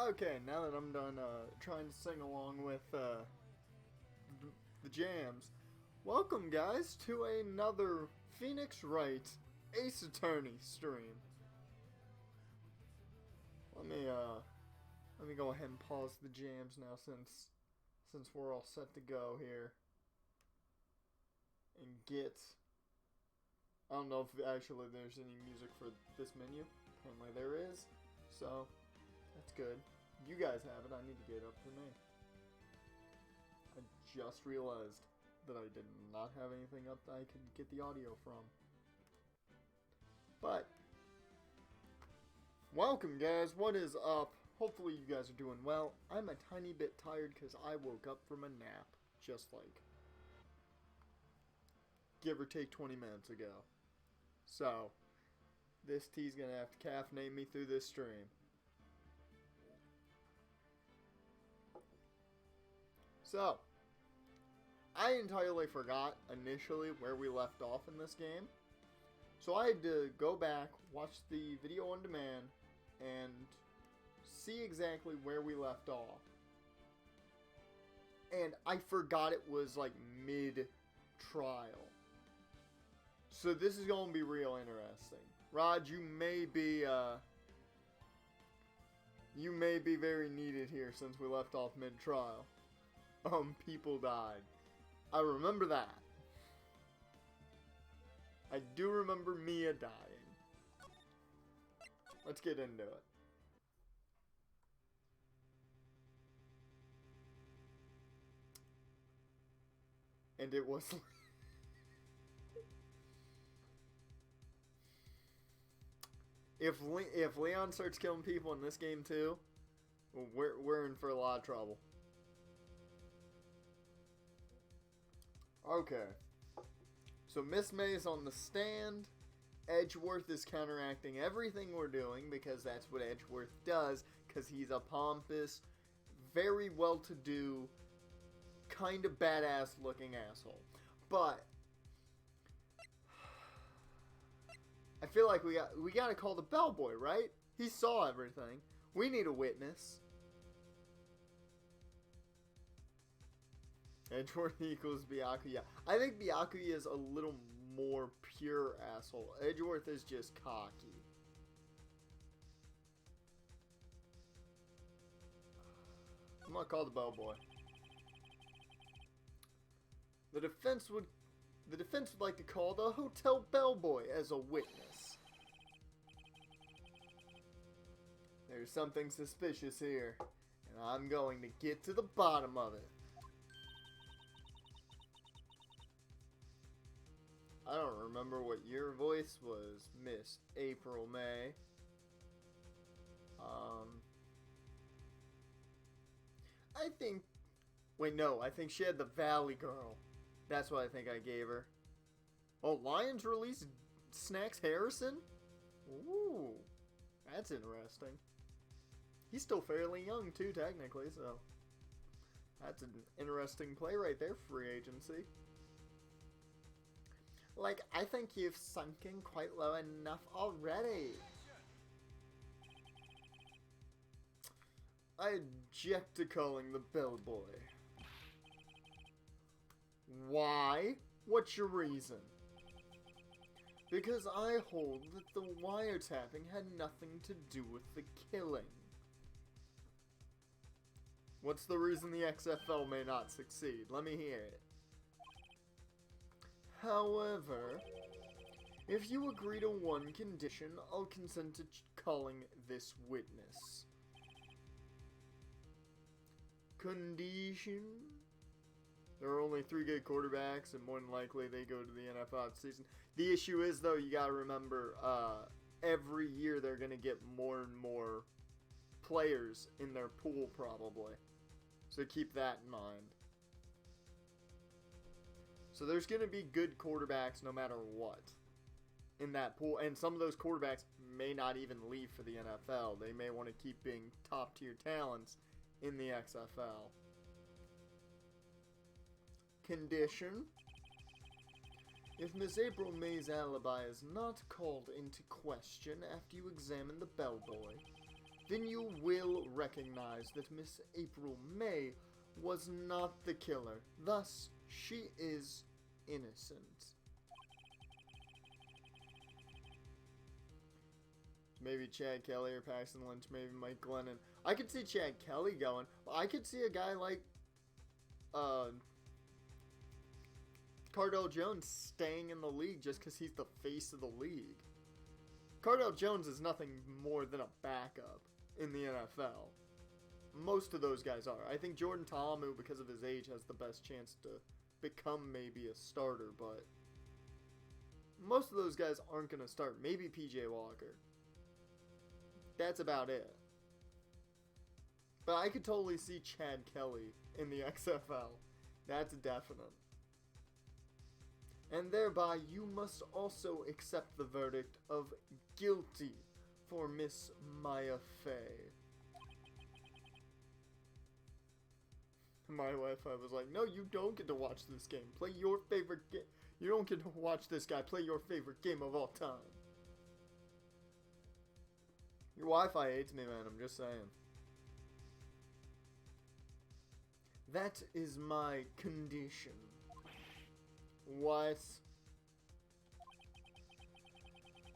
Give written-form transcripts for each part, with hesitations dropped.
Okay, now that I'm done trying to sing along with the jams, welcome guys to another Phoenix Wright Ace Attorney stream. Let me go ahead and pause the jams now since we're all set to go here. And get, I don't know if actually there's any music for this menu. Apparently there is, so that's good. You guys have it. I need to get it up for me. I just realized that I did not have anything up that I could get the audio from. But welcome guys, what is up? Hopefully you guys are doing well. I'm a tiny bit tired because I woke up from a nap just like give or take 20 minutes ago. So this tea's gonna have to caffeinate me through this stream. So, I entirely forgot initially where we left off in this game. So I had to go back, watch the video on demand, and see exactly where we left off. And I forgot it was like mid-trial. So this is going to be real interesting. Rod, you may be very needed here since we left off mid-trial. People died. I remember that. I do remember Mia dying. Let's get into it. And it was if Leon starts killing people in this game too, we're in for a lot of trouble. Okay, so Miss May's on the stand. Edgeworth is counteracting everything we're doing because that's what Edgeworth does, because he's a pompous, very well-to-do, kind of badass looking asshole. But I feel like we gotta call the bellboy, right? He saw everything. We need a witness. Edgeworth equals Byakuya. I think Byakuya is a little more pure asshole. Edgeworth is just cocky. I'm gonna call the bellboy. The defense would like to call the hotel bellboy as a witness. There's something suspicious here, and I'm going to get to the bottom of it. I don't remember what your voice was, Miss April May. I think... Wait, no, I think she had the Valley Girl. That's what I think I gave her. Oh, Lions released Snacks Harrison? Ooh, that's interesting. He's still fairly young, too, technically, so... That's an interesting play right there, free agency. Like, I think you've sunk in quite low enough already. I object to calling the bellboy. Why? What's your reason? Because I hold that the wiretapping had nothing to do with the killing. What's the reason the XFL may not succeed? Let me hear it. However, if you agree to one condition, I'll consent to calling this witness. Condition? There are only 3 good quarterbacks, and more than likely they go to the NFL this season. The issue is, though, you gotta remember, every year they're gonna get more and more players in their pool, probably. So keep that in mind. So there's going to be good quarterbacks no matter what in that pool. And some of those quarterbacks may not even leave for the NFL. They may want to keep being top tier talents in the XFL. Condition: if Miss April May's alibi is not called into question after you examine the bellboy, then you will recognize that Miss April May was not the killer. Thus, she is innocent. Maybe Chad Kelly or Paxton Lynch, maybe Mike Glennon. I could see Chad Kelly going, but I could see a guy like Cardell Jones staying in the league just because he's the face of the league. Cardell Jones is nothing more than a backup in the NFL. Most of those guys are. I think Jordan Ta'amu, because of his age, has the best chance to become maybe a starter, but most of those guys aren't going to start. Maybe PJ Walker. That's about it. But I could totally see Chad Kelly in the XFL. That's definite. And thereby, you must also accept the verdict of guilty for Miss Maya Fey. My wife, I was like, no, you don't get to watch this game. Play your favorite game. You don't get to watch this guy play your favorite game of all time. Your Wi-Fi hates me, man. I'm just saying. That is my condition. What?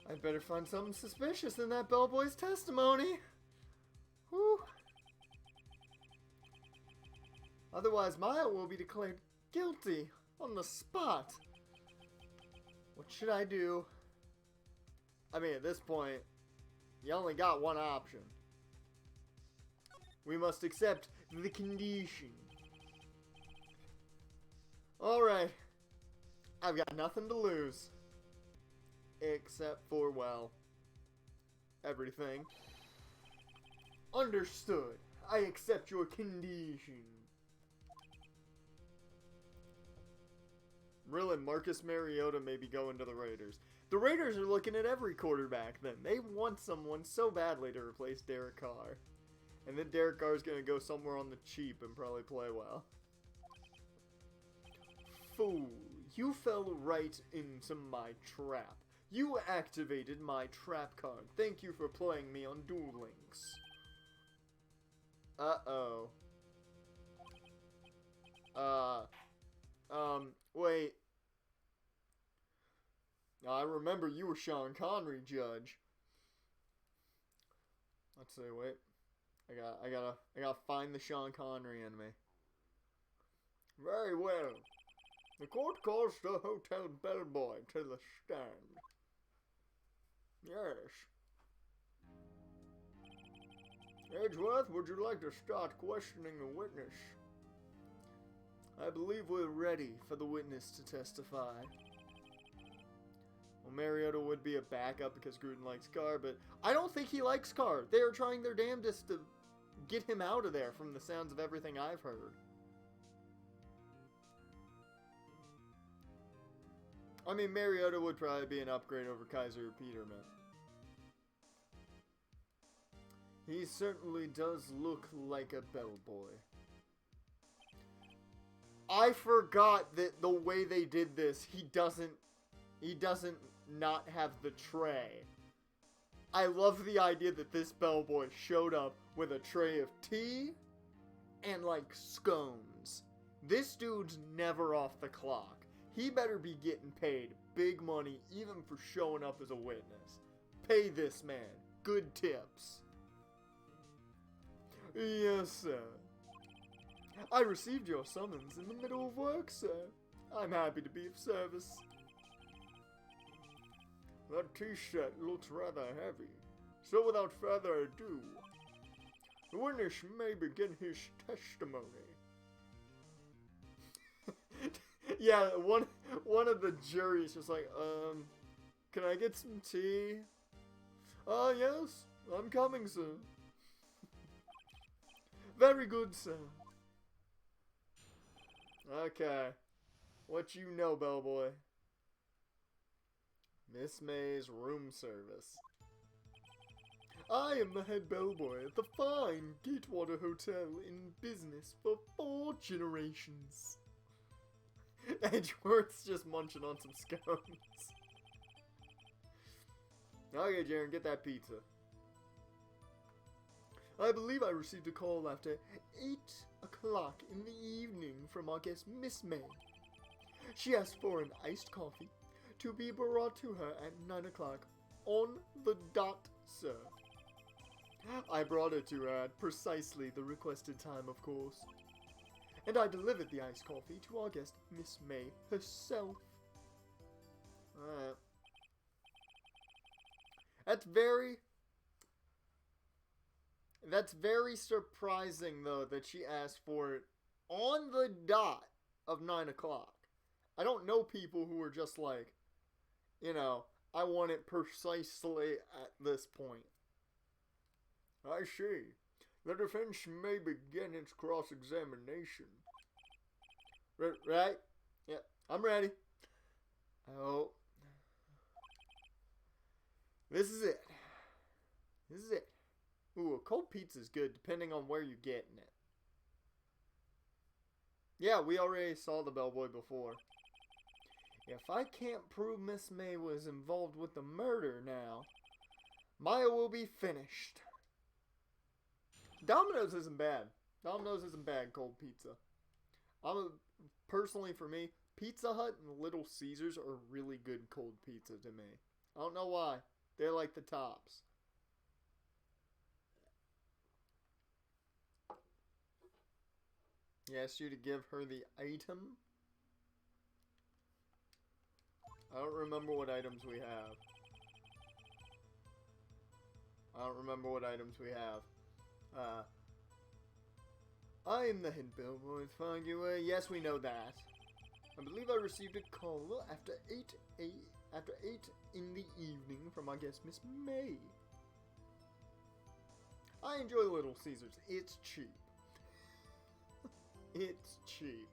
I better find something suspicious in that bellboy's testimony. Whew. Otherwise, Maya will be declared guilty on the spot. What should I do? I mean, at this point, you only got one option. We must accept the condition. Alright. I've got nothing to lose. Except for, well, everything. Understood. I accept your condition. Really, Marcus Mariota may be going to the Raiders. The Raiders are looking at every quarterback then. They want someone so badly to replace Derek Carr. And then Derek Carr's going to go somewhere on the cheap and probably play well. Fool, you fell right into my trap. You activated my trap card. Thank you for playing me on Duel Links. Uh-oh. Wait. I remember you were Sean Connery, Judge. Let's see, wait. I gotta find the Sean Connery in me. Very well. The court calls the hotel bellboy to the stand. Yes. Edgeworth, would you like to start questioning the witness? I believe we're ready for the witness to testify. Well, Mariota would be a backup because Gruden likes Carr, but I don't think he likes Carr. They are trying their damnedest to get him out of there from the sounds of everything I've heard. I mean, Mariota would probably be an upgrade over Kaiser Peterman. He certainly does look like a bellboy. I forgot that the way they did this, he doesn't not have the tray. I love the idea that this bellboy showed up with a tray of tea and like scones. This dude's never off the clock. He better be getting paid big money even for showing up as a witness. Pay this man good tips. Yes, sir. I received your summons in the middle of work, sir. I'm happy to be of service. That t-shirt looks rather heavy, so without further ado, the witness may begin his testimony. Yeah, one of the juries just like, can I get some tea? Yes, I'm coming, sir. Very good, sir. Okay. What you know, bellboy? Miss May's room service. I am the head bellboy at the fine Gatewater Hotel in business for 4 generations. Edgeworth's just munching on some scones. Okay, Jaren, get that pizza. I believe I received a call after 8 o'clock in the evening from our guest, Miss May. She asked for an iced coffee to be brought to her at 9 o'clock on the dot, sir. I brought it to her at precisely the requested time, of course. And I delivered the iced coffee to our guest, Miss May herself. That's very surprising, though, that she asked for it on the dot of 9 o'clock. I don't know people who are just like, I want it precisely at this point. I see. The defense may begin its cross-examination. Right? Yeah, I'm ready. Oh. This is it. Ooh, a cold pizza's good depending on where you're getting it. Yeah, we already saw the bellboy before. If I can't prove Miss May was involved with the murder now, Maya will be finished. Domino's isn't bad. Cold pizza. Personally, for me, Pizza Hut and Little Caesars are really good cold pizza to me. I don't know why. They're like the tops. He asked you to give her the item? I don't remember what items we have. I am the head bellboy, Fagua. Yes, we know that. I believe I received a call after 8 in the evening from our guest, Miss May. I enjoy Little Caesars. It's cheap. It's cheap.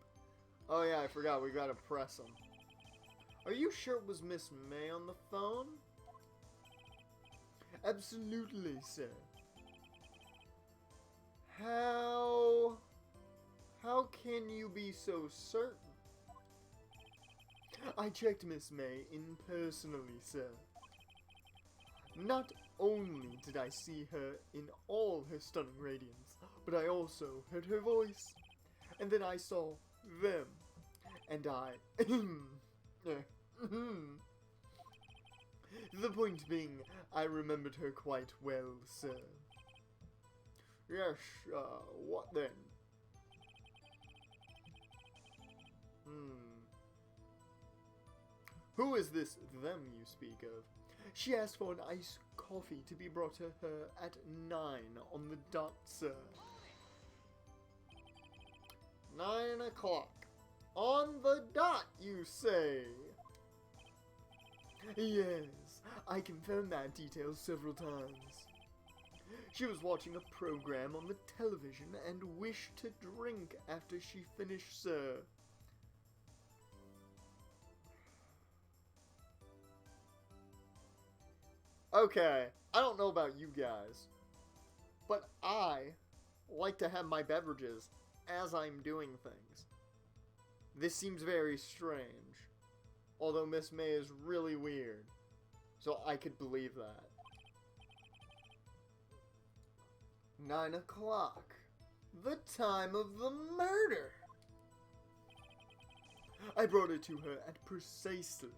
Oh yeah, I forgot. We gotta press them. Are you sure it was Miss May on the phone? Absolutely, sir. How can you be so certain? I checked Miss May in personally, sir. Not only did I see her in all her stunning radiance, but I also heard her voice. And then I saw them. And I... The point being, I remembered her quite well, sir. Yes, what then? Who is this them you speak of? She asked for an iced coffee to be brought to her at 9 on the dot, sir. 9 o'clock. On the dot, you say? Yes, I confirmed that detail several times. She was watching a program on the television and wished to drink after she finished, sir. Okay, I don't know about you guys, but I like to have my beverages as I'm doing things. This seems very strange, although Miss May is really weird, so I could believe that. 9 o'clock, the time of the murder. I brought it to her at precisely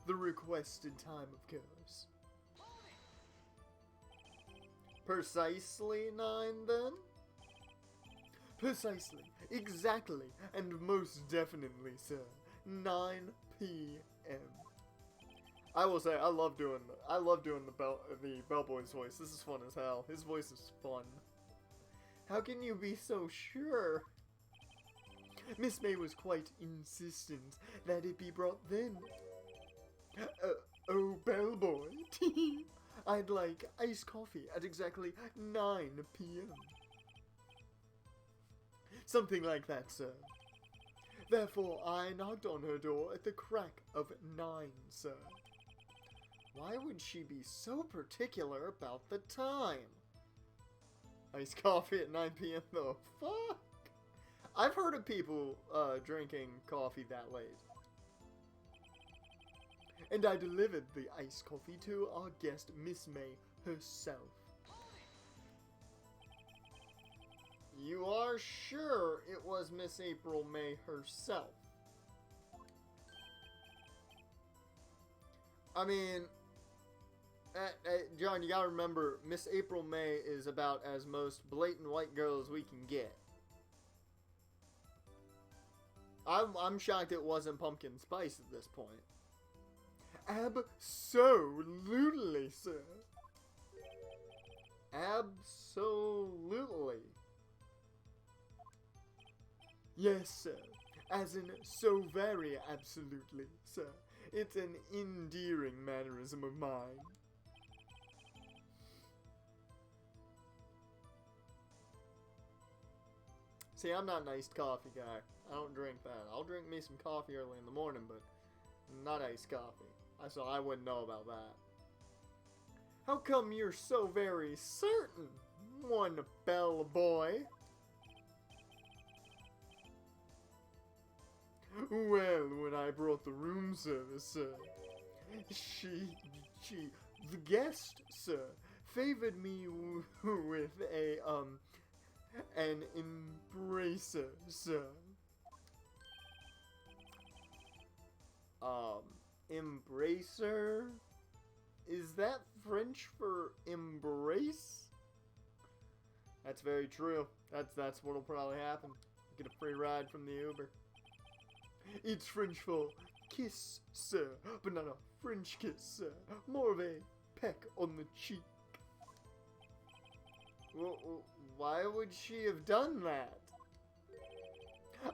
the requested time, of course. Precisely 9, then? Precisely, exactly, and most definitely, sir. 9 p.m. I will say, I love doing the bellboy's voice. This is fun as hell. His voice is fun. How can you be so sure? Miss May was quite insistent that it be brought then. Oh, bellboy. I'd like iced coffee at exactly 9 p.m. Something like that, sir. Therefore, I knocked on her door at the crack of 9, sir. Why would she be so particular about the time? Iced coffee at 9 p.m. though. Fuck! I've heard of people drinking coffee that late. And I delivered the iced coffee to our guest, Miss May herself. as Miss April May herself. I mean, John, you gotta remember, Miss April May is about as most blatant white girl as we can get. I'm shocked it wasn't Pumpkin Spice at this point. Absolutely, sir. Absolutely. Yes, sir. As in, so very absolutely, sir. It's an endearing mannerism of mine. See, I'm not an iced coffee guy. I don't drink that. I'll drink me some coffee early in the morning, but not iced coffee. So I wouldn't know about that. How come you're so very certain, one bellboy? Well, when I brought the room service, sir, the guest, sir, favored me with an embracer, sir. Embracer? Is that French for embrace? That's very true. That's what'll probably happen. Get a free ride from the Uber. It's French for kiss, sir, but not a French kiss, sir. More of a peck on the cheek. Well, why would she have done that?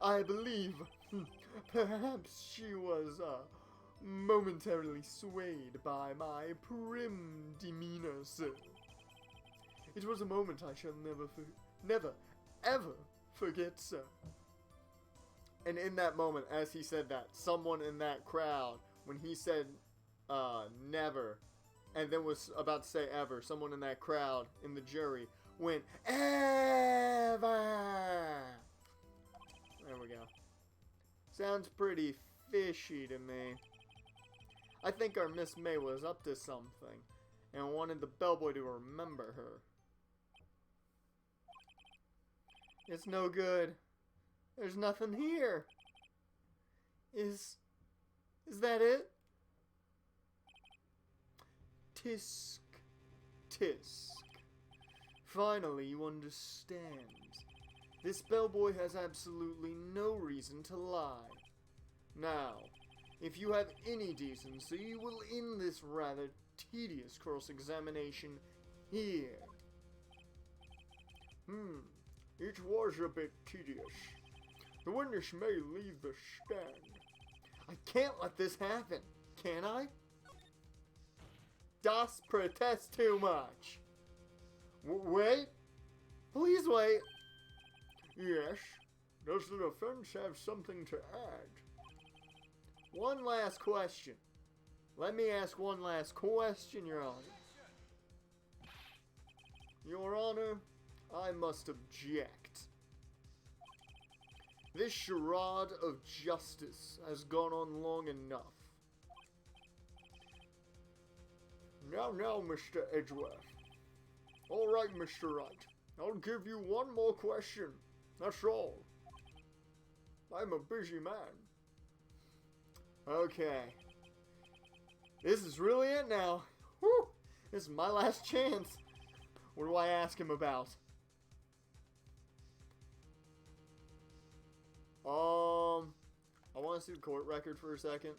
I believe perhaps she was momentarily swayed by my prim demeanor, sir. It was a moment I shall never, ever forget, sir. And in that moment, as he said that, someone in that crowd, when he said never, and then was about to say ever, someone in that crowd, in the jury, went, ever! There we go. Sounds pretty fishy to me. I think our Miss May was up to something, and wanted the bellboy to remember her. It's no good. There's nothing here. Is that it? Tisk, tisk. Finally, you understand. This bellboy has absolutely no reason to lie. Now, if you have any decency, you will end this rather tedious cross-examination here. It was a bit tedious. The witness may leave the stand. I can't let this happen, can I? Das protest too much. Wait. Please wait. Yes. Does the defense have something to add? One last question. Let me ask one last question, Your Honor. Your Honor, I must object. This charade of justice has gone on long enough. Now, Mr. Edgeworth. All right, Mr. Wright. I'll give you one more question. That's all. I'm a busy man. Okay. This is really it now. Whew. This is my last chance. What do I ask him about? I want to see the court record for a second.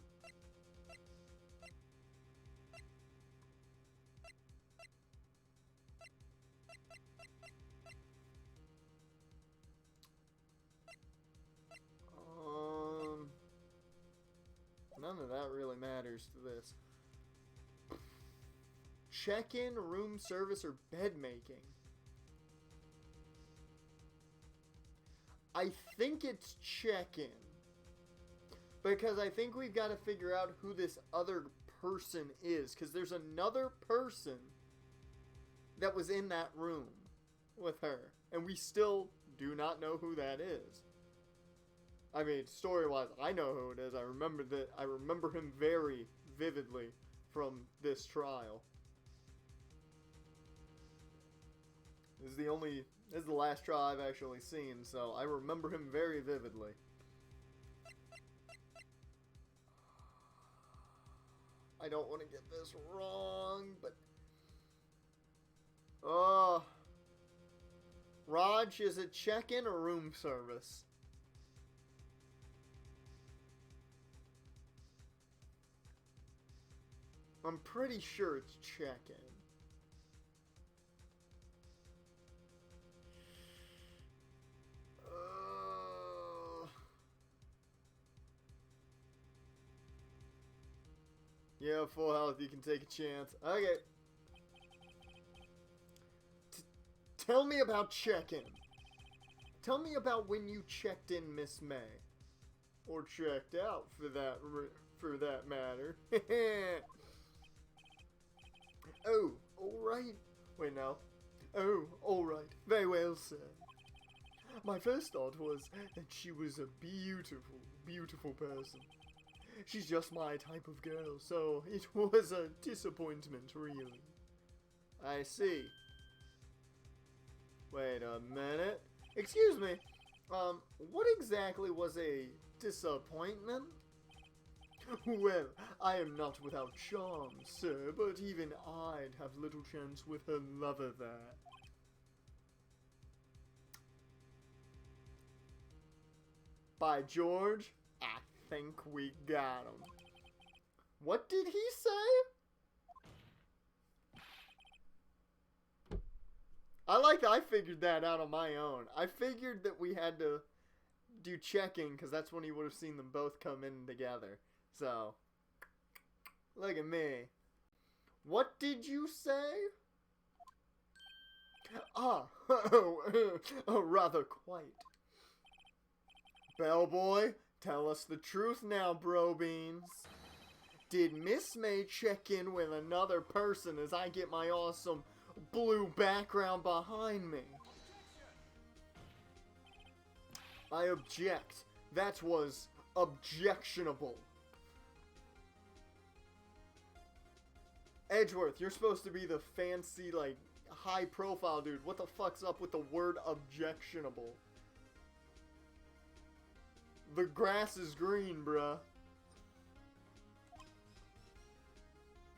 None of that really matters to this. Check-in, room service, or bed making? I think it's check-in. Because I think we've got to figure out who this other person is. Because there's another person that was in that room with her. And we still do not know who that is. I mean, story-wise, I know who it is. I remember him very vividly from this trial. This is the last trial I've actually seen, so I remember him very vividly. I don't want to get this wrong, but... Raj, is it check-in or room service? I'm pretty sure it's check-in. Yeah, full health, you can take a chance. Okay. Tell me about check-in. Tell me about when you checked in, Miss May. Or checked out, for that matter. Oh, alright. Wait, no. Oh, alright. Very well, sir. My first thought was that she was a beautiful, beautiful person. She's just my type of girl, so it was a disappointment, really. I see. Wait a minute. Excuse me. What exactly was a disappointment? Well, I am not without charm, sir, but even I'd have little chance with her lover there. By George, I think we got him. What did he say? I like that I figured that out on my own. I figured that we had to do checking because that's when he would have seen them both come in together. So, look at me. What did you say? Ah, rather quite. Bellboy, tell us the truth now, bro beans. Did Miss May check in with another person as I get my awesome blue background behind me? I object. That was objectionable. Edgeworth, you're supposed to be the fancy, like, high-profile dude. What the fuck's up with the word objectionable? The grass is green, bruh.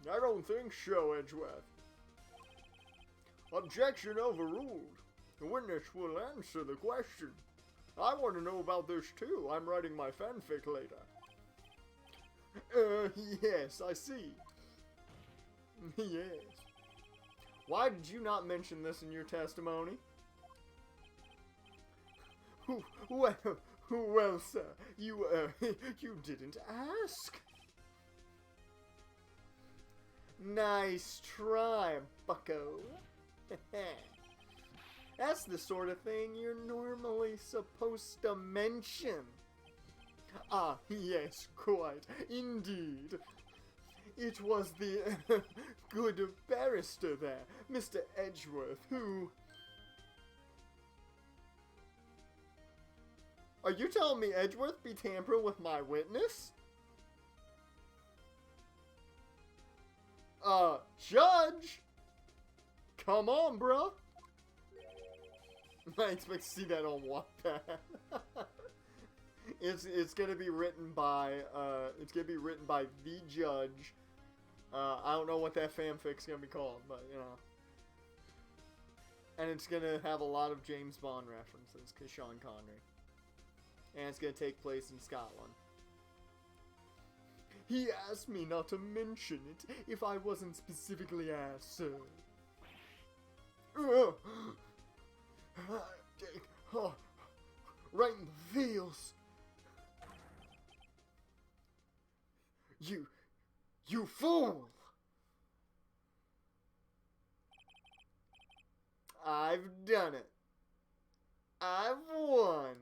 I don't think so, Edgeworth. Objection overruled. The witness will answer the question. I want to know about this too. I'm writing my fanfic later. Yes, I see. Yes. Why did you not mention this in your testimony? Well, sir, you didn't ask. Nice try, bucko. That's the sort of thing you're normally supposed to mention. Ah, yes, quite, indeed. It was the good barrister there, Mr. Edgeworth, who... Are you telling me Edgeworth be tampering with my witness? Judge? Come on, bruh. I expect to see that on Wattpad. It's gonna be written by the judge. I don't know what that fanfic's gonna be called, but you know. And it's gonna have a lot of James Bond references, cause Sean Connery. And it's gonna take place in Scotland. He asked me not to mention it if I wasn't specifically asked, sir. Right in the feels. You fool! I've done it. I've won.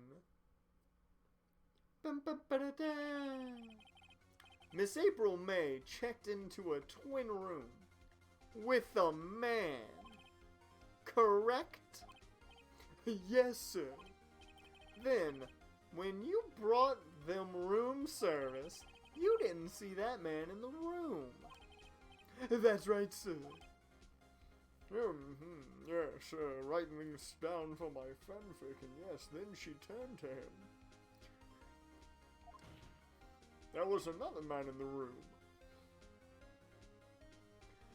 Miss April May checked into a twin room with a man. Correct? Yes, sir. Then, when you brought them room service, you didn't see that man in the room. That's right, sir. Yes, writing things down for my fanfic, and yes, then she turned to him. There was another man in the room.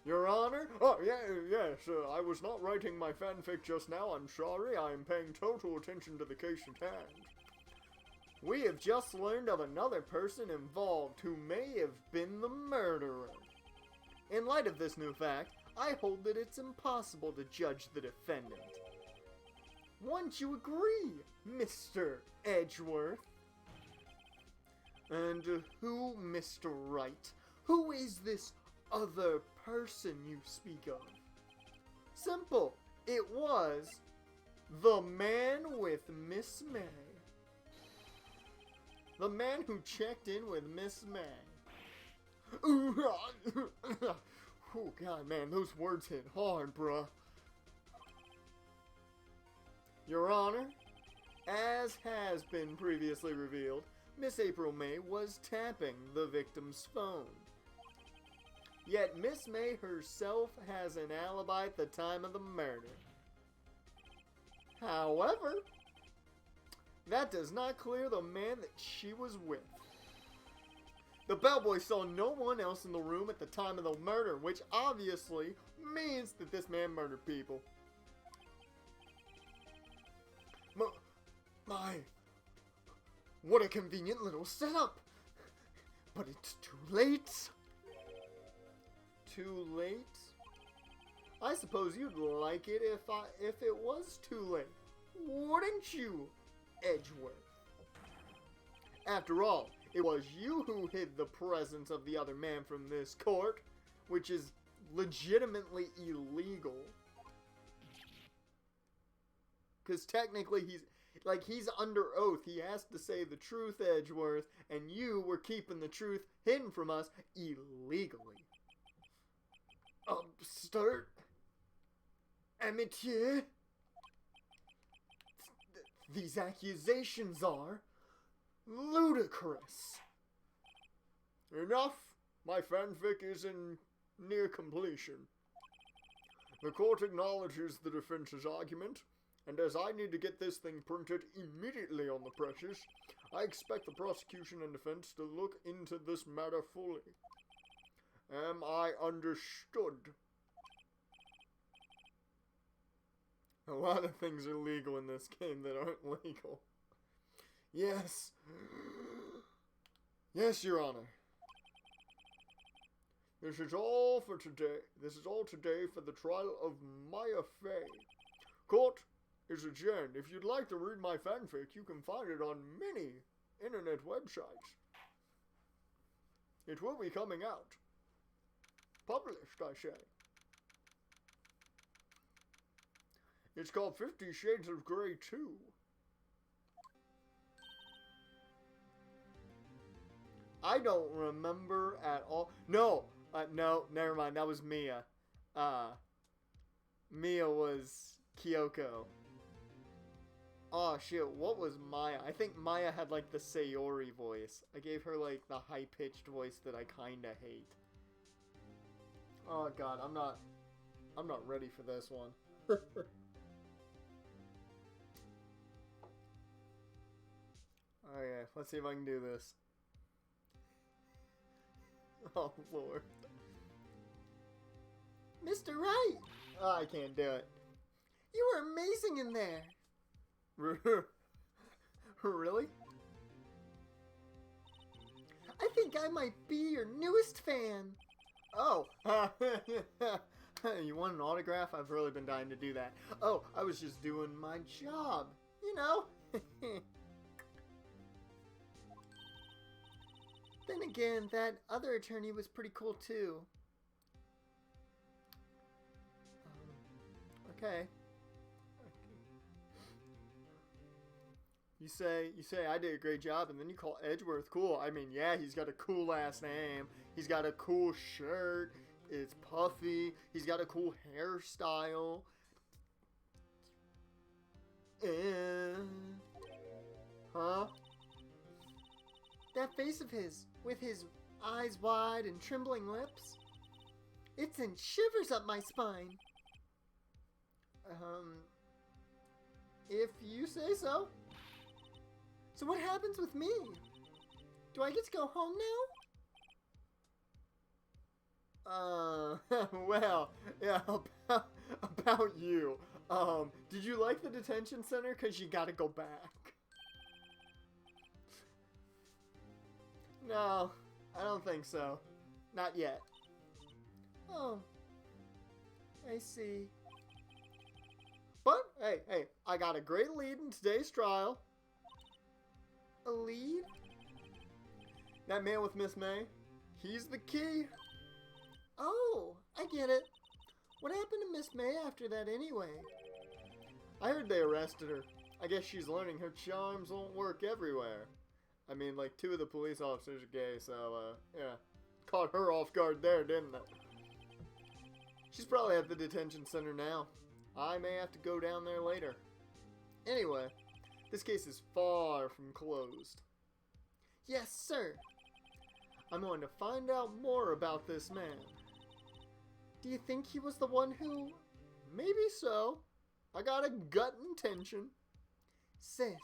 Your Honor? Oh, yes, I was not writing my fanfic just now, I'm sorry. I am paying total attention to the case at hand. We have just learned of another person involved who may have been the murderer. In light of this new fact, I hold that it's impossible to judge the defendant. Wouldn't you agree, Mr. Edgeworth? And who, Mr. Wright? Who is this other person you speak of? Simple. It was the man with Miss May. The man who checked in with Miss May. Oh, God, man, those words hit hard, bruh. Your Honor, as has been previously revealed, Miss April May was tapping the victim's phone. Yet Miss May herself has an alibi at the time of the murder. However, that does not clear the man that she was with. The bellboy saw no one else in the room at the time of the murder, which obviously means that this man murdered people. My, what a convenient little setup! But it's too late. Too late? I suppose you'd like it if it was too late, wouldn't you, Edgeworth? After all, it was you who hid the presence of the other man from this court, which is legitimately illegal. Because technically he's under oath. He has to say the truth, Edgeworth, and you were keeping the truth hidden from us illegally. Start amitié. These accusations are ludicrous. Enough. My fanfic is in near completion. The court acknowledges the defense's argument, and as I need to get this thing printed immediately on the presses, I expect the prosecution and defense to look into this matter fully. Am I understood? A lot of things are legal in this game that aren't legal. Yes. Yes, Your Honor. This is all for today. This is all today for the trial of Maya Fey. Court is adjourned. If you'd like to read my fanfic, you can find it on many internet websites. It will be coming out. Published, I say. It's called 50 Shades of Grey 2. I don't remember at all. No, never mind. That was Mia. Mia was Kyoko. Oh shit, what was Maya? I think Maya had like the Sayori voice. I gave her like the high-pitched voice that I kinda hate. Oh god, I'm not ready for this one. Okay, let's see if I can do this. Oh lord. Mr. Wright! Oh, I can't do it. You were amazing in there. Really? I think I might be your newest fan. Oh, you want an autograph? I've really been dying to do that. Oh, I was just doing my job, you know? Then again, that other attorney was pretty cool too. Okay. You say I did a great job, and then you call Edgeworth cool. I mean, yeah, he's got a cool last name. He's got a cool shirt. It's puffy. He's got a cool hairstyle. Huh? That face of his, with his eyes wide and trembling lips. It sends shivers up my spine. If you say so. So what happens with me? Do I get to go home now? Well, yeah, about you. Did you like the detention center? 'Cause you gotta go back. No, I don't think so. Not yet. Oh, I see. But, hey, I got a great lead in today's trial. A lead? That man with Miss May, he's the key. Oh, I get it. What happened to Miss May after that anyway? I heard they arrested her. I guess she's learning her charms won't work everywhere. I mean, like, 2 of the police officers are gay, so, yeah. Caught her off guard there, didn't it? She's probably at the detention center now. I may have to go down there later. Anyway, this case is far from closed. Yes, sir. I'm going to find out more about this man. Do you think he was the one who... Maybe so. I got a gut intention. Sis.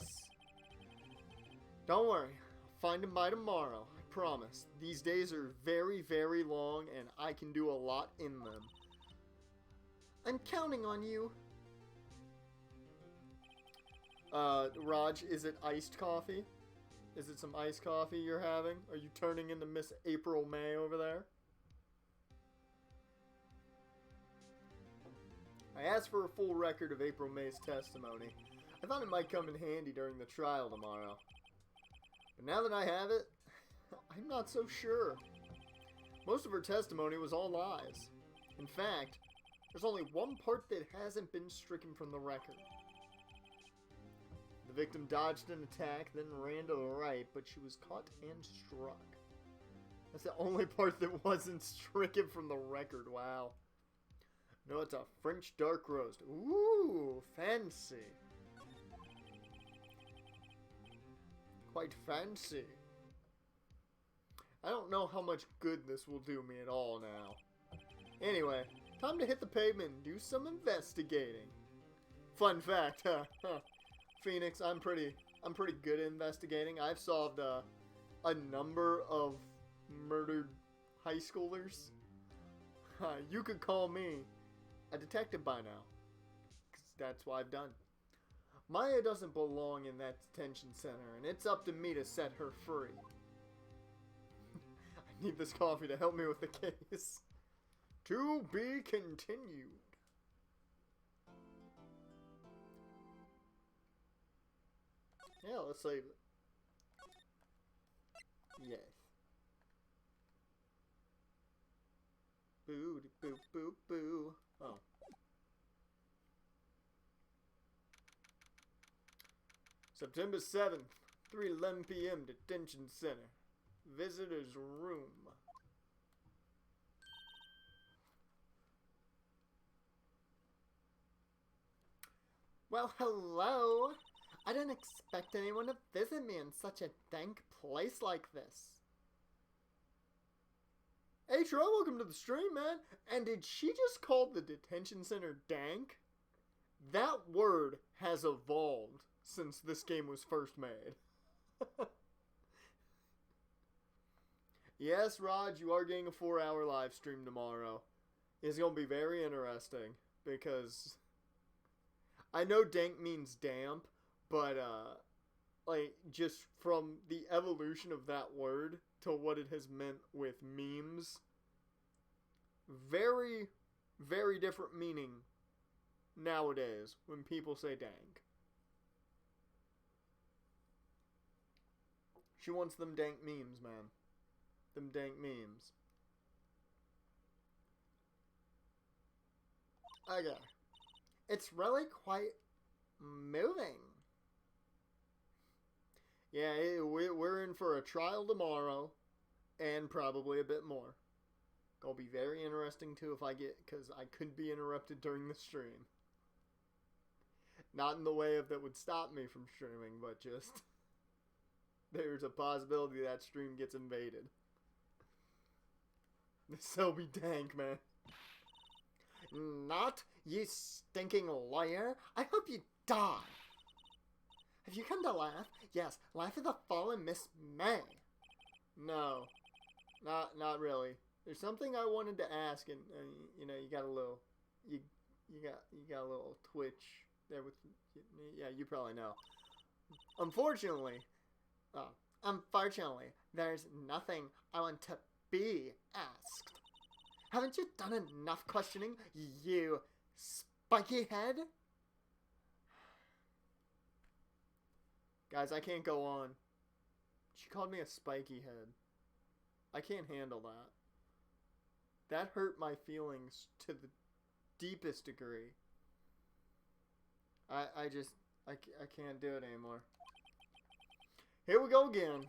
Don't worry. I'll find him by tomorrow. I promise. These days are very, very long, and I can do a lot in them. I'm counting on you. Raj, is it iced coffee? Is it some iced coffee you're having? Are you turning into Miss April May over there? I asked for a full record of April May's testimony. I thought it might come in handy during the trial tomorrow. But now that I have it, I'm not so sure. Most of her testimony was all lies. In fact, there's only one part that hasn't been stricken from the record. The victim dodged an attack, then ran to the right, but she was caught and struck. That's the only part that wasn't stricken from the record. Wow. No, it's a French dark roast. Ooh, fancy. Quite fancy. I don't know how much good this will do me at all now. Anyway, time to hit the pavement and do some investigating. Fun fact, Phoenix, I'm pretty good at investigating. I've solved a number of murdered high schoolers. You could call me a detective by now, 'cause that's what I've done. Maya doesn't belong in that detention center, and it's up to me to set her free. I need this coffee to help me with the case. To be continued. Yeah, let's save it. Yes. Boo, boo, boo, boo. Oh. September 7th, 3:11 p.m. Detention Center. Visitor's room. Well, hello. I didn't expect anyone to visit me in such a dank place like this. Hey Troy, welcome to the stream, man. And did she just call the detention center dank? That word has evolved since this game was first made. Yes, Raj, you are getting a 4-hour live stream tomorrow. It's going to be very interesting because I know dank means damp, but like just from the evolution of that word to what it has meant with memes, very, very different meaning nowadays when people say dank. She wants them dank memes, man. Them dank memes. Okay. It's really quite moving. Yeah, we're in for a trial tomorrow, and probably a bit more. Gonna be very interesting too if I get, because I could be interrupted during the stream. Not in the way of that would stop me from streaming, but just there's a possibility that stream gets invaded. This'll be dank, man. Not, you stinking liar. I hope you die. Have you come to laugh? Yes, laugh at the fallen Miss May. No, not really. There's something I wanted to ask, and you know, you got a little, you got a little twitch there with, yeah, you probably know. Unfortunately, there's nothing I want to be asked. Haven't you done enough questioning, you spiky head? Guys, I can't go on. She called me a spiky head. I can't handle that. That hurt my feelings to the deepest degree. I can't do it anymore. Here we go again.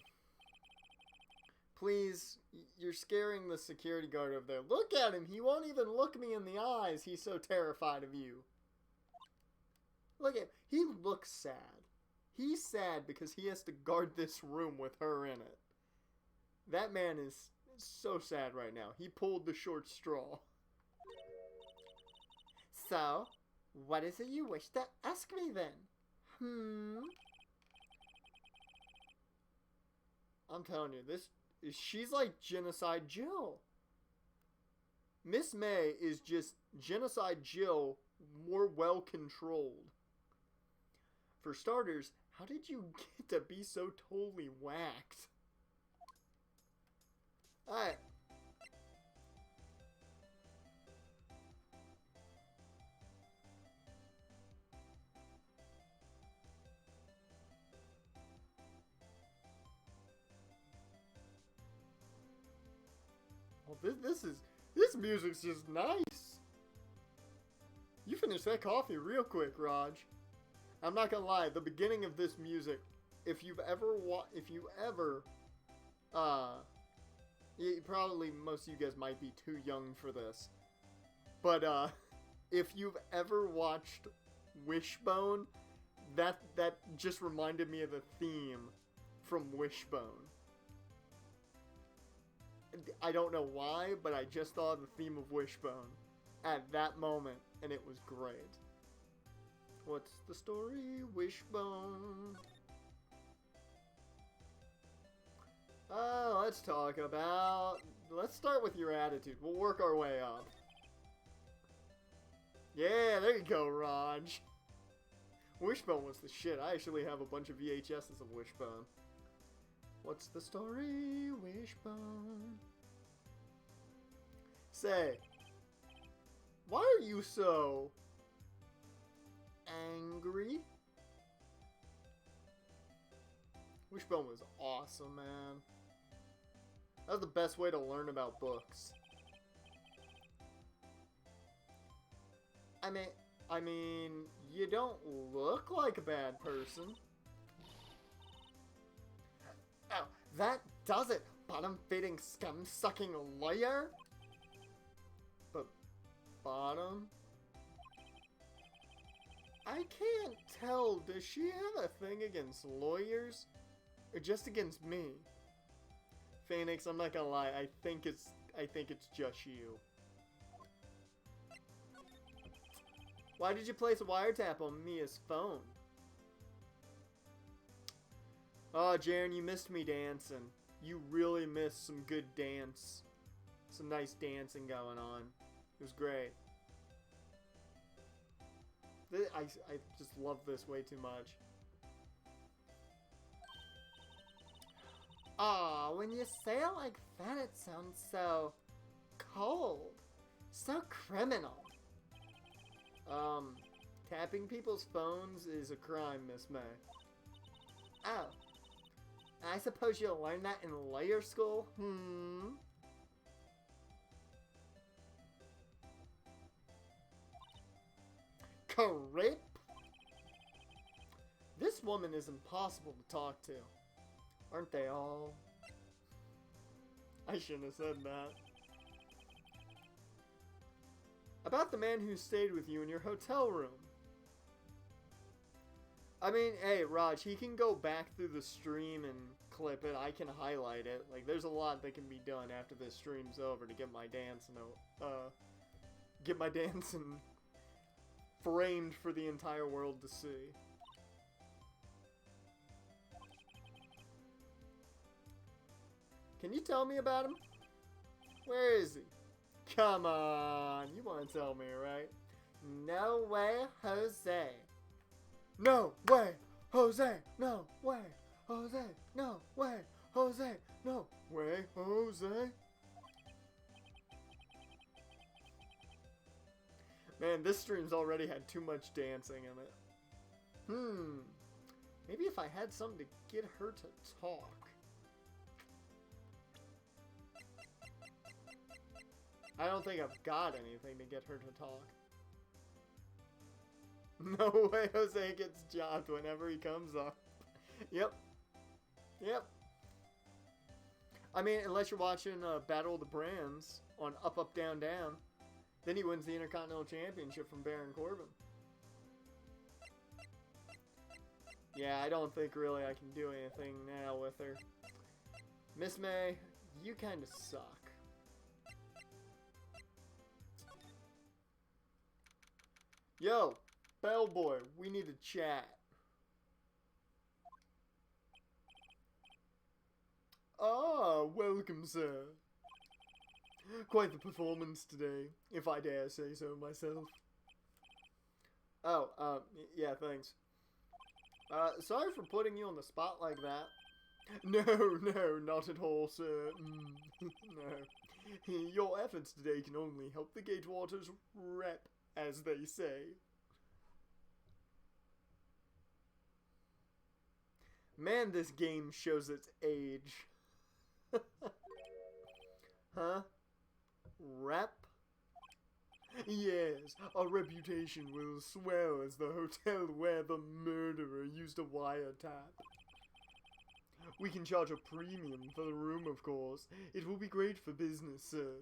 Please, you're scaring the security guard over there. Look at him. He won't even look me in the eyes. He's so terrified of you. Look at him. He looks sad. He's sad because he has to guard this room with her in it. That man is so sad right now. He pulled the short straw. So, what is it you wish to ask me then? I'm telling you, she's like Genocide Jill. Miss May is just Genocide Jill, more well controlled. For starters, how did you get to be so totally whacked? Alright. Well, this music's just nice. You finished that coffee real quick, Raj. I'm not gonna lie, the beginning of this music, probably most of you guys might be too young for this, but if you've ever watched Wishbone, that just reminded me of the theme from Wishbone. I don't know why, but I just thought of the theme of Wishbone at that moment, and it was great. What's the story, Wishbone? Let's start with your attitude. We'll work our way up. Yeah, there you go, Raj. Wishbone was the shit. I actually have a bunch of VHSs of Wishbone. What's the story, Wishbone? Say, why are you so angry? Wishbone was awesome, man. That was the best way to learn about books. I mean, you don't look like a bad person. Oh, that does it, bottom-feeding, scum-sucking lawyer? But, bottom? I can't tell, does she have a thing against lawyers? Or just against me? Phoenix, I'm not gonna lie, I think it's just you. Why did you place a wiretap on Mia's phone? Oh, Jaren, you missed me dancing. You really missed some good dance. Some nice dancing going on. It was great. I just love this way too much. Aw, when you say it like that, it sounds so cold. So criminal. Tapping people's phones is a crime, Miss May. Oh. I suppose you'll learn that in lawyer school? Crip? This woman is impossible to talk to. Aren't they all? I shouldn't have said that. About the man who stayed with you in your hotel room. I mean, hey, Raj, he can go back through the stream and clip it. I can highlight it. Like, there's a lot that can be done after this stream's over to get my get my dancing framed for the entire world to see. Can you tell me about him? Where is he? Come on, you want to tell me, right? No way, Jose. No way, Jose. No way, Jose. No way, Jose. No way, Jose. Man, this stream's already had too much dancing in it. Maybe if I had something to get her to talk. I don't think I've got anything to get her to talk. No way Jose gets jobbed whenever he comes up. Yep. Yep. I mean, unless you're watching Battle of the Brands on Up, Up, Down, Down, then he wins the Intercontinental Championship from Baron Corbin. Yeah, I don't think really I can do anything now with her. Miss May, you kind of suck. Yo, bellboy, we need to chat. Ah, welcome, sir. Quite the performance today, if I dare say so myself. Oh, yeah, thanks. Sorry for putting you on the spot like that. No, not at all, sir. No. Your efforts today can only help the Gatewaters rep, as they say. Man, this game shows its age. Huh? Rep? Yes, our reputation will swell as the hotel where the murderer used a wiretap. We can charge a premium for the room, of course. It will be great for business, sir.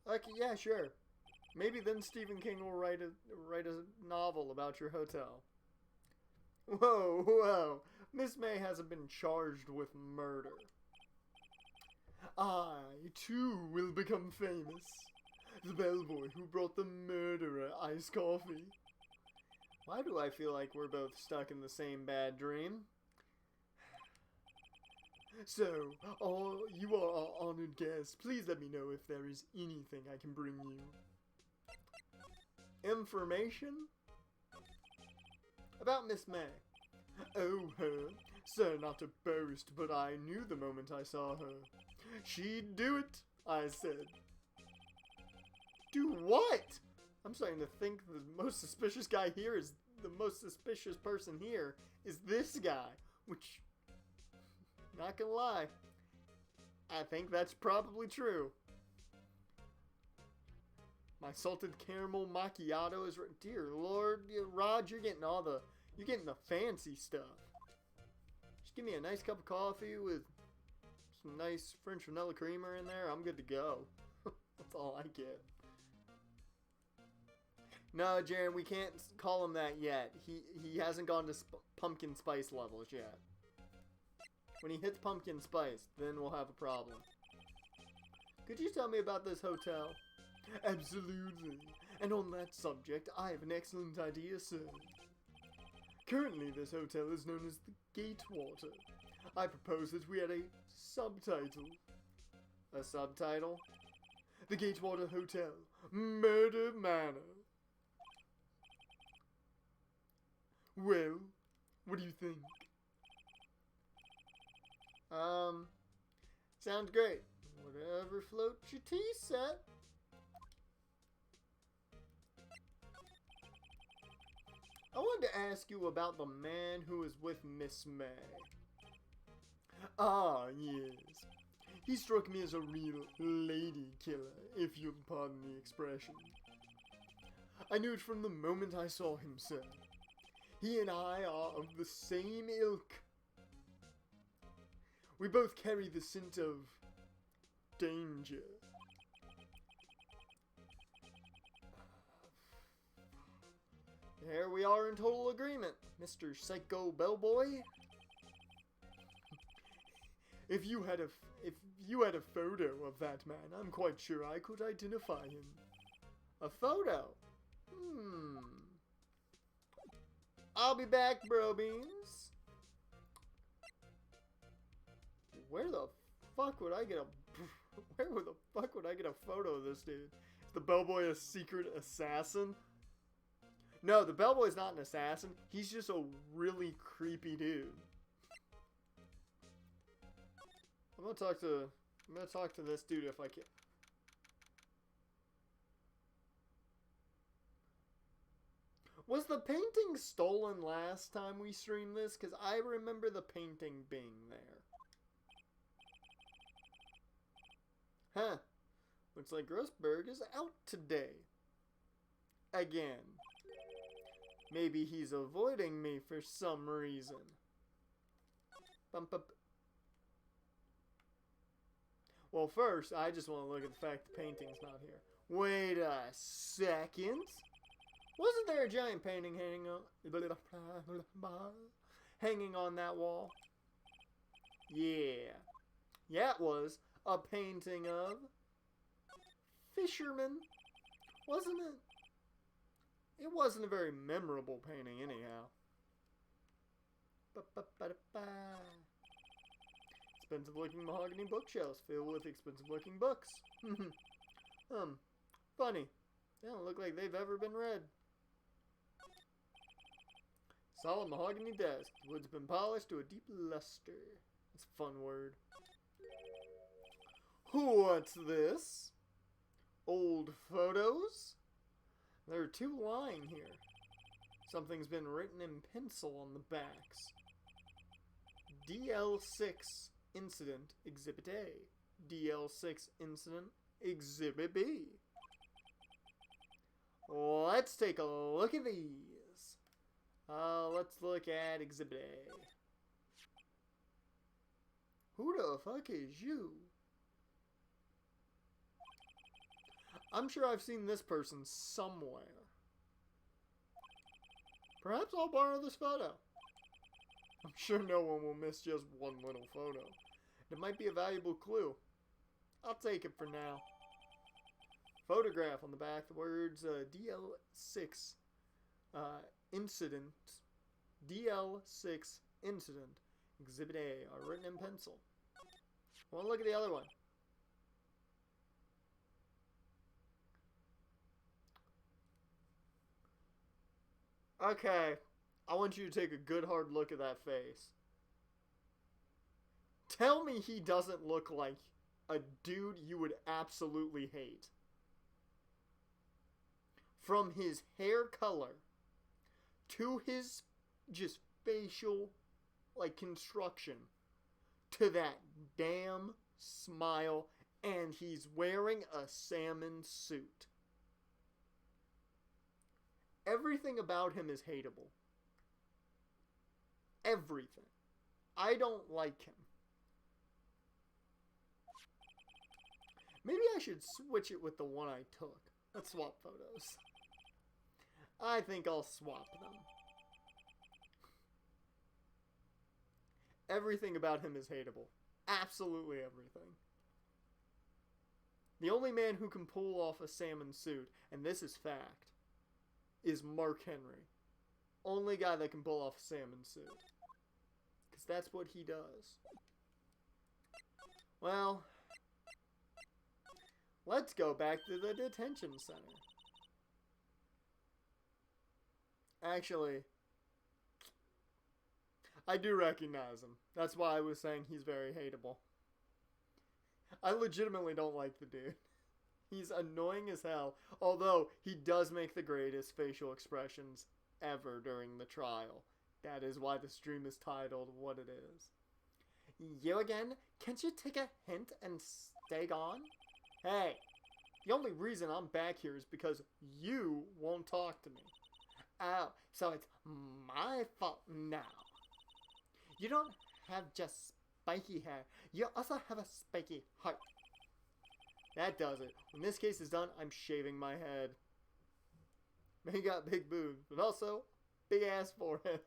Okay, yeah, sure. Maybe then Stephen King will write a novel about your hotel. Whoa. Miss May hasn't been charged with murder. I, too, will become famous. The bellboy who brought the murderer iced coffee. Why do I feel like we're both stuck in the same bad dream? So, you are our honored guest. Please let me know if there is anything I can bring you. Information? About Miss May. Oh, her. Sir, not to boast, but I knew the moment I saw her. She'd do it, I said. Do what? I'm starting to think the most suspicious guy here is the most suspicious person here is this guy, which, not gonna lie, I think that's probably true. My salted caramel macchiato is, dear Lord, Rod, you're getting the fancy stuff. Just give me a nice cup of coffee with some nice French vanilla creamer in there. I'm good to go. That's all I get. No, Jaren, we can't call him that yet. He hasn't gone to pumpkin spice levels yet. When he hits pumpkin spice, then we'll have a problem. Could you tell me about this hotel? Absolutely. And on that subject, I have an excellent idea, sir. Currently, this hotel is known as the Gatewater. I propose that we add a subtitle. A subtitle? The Gatewater Hotel, Murder Manor. Well, what do you think? Sounds great. Whatever floats your tea set. I wanted to ask you about the man who was with Miss May. Ah, yes. He struck me as a real lady killer, if you'll pardon the expression. I knew it from the moment I saw him, sir. He and I are of the same ilk. We both carry the scent of danger. Here we are in total agreement, Mr. Psycho Bellboy. If you you had a photo of that man, I'm quite sure I could identify him. A photo? I'll be back, bro beans. Where the fuck would I get a... Where the fuck would I get a photo of this dude? Is the bellboy a secret assassin? No, the bellboy's not an assassin. He's just a really creepy dude. I'm gonna talk to this dude if I can. Was the painting stolen last time we streamed this? Because I remember the painting being there. Huh. Looks like Grossberg is out today. Again. Maybe he's avoiding me for some reason. Bump up. Well, first, I just want to look at the fact the painting's not here. Wait a second. Wasn't there a giant painting hanging on that wall? Yeah. Yeah, it was. A painting of fishermen, wasn't it? It wasn't a very memorable painting anyhow. Expensive looking mahogany bookshelves filled with expensive looking books. Funny. They don't look like they've ever been read. Solid mahogany desk. The wood's been polished to a deep luster. That's a fun word. What's this? Old photos? There are two lying here. Something's been written in pencil on the backs. DL6 Incident Exhibit A. DL6 Incident Exhibit B. Let's take a look at these. Let's look at Exhibit A. Who the fuck is you? I'm sure I've seen this person somewhere. Perhaps I'll borrow this photo. I'm sure no one will miss just one little photo. It might be a valuable clue. I'll take it for now. Photograph on the back, the words DL6 Incident. DL6 Incident Exhibit A are written in pencil. Well, look at the other one. Okay, I want you to take a good hard look at that face. Tell me he doesn't look like a dude you would absolutely hate. From his hair color to his just facial, like, construction, to that damn smile, and he's wearing a salmon suit. Everything about him is hateable. Everything. I don't like him. Maybe I should switch it with the one I took. Let's swap photos. I think I'll swap them. Everything about him is hateable. Absolutely everything. The only man who can pull off a salmon suit, and this is fact, is Mark Henry. Only guy that can pull off a salmon suit. Because that's what he does. Well, let's go back to the detention center. Actually, I do recognize him. That's why I was saying he's very hateable. I legitimately don't like the dude. He's annoying as hell, although he does make the greatest facial expressions ever during the trial. That is why the stream is titled what it is. You again? Can't you take a hint and stay gone? Hey, the only reason I'm back here is because you won't talk to me. Oh, so it's my fault now. You don't have just spiky hair. You also have a spiky heart. That does it. When this case is done, I'm shaving my head. He got big boobs, but also big ass forehead.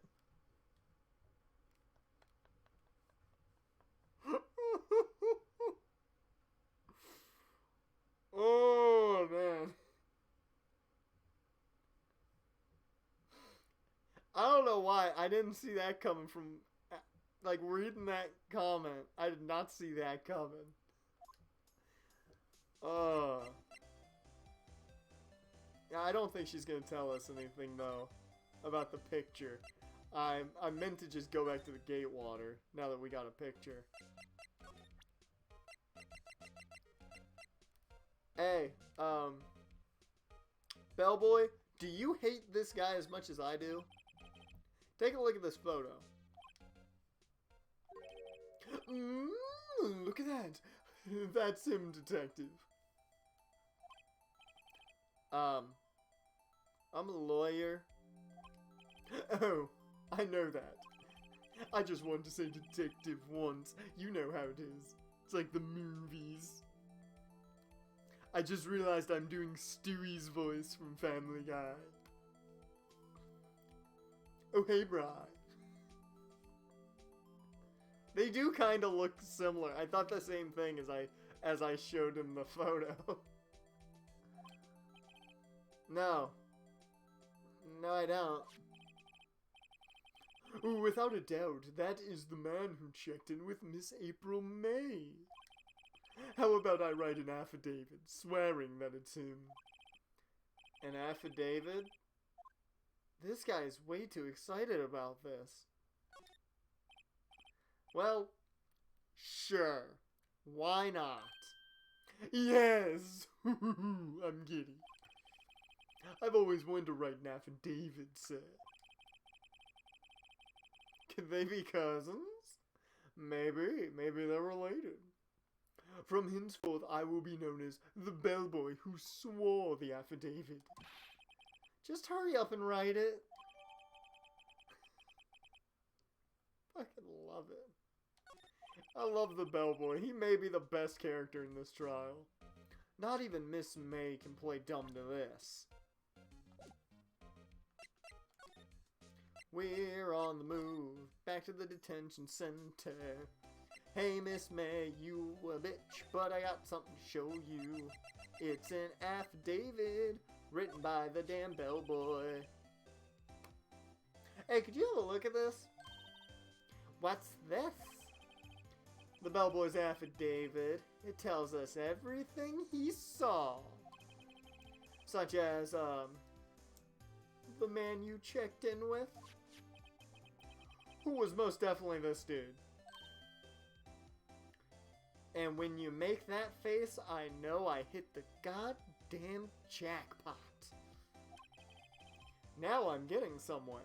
Oh, man. I don't know why. I didn't see that coming from... Like, reading that comment. I did not see that coming. Yeah, I don't think she's gonna tell us anything, though, about the picture. I meant to just go back to the Gatewater, now that we got a picture. Hey, Bellboy, do you hate this guy as much as I do? Take a look at this photo. Look at that. That's him, detective. I'm a lawyer. Oh, I know that. I just wanted to say detective once. You know how it is. It's like the movies. I just realized I'm doing Stewie's voice from Family Guy. Oh, hey, Bri. They do kind of look similar. I thought the same thing as I showed him the photo. No. No, I don't. Ooh, without a doubt, that is the man who checked in with Miss April May. How about I write an affidavit, swearing that it's him? An affidavit? This guy is way too excited about this. Well, sure. Why not? Yes! I'm giddy. I've always wanted to write an affidavit, sir. Could they be cousins? Maybe they're related. From henceforth, I will be known as the bellboy who swore the affidavit. Just hurry up and write it. Fucking love it. I love the bellboy. He may be the best character in this trial. Not even Miss May can play dumb to this. We're on the move, back to the detention center. Hey Miss May, you a bitch, but I got something to show you. It's an affidavit written by the damn bellboy. Hey, could you have a look at this? What's this? The bellboy's affidavit. It tells us everything he saw. Such as, the man you checked in with. Who was most definitely this dude. And when you make that face, I know I hit the goddamn jackpot. Now I'm getting somewhere.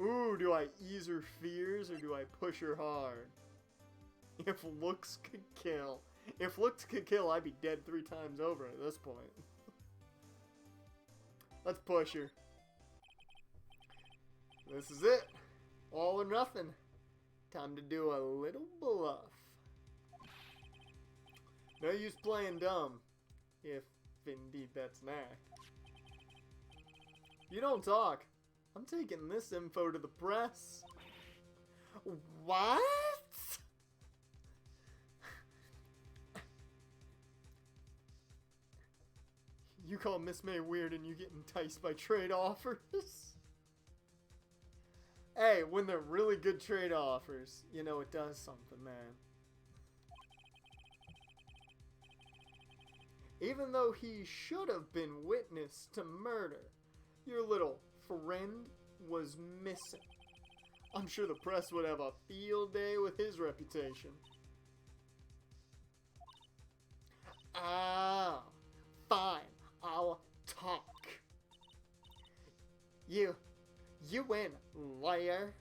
Ooh, do I ease her fears or do I push her hard? If looks could kill. If looks could kill, I'd be dead 3 times over at this point. Let's push her. This is it. All or nothing. Time to do a little bluff. No use playing dumb. If indeed that's an act. You don't talk. I'm taking this info to the press. What? You call Miss May weird and you get enticed by trade offers? Hey, when they're really good trade offers, you know it does something, man. Even though he should have been witness to murder, your little friend was missing. I'm sure the press would have a field day with his reputation. Ah, fine. I'll talk. You win, liar.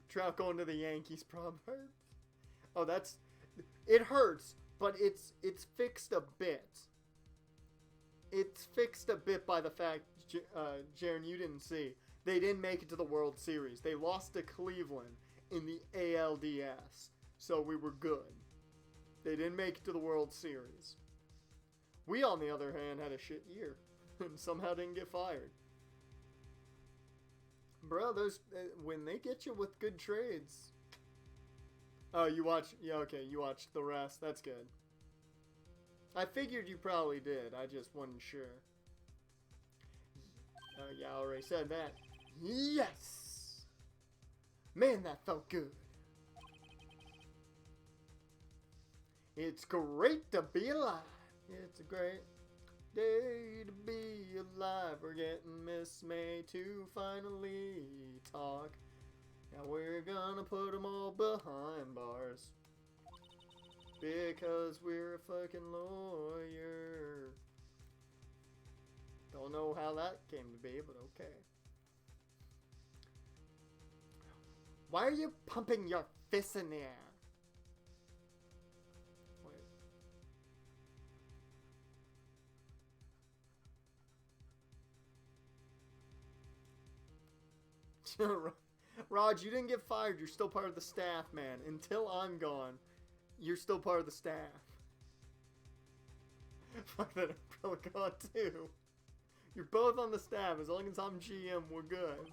Trout going to the Yankees proverb. Oh, it hurts, but it's fixed a bit. It's fixed a bit by the fact, Jaren, you didn't see. They didn't make it to the World Series. They lost to Cleveland in the ALDS. So we were good. They didn't make it to the World Series. We, on the other hand, had a shit year. And somehow didn't get fired. Bro, when they get you with good trades. Oh, you watch, yeah, okay, you watched the rest. That's good. I figured you probably did. I just wasn't sure. Yeah, I already said that. Yes! Man, that felt good. It's great to be alive. It's a great day to be alive. We're getting Miss May to finally talk. Now we're gonna put them all behind bars. Because we're a fucking lawyer. Don't know how that came to be, but okay. Why are you pumping your fists in the air? Wait. Raj, you didn't get fired. You're still part of the staff, man. Until I'm gone, you're still part of the staff. Fuck that, I'm probably gone too. You're both on the staff. As long as I'm GM, we're good.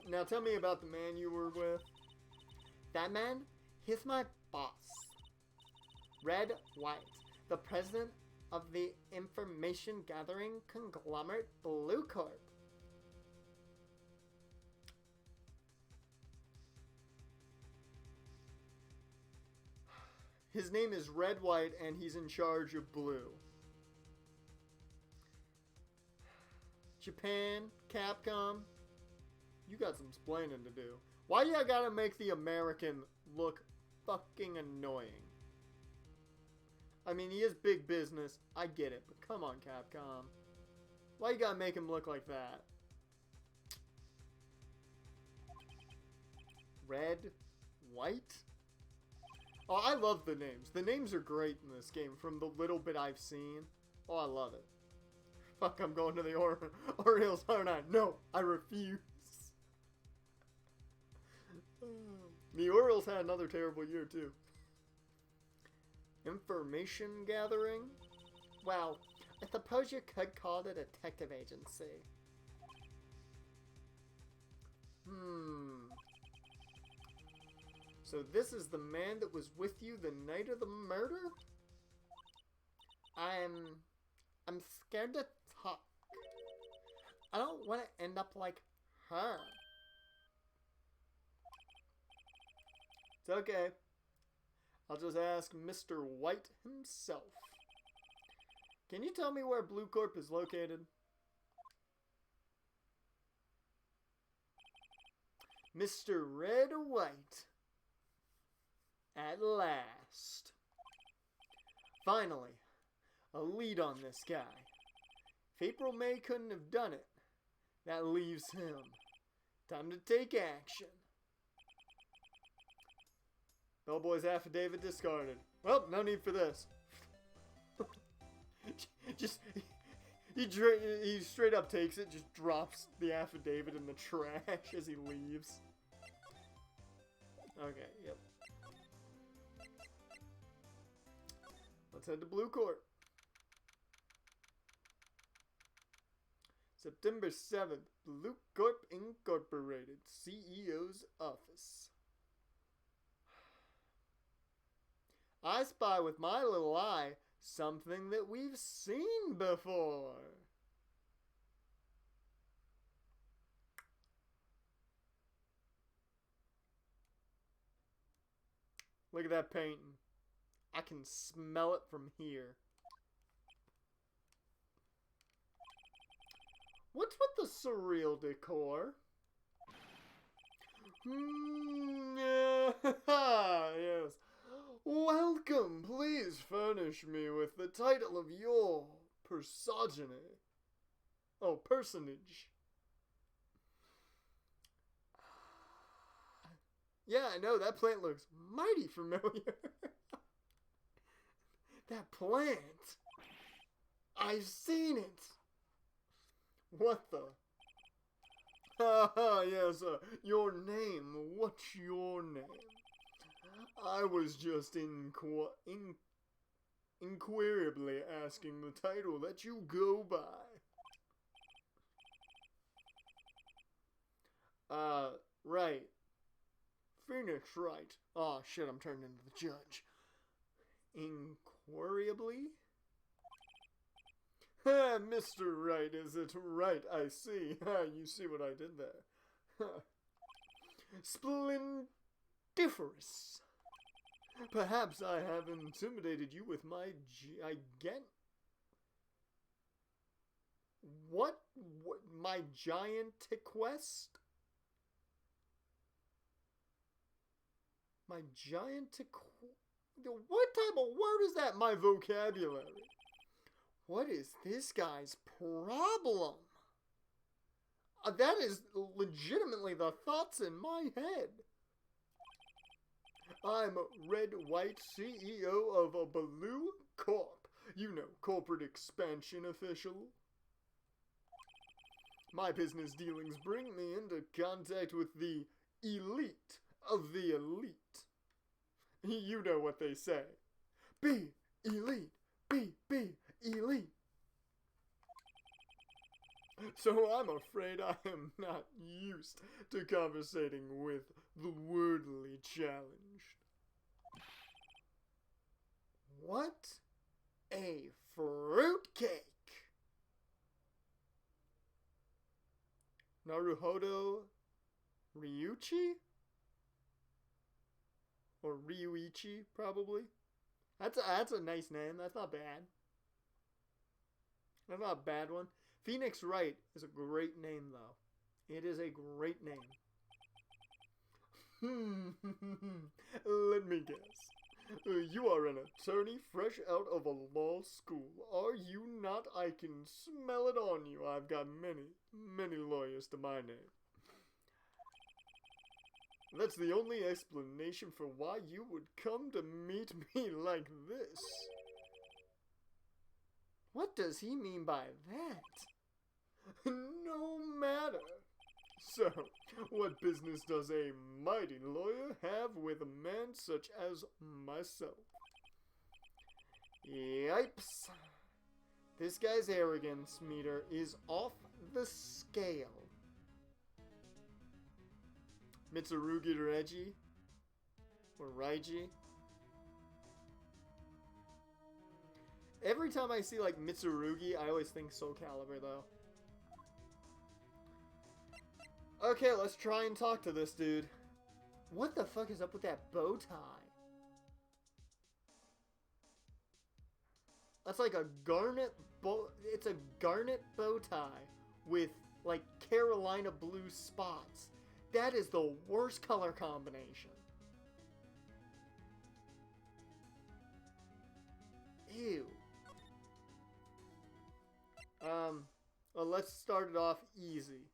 Now tell me about the man you were with. That man? He's my boss. Red Wright, the president of the information gathering conglomerate Blue Corp. His name is Red White, and he's in charge of Blue. Japan, Capcom, you got some explaining to do. Why you gotta make the American look fucking annoying? I mean, he is big business, I get it, but come on, Capcom. Why you gotta make him look like that? Red, White? Oh, I love the names. The names are great in this game from the little bit I've seen. Oh, I love it. Fuck, I'm going to the Orioles, aren't I? No, I refuse. The Orioles had another terrible year, too. Information gathering? Well, I suppose you could call it a detective agency. So this is the man that was with you the night of the murder? I'm scared to talk. I don't want to end up like her. It's okay. I'll just ask Mr. White himself. Can you tell me where Blue Corp is located? Mr. Red White. At last. Finally, a lead on this guy. If April May couldn't have done it, that leaves him. Time to take action. Bellboy's affidavit discarded. Well, no need for this. Just, he straight up takes it, just drops the affidavit in the trash as he leaves. Okay, yep. Let's head to Blue Court. September 7th, Blue Corp Incorporated, CEO's office. I spy with my little eye something that we've seen before. Look at that painting. I can smell it from here. What's with the surreal decor? Yes. Welcome, please furnish me with the title of your personage. Oh, personage. Yeah, I know, that plant looks mighty familiar. That plant. I've seen it. What the? Yes, your name. What's your name? I was just inquirably asking the title that you go by. Right. Phoenix Wright. Oh, shit, I'm turning into the judge. Inquiringly? Ha, Mr. Wright, is it right? I see. Ha, you see what I did there. Ha. Splendiferous. Perhaps I have intimidated you with my What? My giantic-quest? My giantic... What type of word is that, my vocabulary? What is this guy's problem? That is legitimately the thoughts in my head. I'm Red Wright, CEO of a Blue Corp. You know, corporate expansion official. My business dealings bring me into contact with the elite of the elite. You know what they say. Be elite. Be elite. So I'm afraid I am not used to conversating with the wordly challenged. What a fruitcake! Naruhodo Ryuichi? Or Ryuichi, probably. That's a nice name. That's not bad. That's not a bad one. Phoenix Wright is a great name, though. It is a great name. Let me guess. You are an attorney fresh out of a law school. Are you not? I can smell it on you. I've got many lawyers to my name. That's the only explanation for why you would come to meet me like this. What does he mean by that? No matter. So, what business does a mighty lawyer have with a man such as myself? Yipes. This guy's arrogance meter is off the scale. Mitsurugi Reiji? Or Raiji? Every time I see, like, Mitsurugi, I always think Soul Calibur, though. Okay, let's try and talk to this dude. What the fuck is up with that bow tie? That's like a garnet bow... It's a garnet bow tie with, like, Carolina blue spots. That is the worst color combination. Ew. Well, let's start it off easy.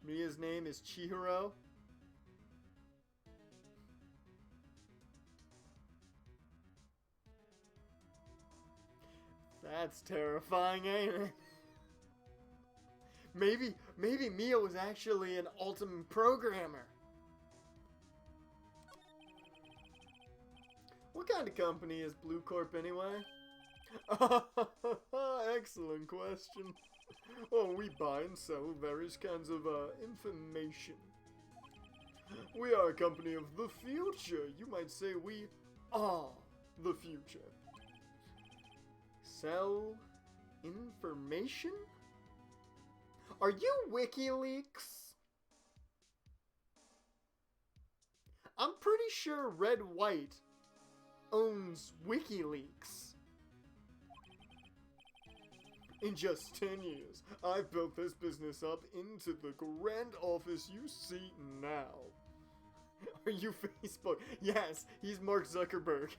Mia's name is Chihiro. That's terrifying, ain't it? Maybe Mia was actually an ultimate programmer. What kind of company is Blue Corp anyway? Excellent question. Oh, we buy and sell various kinds of information. We are a company of the future. You might say we are the future. Sell information? Are you WikiLeaks? I'm pretty sure Red Wright owns WikiLeaks. In just 10 years, I've built this business up into the grand office you see now. Are you Facebook? Yes, he's Mark Zuckerberg.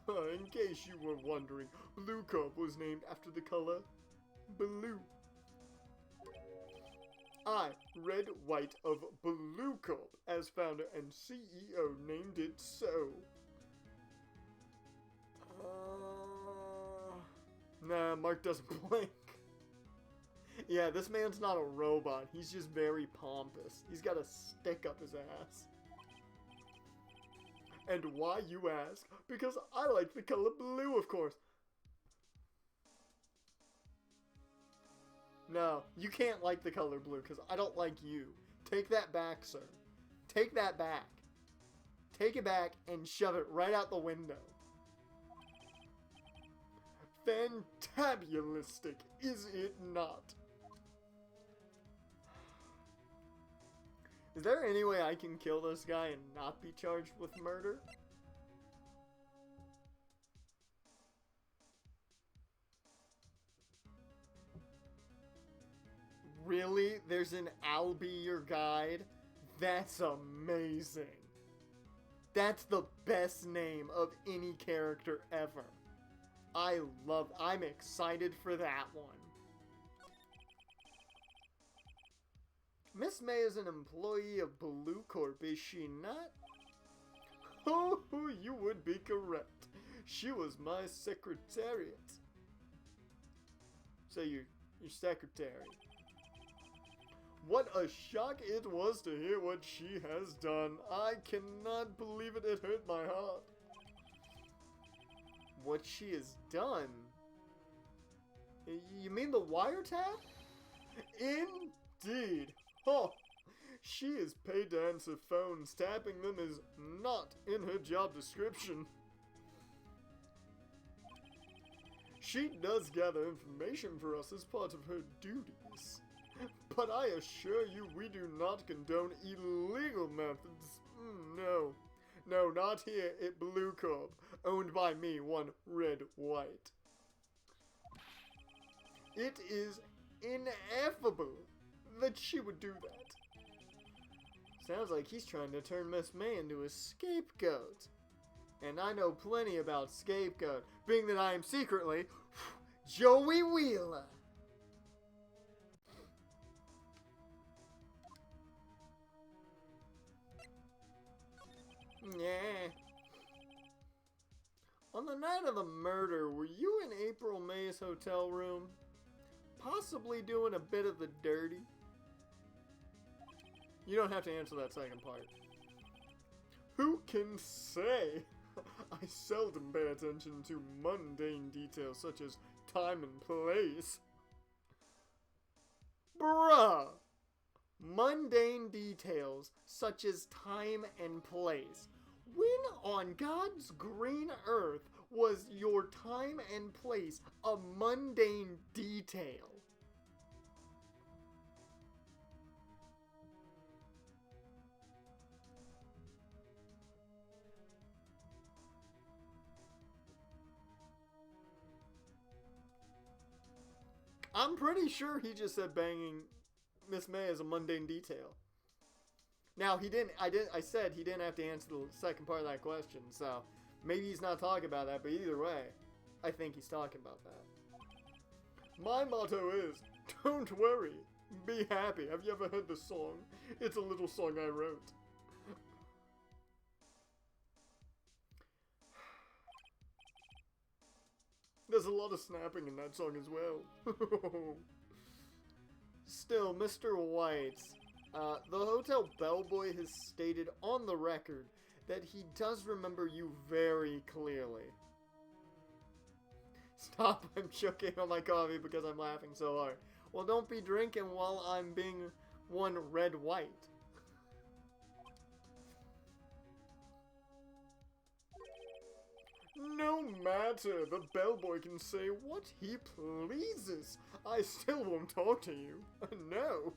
In case you were wondering, Blue Corp was named after the color blue. I, Red Wright of Blue Corp, as founder and CEO, named it so. Nah, Mark doesn't blink. Yeah, this man's not a robot. He's just very pompous. He's got a stick up his ass. And why, you ask? Because I like the color blue, of course. No, you can't like the color blue, because I don't like you. Take that back, sir. take that back. Take it back and shove it right out the window. Fantabulistic, is it not? Is there any way I can kill this guy and not be charged with murder? Really? There's an I'll be your guide? That's amazing. That's the best name of any character ever. I'm excited for that one. Miss May is an employee of Blue Corp, is she not? Oh, you would be correct. She was my secretariat. So your secretary. What a shock it was to hear what she has done. I cannot believe it. It hurt my heart. What she has done? You mean the wiretap? Indeed. Oh, she is paid to answer phones. Tapping them is not in her job description. She does gather information for us as part of her duties. But I assure you we do not condone illegal methods. No. No, not here at Blue Corp. Owned by me, one Red White. It is ineffable that she would do that. Sounds like he's trying to turn Miss May into a scapegoat. And I know plenty about scapegoat, being that I am secretly Joey Wheeler. Yeah. On the night of the murder, were you in April May's hotel room? Possibly doing a bit of the dirty? You don't have to answer that second part. Who can say? I seldom pay attention to mundane details such as time and place. Bruh! Mundane details such as time and place. When on God's green earth was your time and place a mundane detail? I'm pretty sure he just said banging Miss May is a mundane detail. Now, I said he didn't have to answer the second part of that question, so maybe he's not talking about that, but either way, I think he's talking about that. My motto is, don't worry, be happy. Have you ever heard this song? It's a little song I wrote. There's a lot of snapping in that song as well. Still, Mr. White, the hotel bellboy has stated on the record that he does remember you very clearly. Stop, I'm choking on my coffee because I'm laughing so hard. Well, don't be drinking while I'm being one Red White. No matter, the bellboy can say what he pleases. I still won't talk to you. No.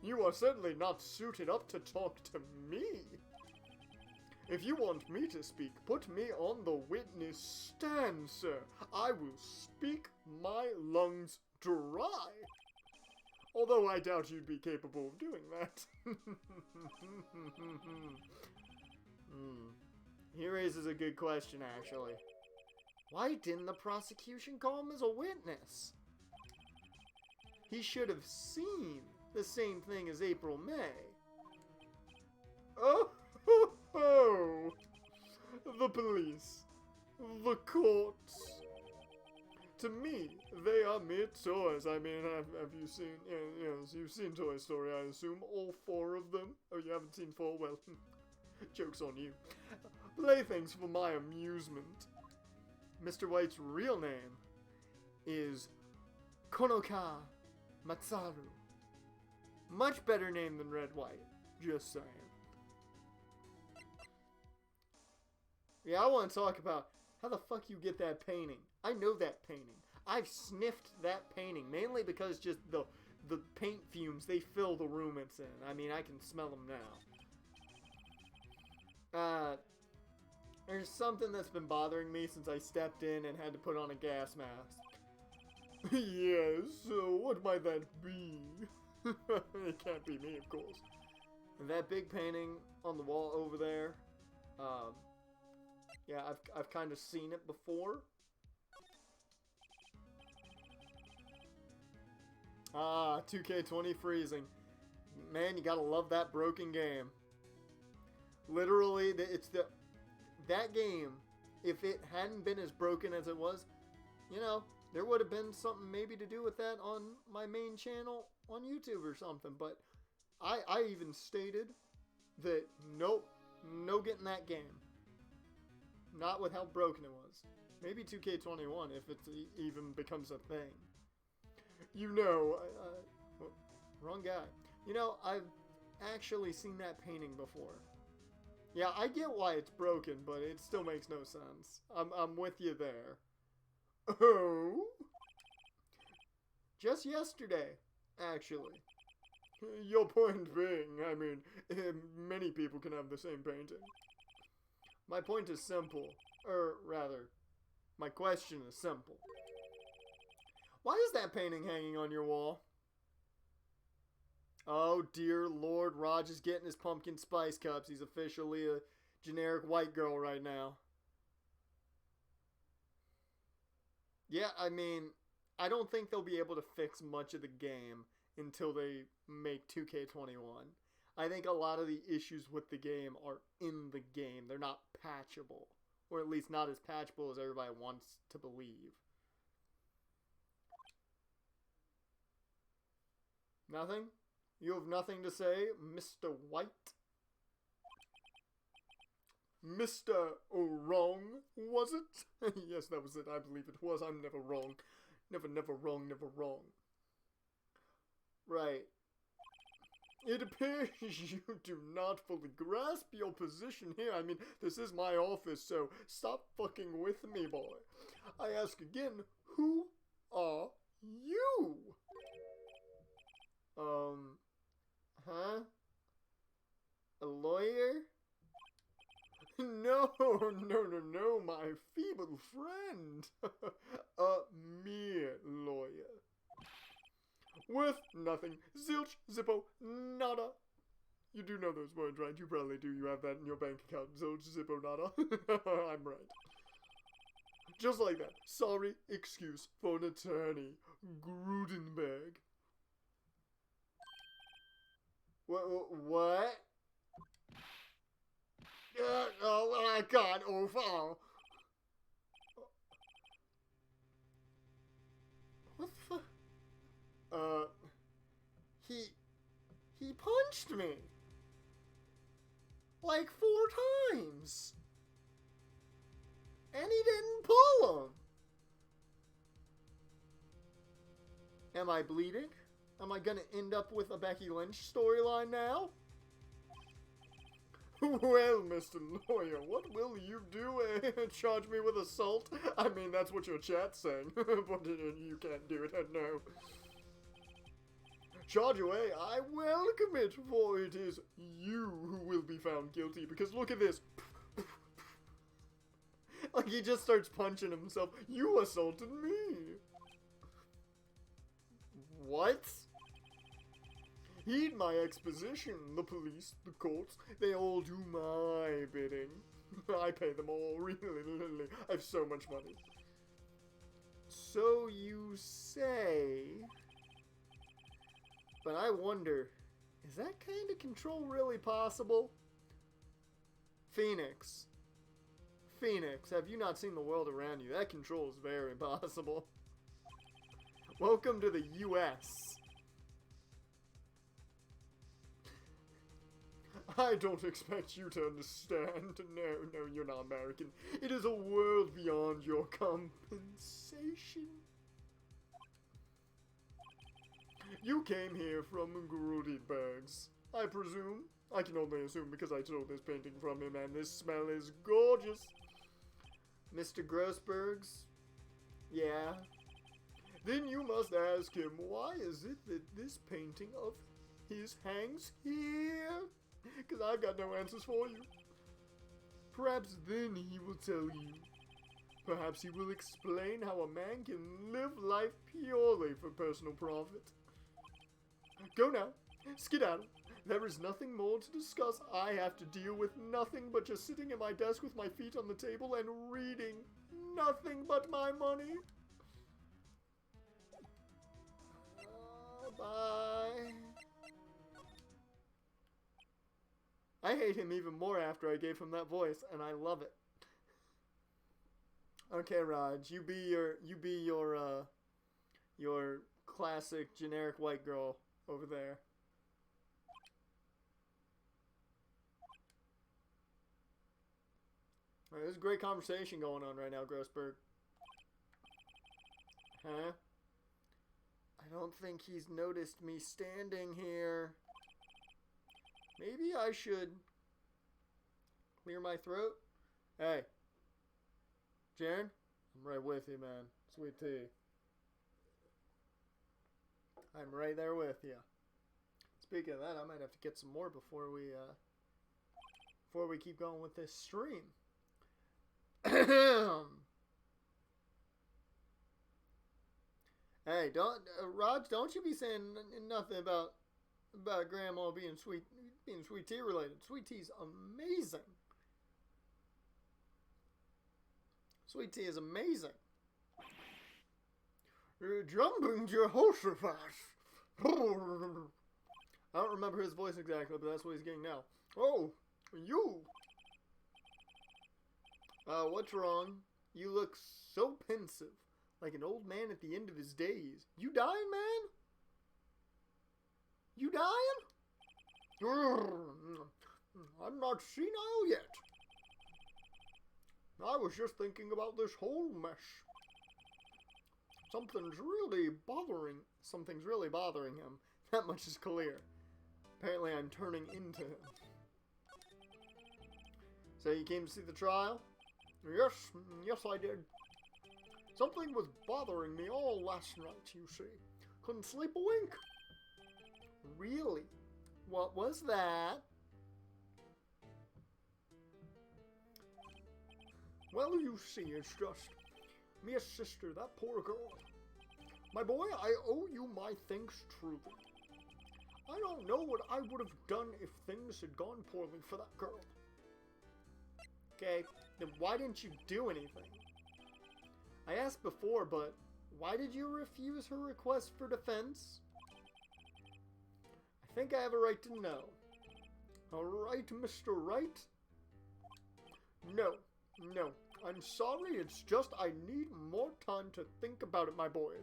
You are certainly not suited up to talk to me. If you want me to speak, put me on the witness stand, sir. I will speak my lungs dry. Although I doubt you'd be capable of doing that. He raises a good question, actually. Why didn't the prosecution call him as a witness? He should have seen the same thing as April May. Oh, ho, ho. The police. The courts. To me, they are mere toys. I mean, have you seen, yes, you've seen Toy Story, I assume, all 4 of them? Oh, you haven't seen 4? Well, joke's on you. Playthings for my amusement. Mr. White's real name is Konoka Matsaru. Much better name than Red White, just saying. Yeah, I want to talk about how the fuck you get that painting. I know that painting. I've sniffed that painting, mainly because just the paint fumes, they fill the room it's in. I mean, I can smell them now. There's something that's been bothering me since I stepped in and had to put on a gas mask. Yes, so what might that be? It can't be me, of course. And that big painting on the wall over there, yeah, I've kind of seen it before. Ah, 2K20 freezing. Man, you gotta love that broken game. Literally, that game, if it hadn't been as broken as it was, you know, there would have been something maybe to do with that on my main channel on YouTube or something. But I even stated that nope, no getting that game. Not with how broken it was. Maybe 2K21 if it even becomes a thing. You know, wrong guy. You know, I've actually seen that painting before. Yeah, I get why it's broken, but it still makes no sense. I'm with you there. Oh? Just yesterday, actually. Your point being, I mean, many people can have the same painting. My point is simple. Or, rather, my question is simple. Why is that painting hanging on your wall? Oh, dear Lord, Raj is getting his pumpkin spice cups. He's officially a generic white girl right now. Yeah, I mean, I don't think they'll be able to fix much of the game until they make 2K21. I think a lot of the issues with the game are in the game. They're not patchable. Or at least not as patchable as everybody wants to believe. Nothing? You have nothing to say, Mr. White? Mr. Wrong, was it? Yes, that was it. I believe it was. I'm never wrong. Never wrong, never wrong. Right. It appears you do not fully grasp your position here. I mean, this is my office, so stop fucking with me, boy. I ask again, who are you? Huh? A lawyer? No, my feeble friend. A mere lawyer. Worth nothing. Zilch, zippo, nada. You do know those words, right? You probably do. You have that in your bank account. Zilch, zippo, nada. I'm right. Just like that. Sorry, excuse for an attorney. Grudenberg. What? Oh my god, oh. What the fuck? He punched me. Like 4 times. And he didn't pull him. Am I bleeding? Am I gonna end up with a Becky Lynch storyline now? Well, Mr. Lawyer, what will you do? Charge me with assault? I mean, that's what your chat's saying. But you can't do it, no. Charge away, I welcome it, for it is you who will be found guilty. Because look at this. Like, he just starts punching himself. You assaulted me. What? Heed my exposition. The police, the courts, they all do my bidding. I pay them all, really. I have so much money. So you say... But I wonder, is that kind of control really possible? Phoenix, have you not seen the world around you? That control is very possible. Welcome to the U.S. I don't expect you to understand. No, you're not American. It is a world beyond your compensation. You came here from Grudenberg's, I presume. I can only assume because I stole this painting from him, and this smell is gorgeous. Mr. Grossberg's? Yeah. Then you must ask him, why is it that this painting of his hangs here? Because I've got no answers for you. Perhaps then he will tell you. Perhaps he will explain how a man can live life purely for personal profit. Go now. Skedaddle. There is nothing more to discuss. I have to deal with nothing but just sitting at my desk with my feet on the table and reading. Nothing but my money. Bye. I hate him even more after I gave him that voice, and I love it. Okay, Raj, you be your classic generic white girl over there. Alright, there's a great conversation going on right now, Grossberg. Huh? I don't think he's noticed me standing here. Maybe I should clear my throat. Hey. Jaren? I'm right with you, man. Sweet tea. I'm right there with you. Speaking of that, I might have to get some more before we keep going with this stream. Hey, Raj, don't you be saying nothing about Grandma being sweet tea related. Sweet tea's amazing. Sweet tea is amazing. You're jumping Jehoshaphat. I don't remember his voice exactly, but that's what he's getting now. Oh, you. What's wrong? You look so pensive, like an old man at the end of his days. You dying, man? You dying? I'm not senile yet. I was just thinking about this whole mess. Something's really bothering him. That much is clear. Apparently I'm turning into him. So you came to see the trial? Yes I did. Something was bothering me all last night, you see. Couldn't sleep a wink. Really? What was that? Well, you see, it's just me a sister, that poor girl. My boy, I owe you my thanks truly. I don't know what I would have done if things had gone poorly for that girl. Okay, then why didn't you do anything? I asked before, but why did you refuse her request for defense? I think I have a right to know. Alright, Mr. Wright? No. I'm sorry, it's just I need more time to think about it, my boy.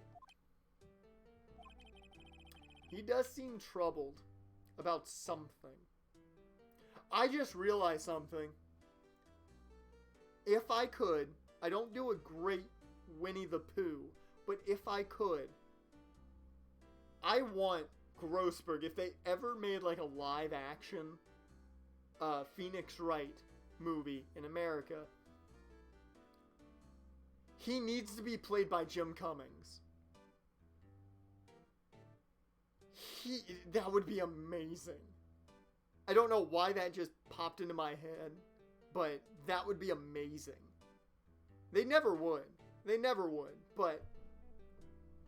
He does seem troubled about something. I just realized something. If I could, I don't do a great Winnie the Pooh, but if I could, I want Grossberg, if they ever made like a live action Phoenix Wright movie in America, he needs to be played by Jim Cummings. That would be amazing. I don't know why that just popped into my head, but that would be amazing. They never would, but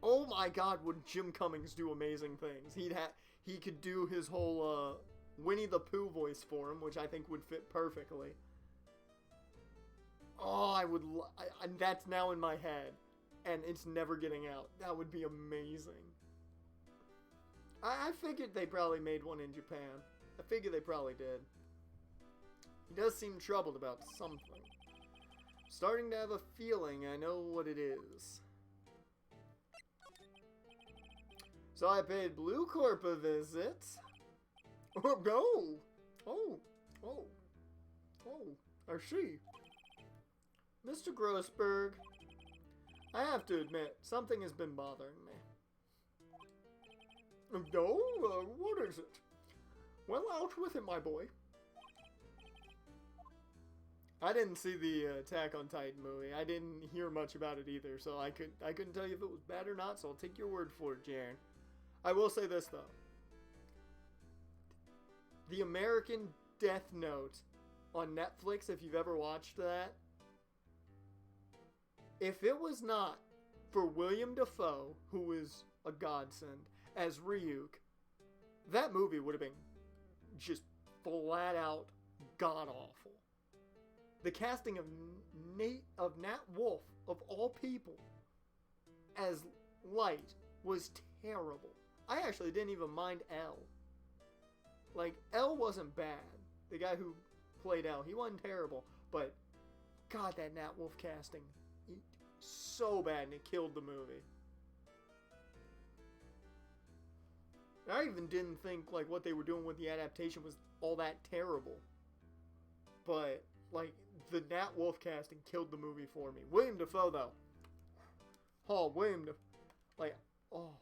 oh my god, would Jim Cummings do amazing things. He could do his whole Winnie the Pooh voice for him, which I think would fit perfectly. Oh, and that's now in my head, and it's never getting out. That would be amazing. I figured they probably made one in Japan. I figured they probably did. He does seem troubled about something. Starting to have a feeling I know what it is. So I paid Blue Corp a visit. Oh, no! Oh, I see. Mr. Grossberg, I have to admit, something has been bothering me. No? What is it? Well, out with it, my boy. I didn't see the Attack on Titan movie. I didn't hear much about it either, so I couldn't tell you if it was bad or not. So I'll take your word for it, Jaren. I will say this though: the American Death Note on Netflix. If you've ever watched that, if it was not for William Dafoe, who is a godsend, as Ryuk, that movie would have been just flat out god awful. The casting of Nat Wolff, of all people, as Light was terrible. I actually didn't even mind L. Like, L wasn't bad. The guy who played L, he wasn't terrible. But, God, that Nat Wolff casting, so bad, and it killed the movie. I even didn't think, like, what they were doing with the adaptation was all that terrible. But, like, the Nat Wolff casting killed the movie for me. William Dafoe, though. Oh, William Dafoe. Like, oh.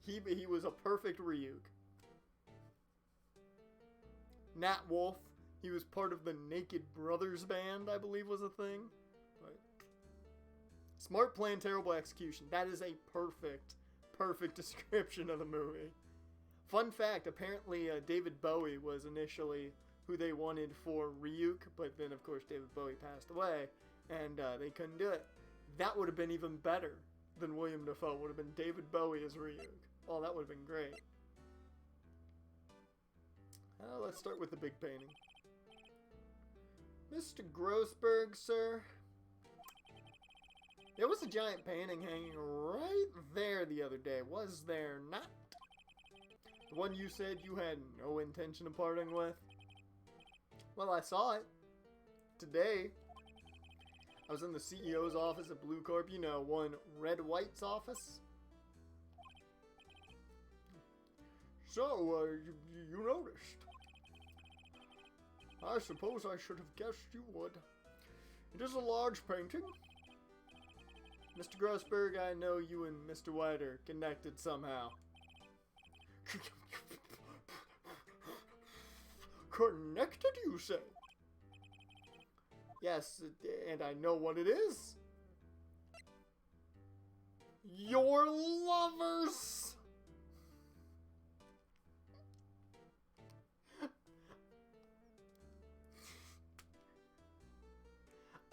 He was a perfect Ryuk. Nat Wolff, he was part of the Naked Brothers band, I believe was a thing. But smart plan, terrible execution. That is a perfect description of the movie. Fun fact, apparently David Bowie was initially who they wanted for Ryuk, but then of course David Bowie passed away, and they couldn't do it. That would have been even better than William Dafoe. Would have been David Bowie as Ryuk. Oh, that would have been great. Let's start with the big painting. Mr. Grossberg, sir. There was a giant painting hanging right there the other day, was there not? The one you said you had no intention of parting with? Well, I saw it today. I was in the CEO's office at Blue Corp, you know, one Red White's office. So, you noticed. I suppose I should have guessed you would. It is a large painting. Mr. Grossberg, I know you and Mr. White are connected somehow. Connected, you say? Yes, and I know what it is. Your lovers!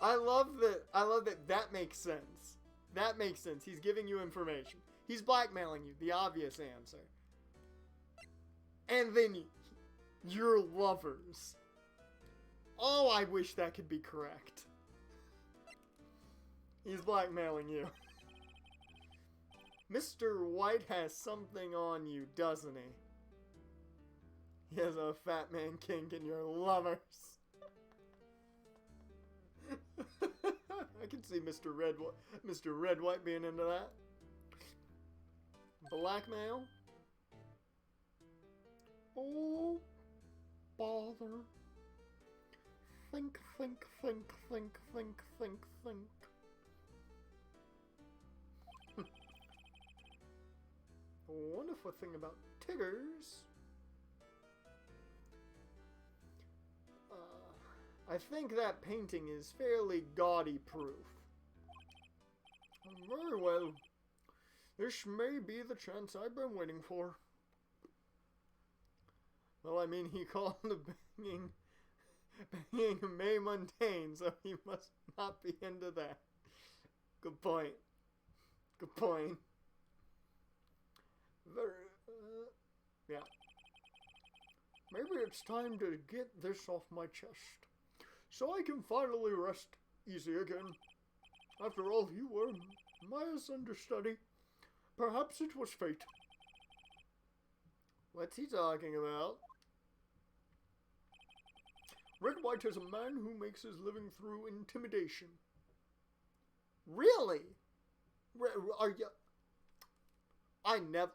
I love that that makes sense. That makes sense. He's giving you information. He's blackmailing you. The obvious answer. And then your lovers. Oh, I wish that could be correct. He's blackmailing you. Mr. White has something on you, doesn't he? He has a fat man kink in your lovers. I can see Mr. Red White being into that. Blackmail. Oh, bother. Think. A wonderful thing about Tiggers. I think that painting is fairly gaudy proof. Very well. This may be the chance I've been waiting for. Well, I mean, he called the banging May mundane, so he must not be into that. Good point. Good point. Yeah. Maybe it's time to get this off my chest, so I can finally rest easy again. After all, you were Maya's understudy. Perhaps it was fate. What's he talking about? Red White is a man who makes his living through intimidation. Really? Are you... I never...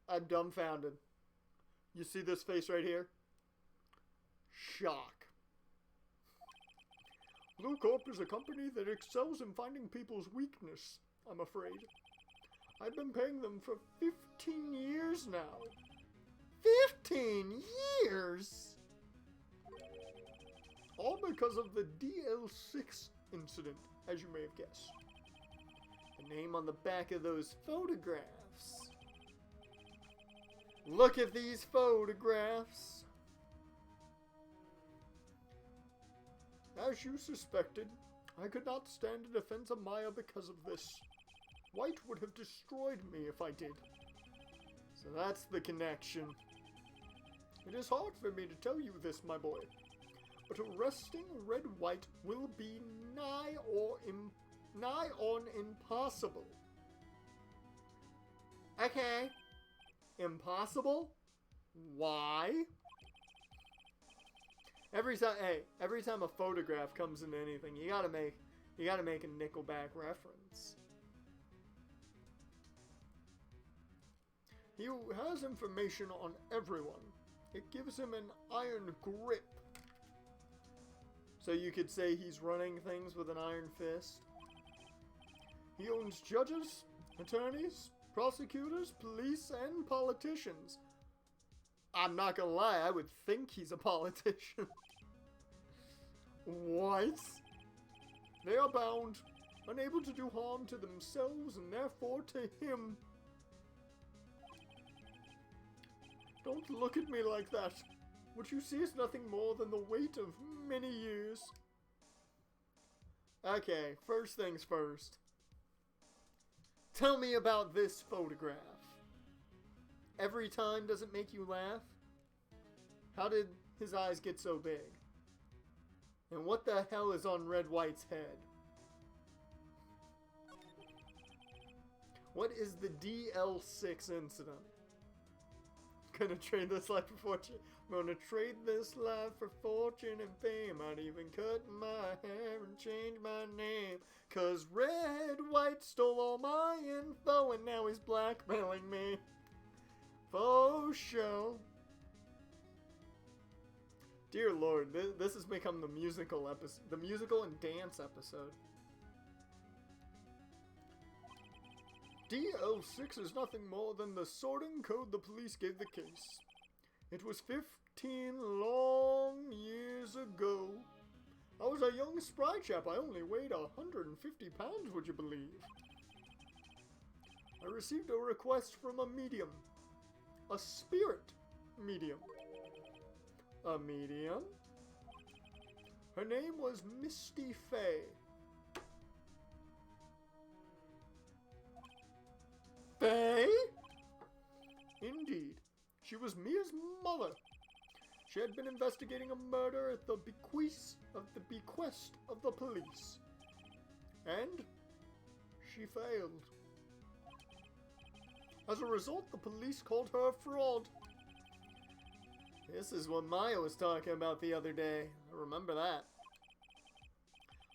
I'm dumbfounded. You see this face right here? Shock. Blue Corp is a company that excels in finding people's weakness, I'm afraid. I've been paying them for 15 years now. 15 All because of the DL6 incident, as you may have guessed. The name on the back of those photographs. Look at these photographs. As you suspected, I could not stand a defense of Maya because of this. White would have destroyed me if I did. So that's the connection. It is hard for me to tell you this, my boy, but arresting Red White will be nigh on impossible. Okay. Impossible? Why? Every time a photograph comes into anything, you gotta make a Nickelback reference. He has information on everyone. It gives him an iron grip. So you could say he's running things with an iron fist. He owns judges, attorneys, prosecutors, police, and politicians. I'm not gonna lie, I would think he's a politician. What? They are bound, unable to do harm to themselves and therefore to him. Don't look at me like that. What you see is nothing more than the weight of many years. Okay, first things first. Tell me about this photograph. Every time does it make you laugh? How did his eyes get so big? And what the hell is on Red White's head? What is the DL6 incident? Gonna trade this life for fortune. Gonna trade this life for fortune and fame. I'd even cut my hair and change my name. 'Cause Red White stole all my info and now he's blackmailing me. For show. Dear Lord, this has become the musical episode, the musical and dance episode. DL6 is nothing more than the sorting code the police gave the case. It was 15 long years ago. I was a young spry chap. I only weighed 150 pounds, would you believe? I received a request from a medium. A spirit medium. A medium? Her name was Misty Fay. Fay? Indeed. She was Mia's mother. She had been investigating a murder at the bequest of the police. And she failed. As a result, the police called her a fraud. This is what Maya was talking about the other day. I remember that.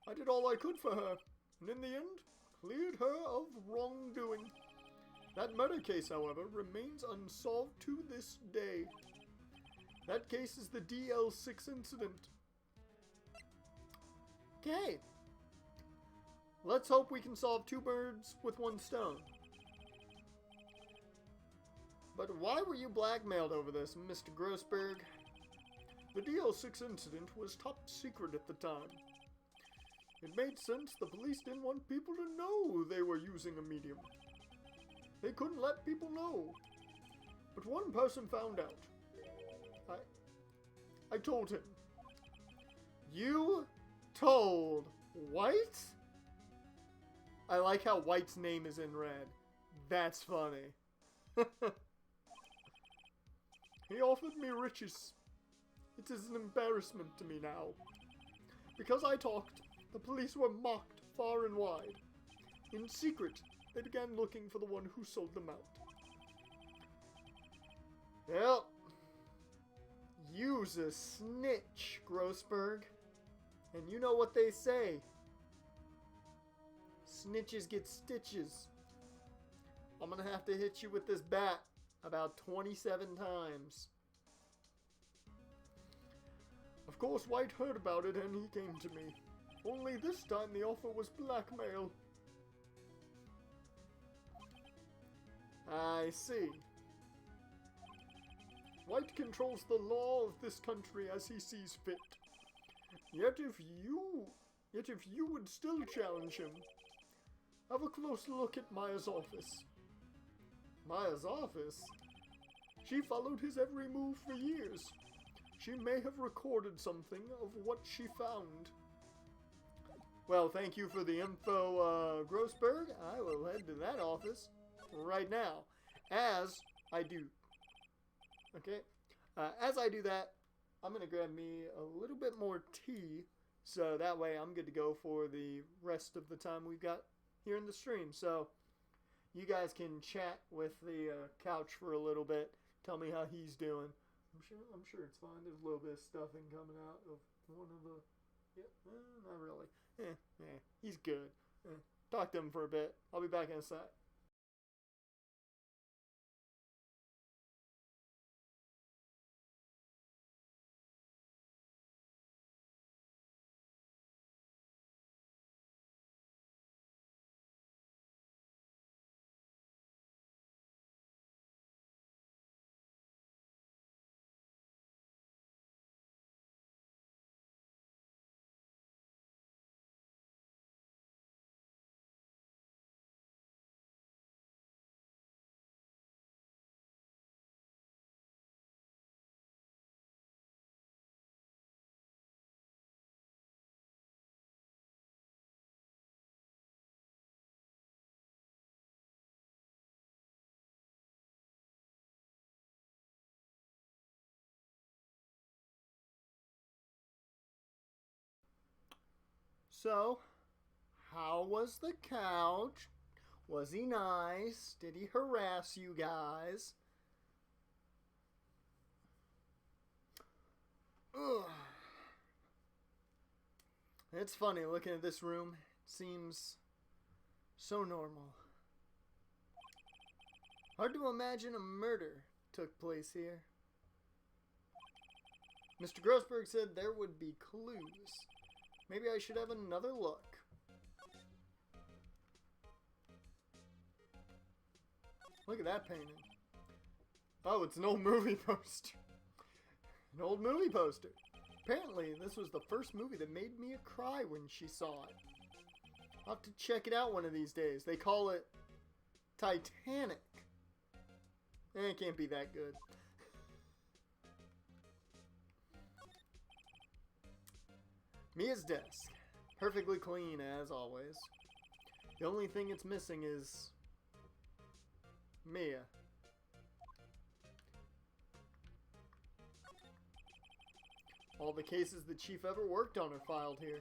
I did all I could for her, and in the end, cleared her of wrongdoing. That murder case, however, remains unsolved to this day. That case is the DL6 incident. Okay. Let's hope we can solve two birds with one stone. But why were you blackmailed over this, Mr. Grossberg? The DL6 incident was top secret at the time. It made sense the police didn't want people to know they were using a medium. They couldn't let people know. But one person found out. I told him. You told White? I like how White's name is in red. That's funny. He offered me riches. It is an embarrassment to me now. Because I talked, the police were mocked far and wide. In secret, they began looking for the one who sold them out. Well, you's a snitch, Grossberg. And you know what they say. Snitches get stitches. I'm gonna have to hit you with this bat about 27 times. Of course, White heard about it and he came to me. Only this time the offer was blackmail. I see. White controls the law of this country as he sees fit. Yet if you would still challenge him, have a close look at Maya's office. Maya's office? She followed his every move for years. She may have recorded something of what she found. Well, thank you for the info, Grossberg. I will head to that office right now. As I do that, I'm going to grab me a little bit more tea, so that way I'm good to go for the rest of the time we've got here in the stream. So you guys can chat with the couch for a little bit. Tell me how he's doing. I'm sure it's fine. There's a little bit of stuffing coming out of one of the... not really. He's good. Talk to him for a bit. I'll be back in a sec. So, how was the couch? Was he nice? Did he harass you guys? Ugh. It's funny looking at this room. It seems so normal. Hard to imagine a murder took place here. Mr. Grossberg said there would be clues. Maybe I should have another look. Look at that painting. Oh, it's an old movie poster. An old movie poster. Apparently, this was the first movie that made Mia cry when she saw it. I'll have to check it out one of these days. They call it Titanic. It can't be that good. Mia's desk. Perfectly clean, as always. The only thing it's missing is... Mia. All the cases the chief ever worked on are filed here.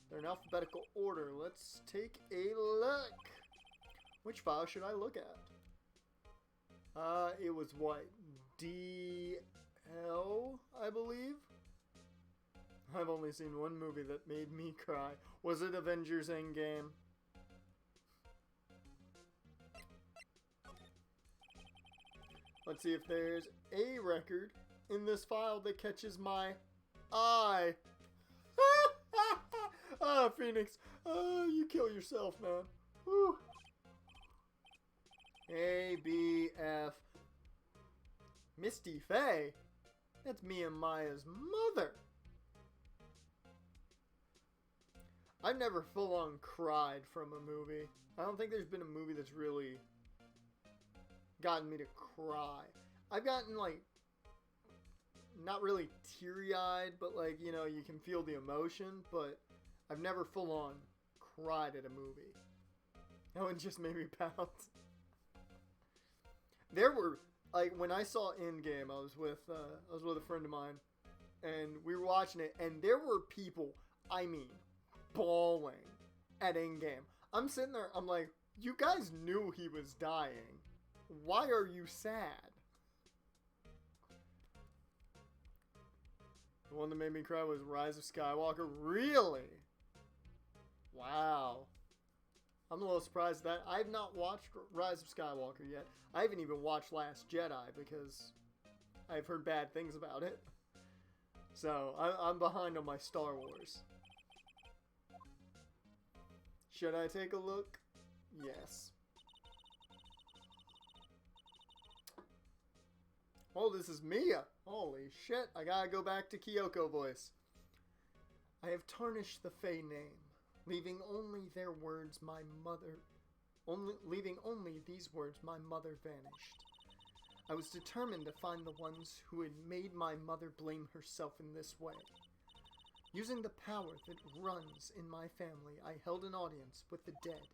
They're in alphabetical order. Let's take a look. Which file should I look at? It was what? DL, I believe? I've only seen one movie that made me cry. Was it Avengers Endgame? Let's see if there's a record in this file that catches my eye. Ah, Phoenix. You kill yourself, man. Whew. A, B, F. Misty Faye? That's me and Maya's mother. I've never full-on cried from a movie. I don't think there's been a movie that's really gotten me to cry. I've gotten, like, not really teary-eyed, but, like, you know, you can feel the emotion, but I've never full-on cried at a movie. That one just made me pounce. There were, like, when I saw Endgame, I was with a friend of mine, and we were watching it, and there were people, I mean, bawling at Endgame. I'm sitting there, I'm like, you guys knew he was dying. Why are you sad? The one that made me cry was Rise of Skywalker. Really? Wow. I'm a little surprised that I've not watched Rise of Skywalker yet. I haven't even watched Last Jedi because I've heard bad things about it. So, I'm behind on my Star Wars. Should I take a look? Yes. Oh, this is Mia. Holy shit, I gotta go back to Kyoko voice. I have tarnished the Fae name, leaving only their words my mother... leaving only these words my mother vanished. I was determined to find the ones who had made my mother blame herself in this way. Using the power that runs in my family, I held an audience with the dead.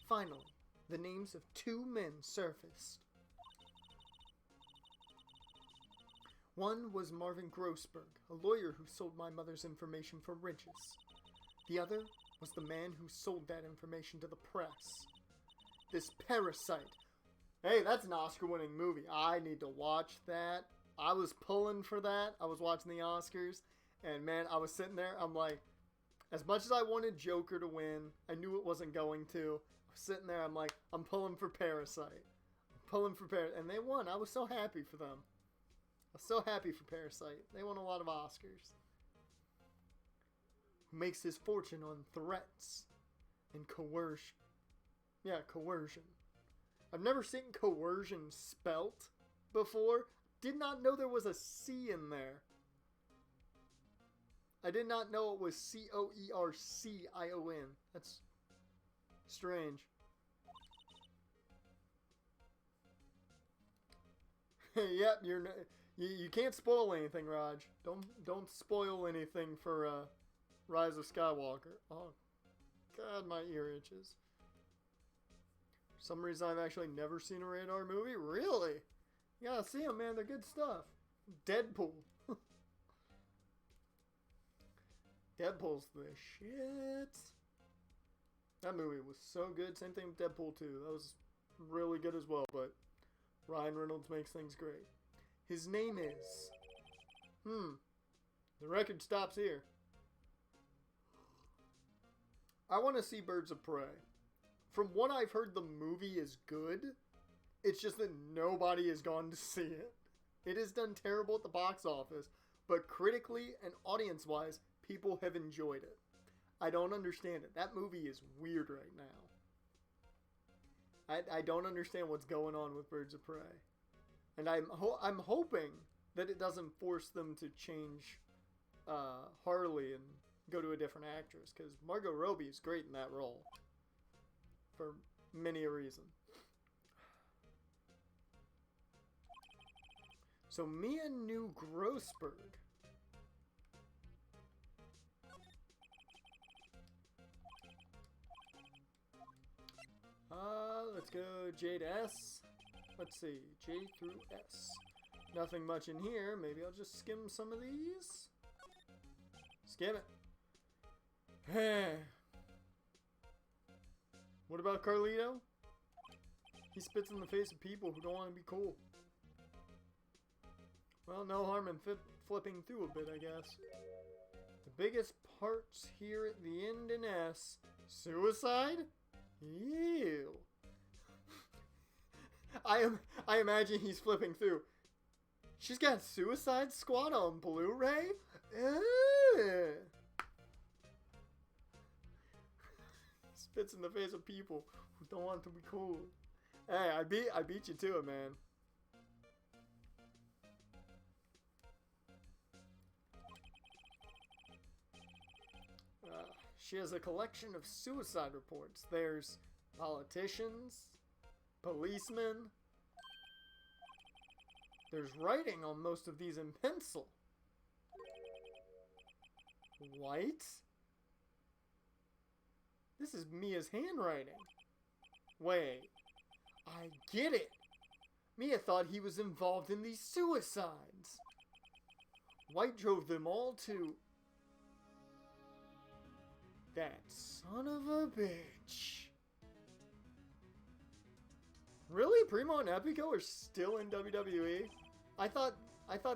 Finally, the names of 2 men surfaced. One was Marvin Grossberg, a lawyer who sold my mother's information for riches. The other was the man who sold that information to the press. This parasite. Hey, that's an Oscar-winning movie. I need to watch that. I was pulling for that. I was watching the Oscars, and man, I was sitting there. I'm like, as much as I wanted Joker to win, I knew it wasn't going to. I was sitting there. I'm like, I'm pulling for Parasite. I'm pulling for Parasite, and they won. I was so happy for them. I was so happy for Parasite. They won a lot of Oscars. Who makes his fortune on threats and coercion. Yeah, coercion. I've never seen coercion spelt before. Did not know there was a C in there. I did not know it was C-O-E-R-C-I-O-N. That's strange. Yep, you can't spoil anything, Raj. Don't spoil anything for Rise of Skywalker. Oh, God, my ear itches. For some reason, I've actually never seen a rated R movie. Really? You gotta see them, man. They're good stuff. Deadpool. Deadpool's the shit. That movie was so good. Same thing with Deadpool 2. That was really good as well, but Ryan Reynolds makes things great. His name is... The record stops here. I want to see Birds of Prey. From what I've heard, the movie is good. It's just that nobody has gone to see it. It has done terrible at the box office, but critically and audience-wise, people have enjoyed it. I don't understand it. That movie is weird right now. I don't understand what's going on with Birds of Prey. And I'm hoping that it doesn't force them to change Harley and go to a different actress, because Margot Robbie is great in that role. For many a reason. So Mia knew Grossberg. Let's go J to S. Let's see, J through S. Nothing much in here. Maybe I'll just skim some of these. Skim it. What about Carlito? He spits in the face of people who don't want to be cool. Well, no harm in flipping through a bit, I guess. The biggest parts here at the end in S. Suicide? Ew. I imagine he's flipping through. She's got Suicide Squad on Blu-ray? Spits in the face of people who don't want to be cool. Hey, I beat you to it, man. She has a collection of suicide reports. There's politicians, policemen. There's writing on most of these in pencil. White? This is Mia's handwriting. Wait. I get it. Mia thought he was involved in these suicides. White drove them all to... That son of a bitch. Really? Primo and Epico are still in WWE? I thought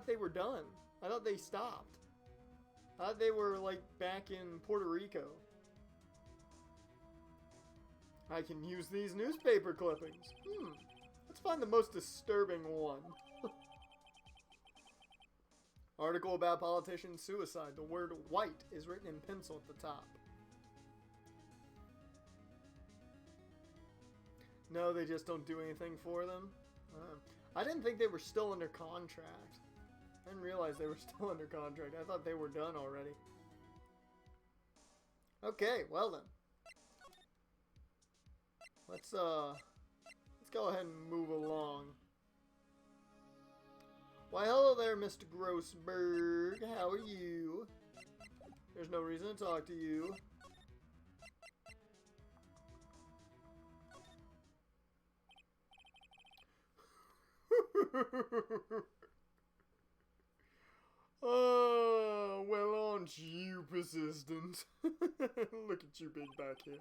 they were done. I thought they stopped. I thought they were like back in Puerto Rico. I can use these newspaper clippings. Let's find the most disturbing one. Article about politician suicide. The word white is written in pencil at the top. No, they just don't do anything for them. I didn't think they were still under contract. I didn't realize they were still under contract. I thought they were done already. Okay, well then. Let's go ahead and move along. Why, hello there, Mr. Grossberg. How are you? There's no reason to talk to you. Oh, well, aren't you persistent? Look at you being back here.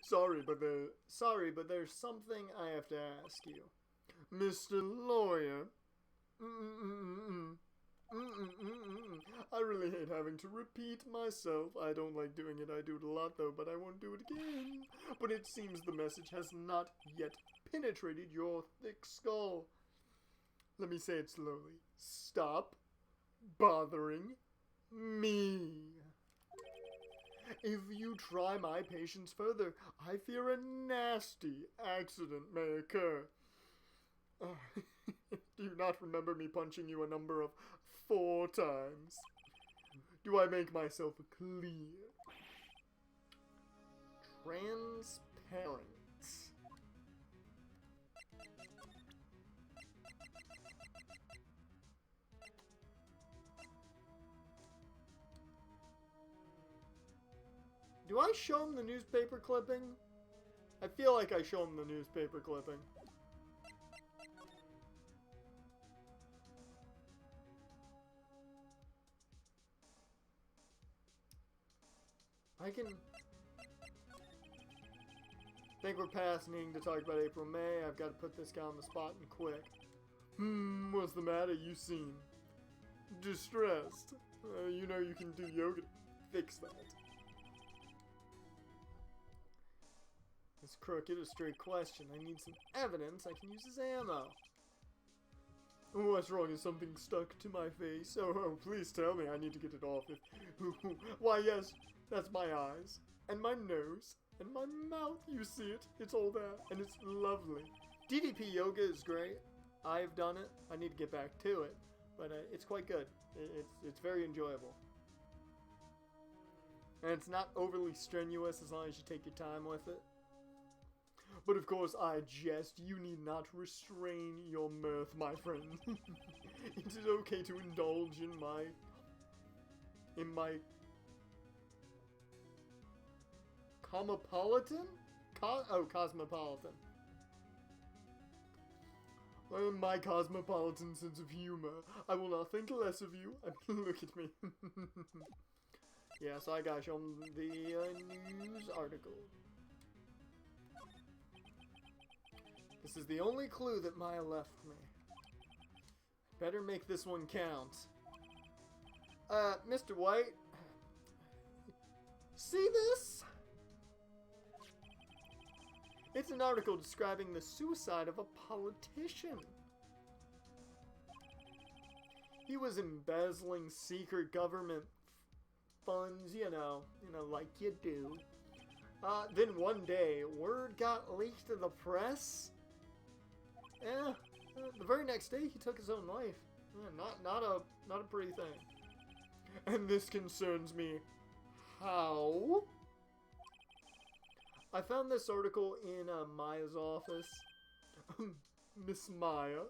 Sorry, but there's something I have to ask you. Mr. Lawyer. I really hate having to repeat myself. I don't like doing it. I do it a lot, though, but I won't do it again. But it seems the message has not yet penetrated your thick skull. Let me say it slowly. Stop bothering me. If you try my patience further, I fear a nasty accident may occur. Do you not remember me punching you a number of 4 times? Do I make myself clear? Transparent. Do I show him the newspaper clipping? I feel like I show him the newspaper clipping. I think we're past needing to talk about April, May. I've got to put this guy on the spot and quick. What's the matter? You seem distressed. You know you can do yoga to fix that. This crook, it a straight question. I need some evidence I can use as ammo. What's wrong? Is something stuck to my face? Oh, please tell me. I need to get it off. Why, yes, that's my eyes, and my nose, and my mouth. You see it? It's all there, and it's lovely. DDP yoga is great. I've done it. I need to get back to it, but it's quite good. It's very enjoyable. And it's not overly strenuous as long as you take your time with it. But of course, I jest. You need not restrain your mirth, my friend. It is okay to indulge in my cosmopolitan? Cosmopolitan. My cosmopolitan sense of humor. I will not think less of you. Look at me. Yeah, so I gotta show them the news article. This is the only clue that Maya left me. Better make this one count. Mr. White. See this? It's an article describing the suicide of a politician. He was embezzling secret government funds, you know, like you do. Then one day, word got leaked to the press. Yeah, the very next day he took his own life. Yeah, not a pretty thing. And this concerns me. How? I found this article in Maya's office. Miss Maya.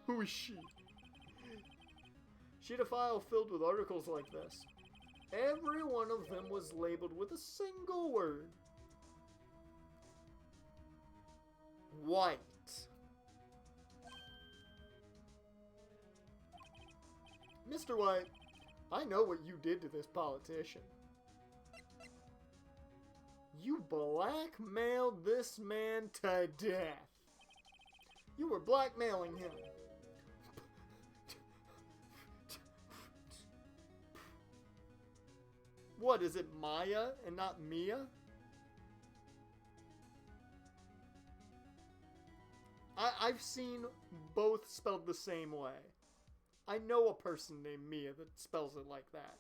Who is she? She had a file filled with articles like this. Every one of them was labeled with a single word. White. Mr. White, I know what you did to this politician. You blackmailed this man to death. You were blackmailing him. What, is it Maya and not Mia? I've seen both spelled the same way. I know a person named Mia that spells it like that.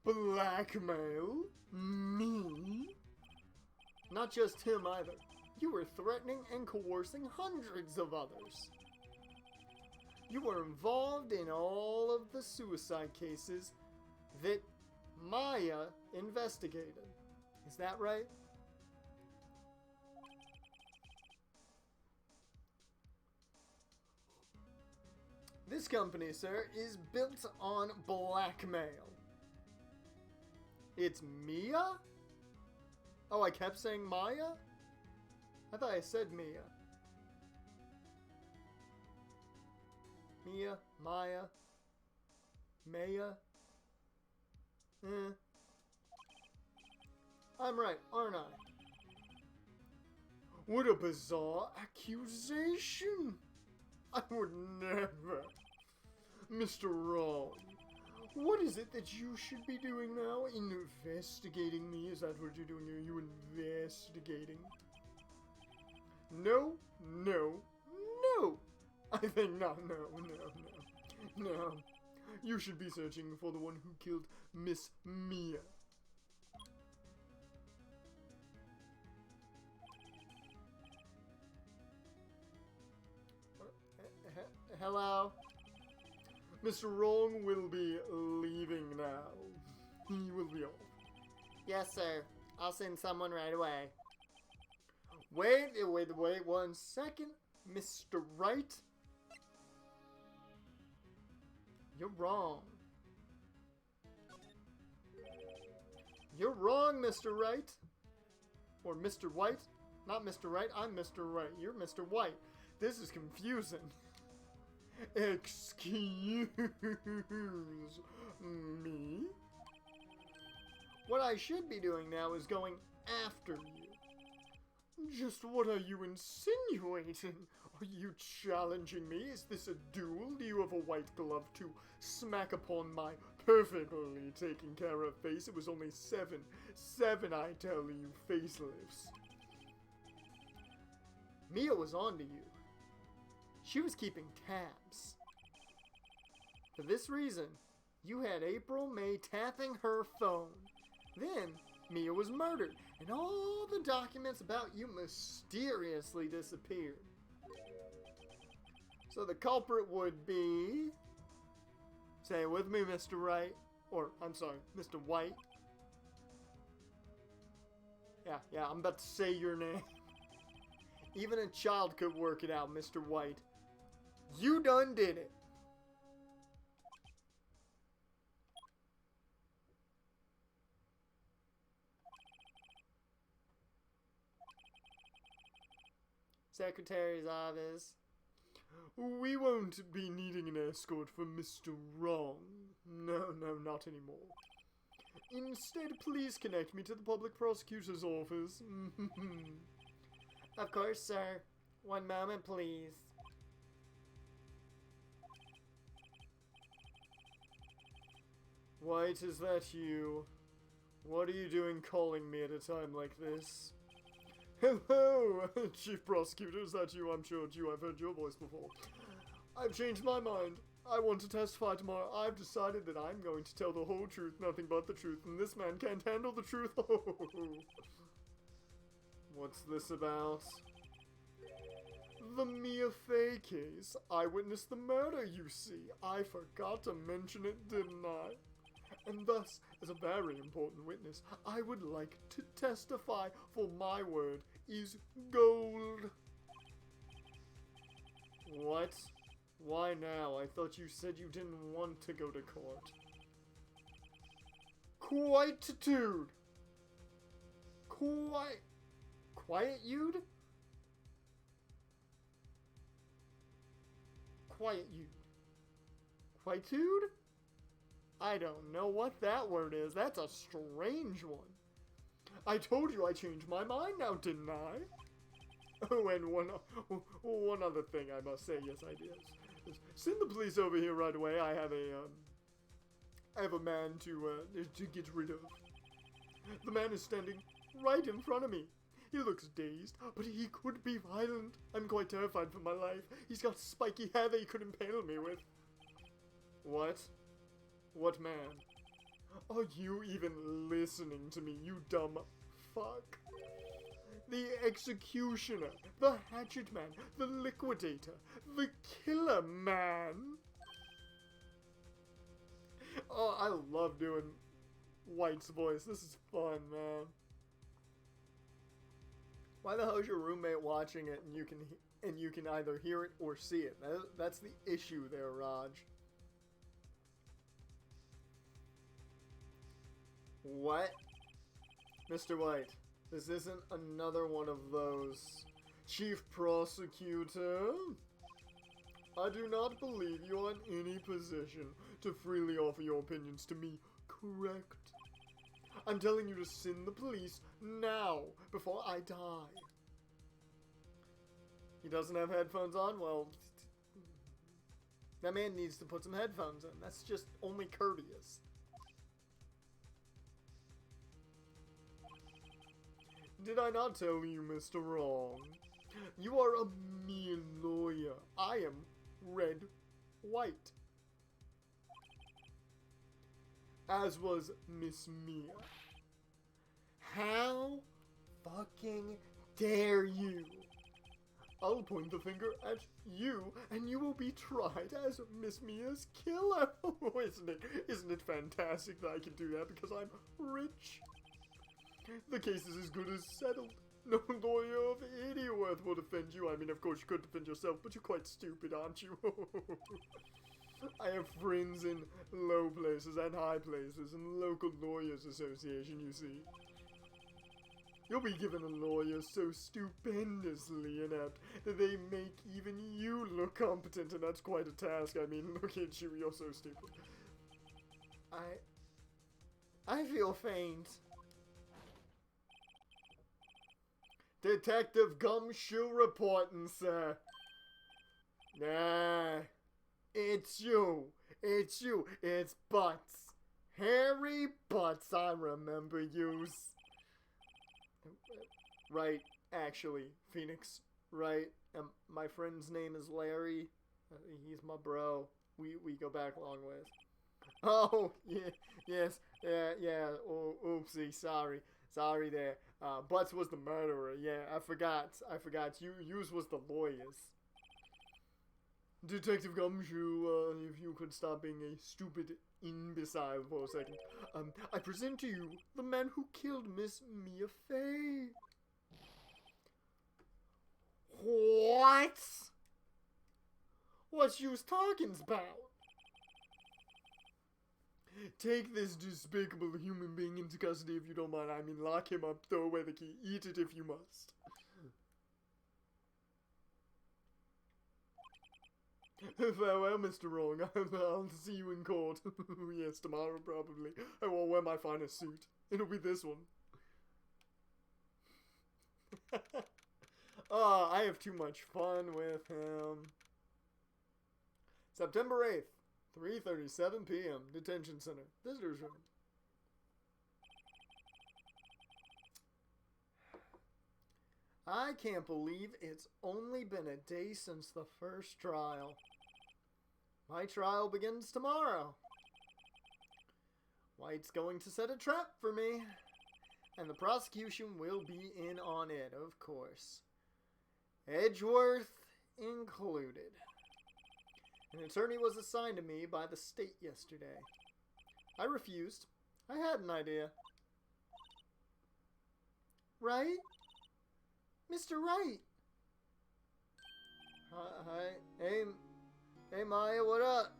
Blackmail? Me? Not just him either. You were threatening and coercing hundreds of others. You were involved in all of the suicide cases that Maya investigated. Is that right? This company, sir, is built on blackmail. It's Mia? Oh, I kept saying Maya? I thought I said Mia. Mia, Maya, Maya. I'm right, aren't I? What a bizarre accusation! I would never. Mr. Wrong, what is it that you should be doing now? Investigating me? Is that what you're doing? Are you investigating? No, no, no! I think not. No. You should be searching for the one who killed Miss Mia. Hello? Mr. Wrong will be leaving now. He will be off. Yes, sir. I'll send someone right away. Wait 1 second. Mr. Wright? You're wrong. You're wrong, Mr. Wright. Or Mr. White. Not Mr. Wright, I'm Mr. Wright. You're Mr. White. This is confusing. Excuse me? What I should be doing now is going after you. Just what are you insinuating? Are you challenging me? Is this a duel? Do you have a white glove to smack upon my perfectly taken care of face? It was only 7, I tell you, facelifts. Mia was on to you. She was keeping tabs. For this reason, you had April May tapping her phone. Then, Mia was murdered, and all the documents about you mysteriously disappeared. So the culprit would be... Say it with me, Mr. Wright. Or, I'm sorry, Mr. White. Yeah, I'm about to say your name. Even a child could work it out, Mr. White. You done did it. Secretary's office. We won't be needing an escort for Mr. Wrong. No, not anymore. Instead, please connect me to the public prosecutor's office. Of course, sir. One moment, please. White, is that you? What are you doing calling me at a time like this? Hello, Chief Prosecutor, is that you? I'm sure it's you. I've heard your voice before. I've changed my mind. I want to testify tomorrow. I've decided that I'm going to tell the whole truth, nothing but the truth, and this man can't handle the truth. What's this about? The Mia Fey case. I witnessed the murder, you see. I forgot to mention it, didn't I? And thus, as a very important witness, I would like to testify, for my word is gold. What? Why now? I thought you said you didn't want to go to court. Quietude! Quietude? Quietude? I don't know what that word is. That's a strange one. I told you I changed my mind now, didn't I? Oh, and one other thing I must say. Yes, I did. Send the police over here right away. I have a man to get rid of. The man is standing right in front of me. He looks dazed, but he could be violent. I'm quite terrified for my life. He's got spiky hair that he could impale me with. What? What man? Are you even listening to me, you dumb fuck? the executioner, the hatchet man, the liquidator, the killer man. Oh, I love doing White's voice. This is fun, man. Why the hell is your roommate watching it and you can either hear it or see it? That's the issue there, Raj. What? Mr. White, this isn't another one of those. Chief Prosecutor? I do not believe you are in any position to freely offer your opinions to me, correct? I'm telling you to send the police now, before I die. He doesn't have headphones on? Well, that man needs to put some headphones in. That's just only courteous. Did I not tell you, Mr. Wrong? You are a mere lawyer. I am Red White. As was Miss Mia. How fucking dare you? I'll point the finger at you, and you will be tried as Miss Mia's killer. Isn't it fantastic that I can do that because I'm rich? The case is as good as settled. No lawyer of any worth will defend you. I mean, of course you could defend yourself, but you're quite stupid, aren't you? I have friends in low places and high places, and local lawyers association, you see. You'll be given a lawyer so stupendously inept that they make even you look competent, and that's quite a task. I mean, look at you, you're so stupid. I feel faint. Detective Gumshoe reporting, sir. Nah. It's you. It's you. It's Butts. Harry Butts, I remember yous. Right, actually, Phoenix. Right. My friend's name is Larry. He's my bro. We go back a long ways. Oh, yeah, yes, yeah. Oh, oopsie, sorry. Sorry there. Butts was the murderer. Yeah, I forgot. Yous was the lawyers. Detective Gumshoe, if you could stop being a stupid imbecile for a second. I present to you the man who killed Miss Mia Fey. What? What yous talking about? Take this despicable human being into custody if you don't mind. I mean, lock him up, throw away the key, eat it if you must. Farewell, Mr. Wrong. I'll see you in court. Yes, tomorrow probably. I will wear my finest suit. It'll be this one. Oh, I have too much fun with him. September 8th. 3:37 p.m. Detention Center. Visitors room. I can't believe it's only been a day since the first trial. My trial begins tomorrow. White's going to set a trap for me. And the prosecution will be in on it, of course. Edgeworth included. An attorney was assigned to me by the state yesterday. I refused. I had an idea. Right? Mr. Wright! Hi. Hey, Maya, what up?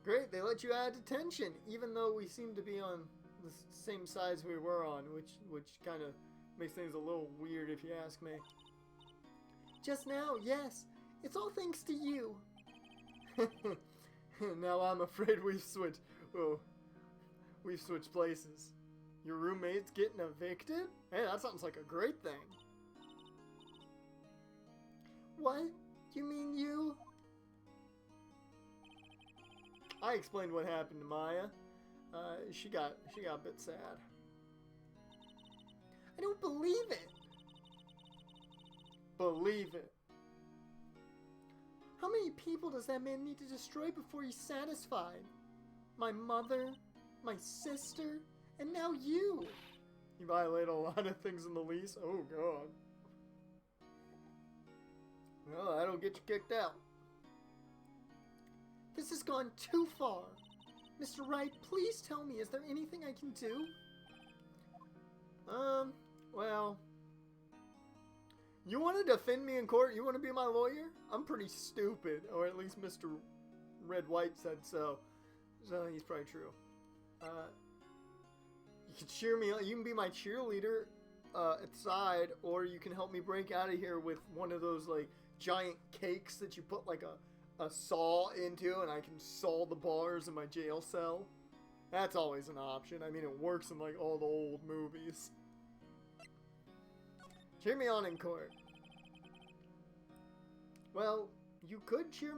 Great, they let you out of detention, even though we seem to be on the same sides we were on, which kind of makes things a little weird if you ask me. Just now, yes. It's all thanks to you. Now I'm afraid we've switched places. Your roommate's getting evicted? Hey, that sounds like a great thing. What? You mean you? I explained what happened to Maya. She got a bit sad. I don't believe it. Believe it. How many people does that man need to destroy before he's satisfied? My mother, my sister, And now you! You violate a lot of things in the lease? Oh, God. Well, that'll get you kicked out. This has gone too far. Mr. Wright, please tell me, is there anything I can do? Well... You want to defend me in court? You want to be my lawyer? I'm pretty stupid. Or at least Mr. Red White said so. So he's probably true. You can cheer me on. You can be my cheerleader at the side. Or you can help me break out of here with one of those, like, giant cakes that you put, like, a saw into. And I can saw the bars in my jail cell. That's always an option. I mean, it works in, like, all the old movies. Cheer me on in court. Well, you could cheer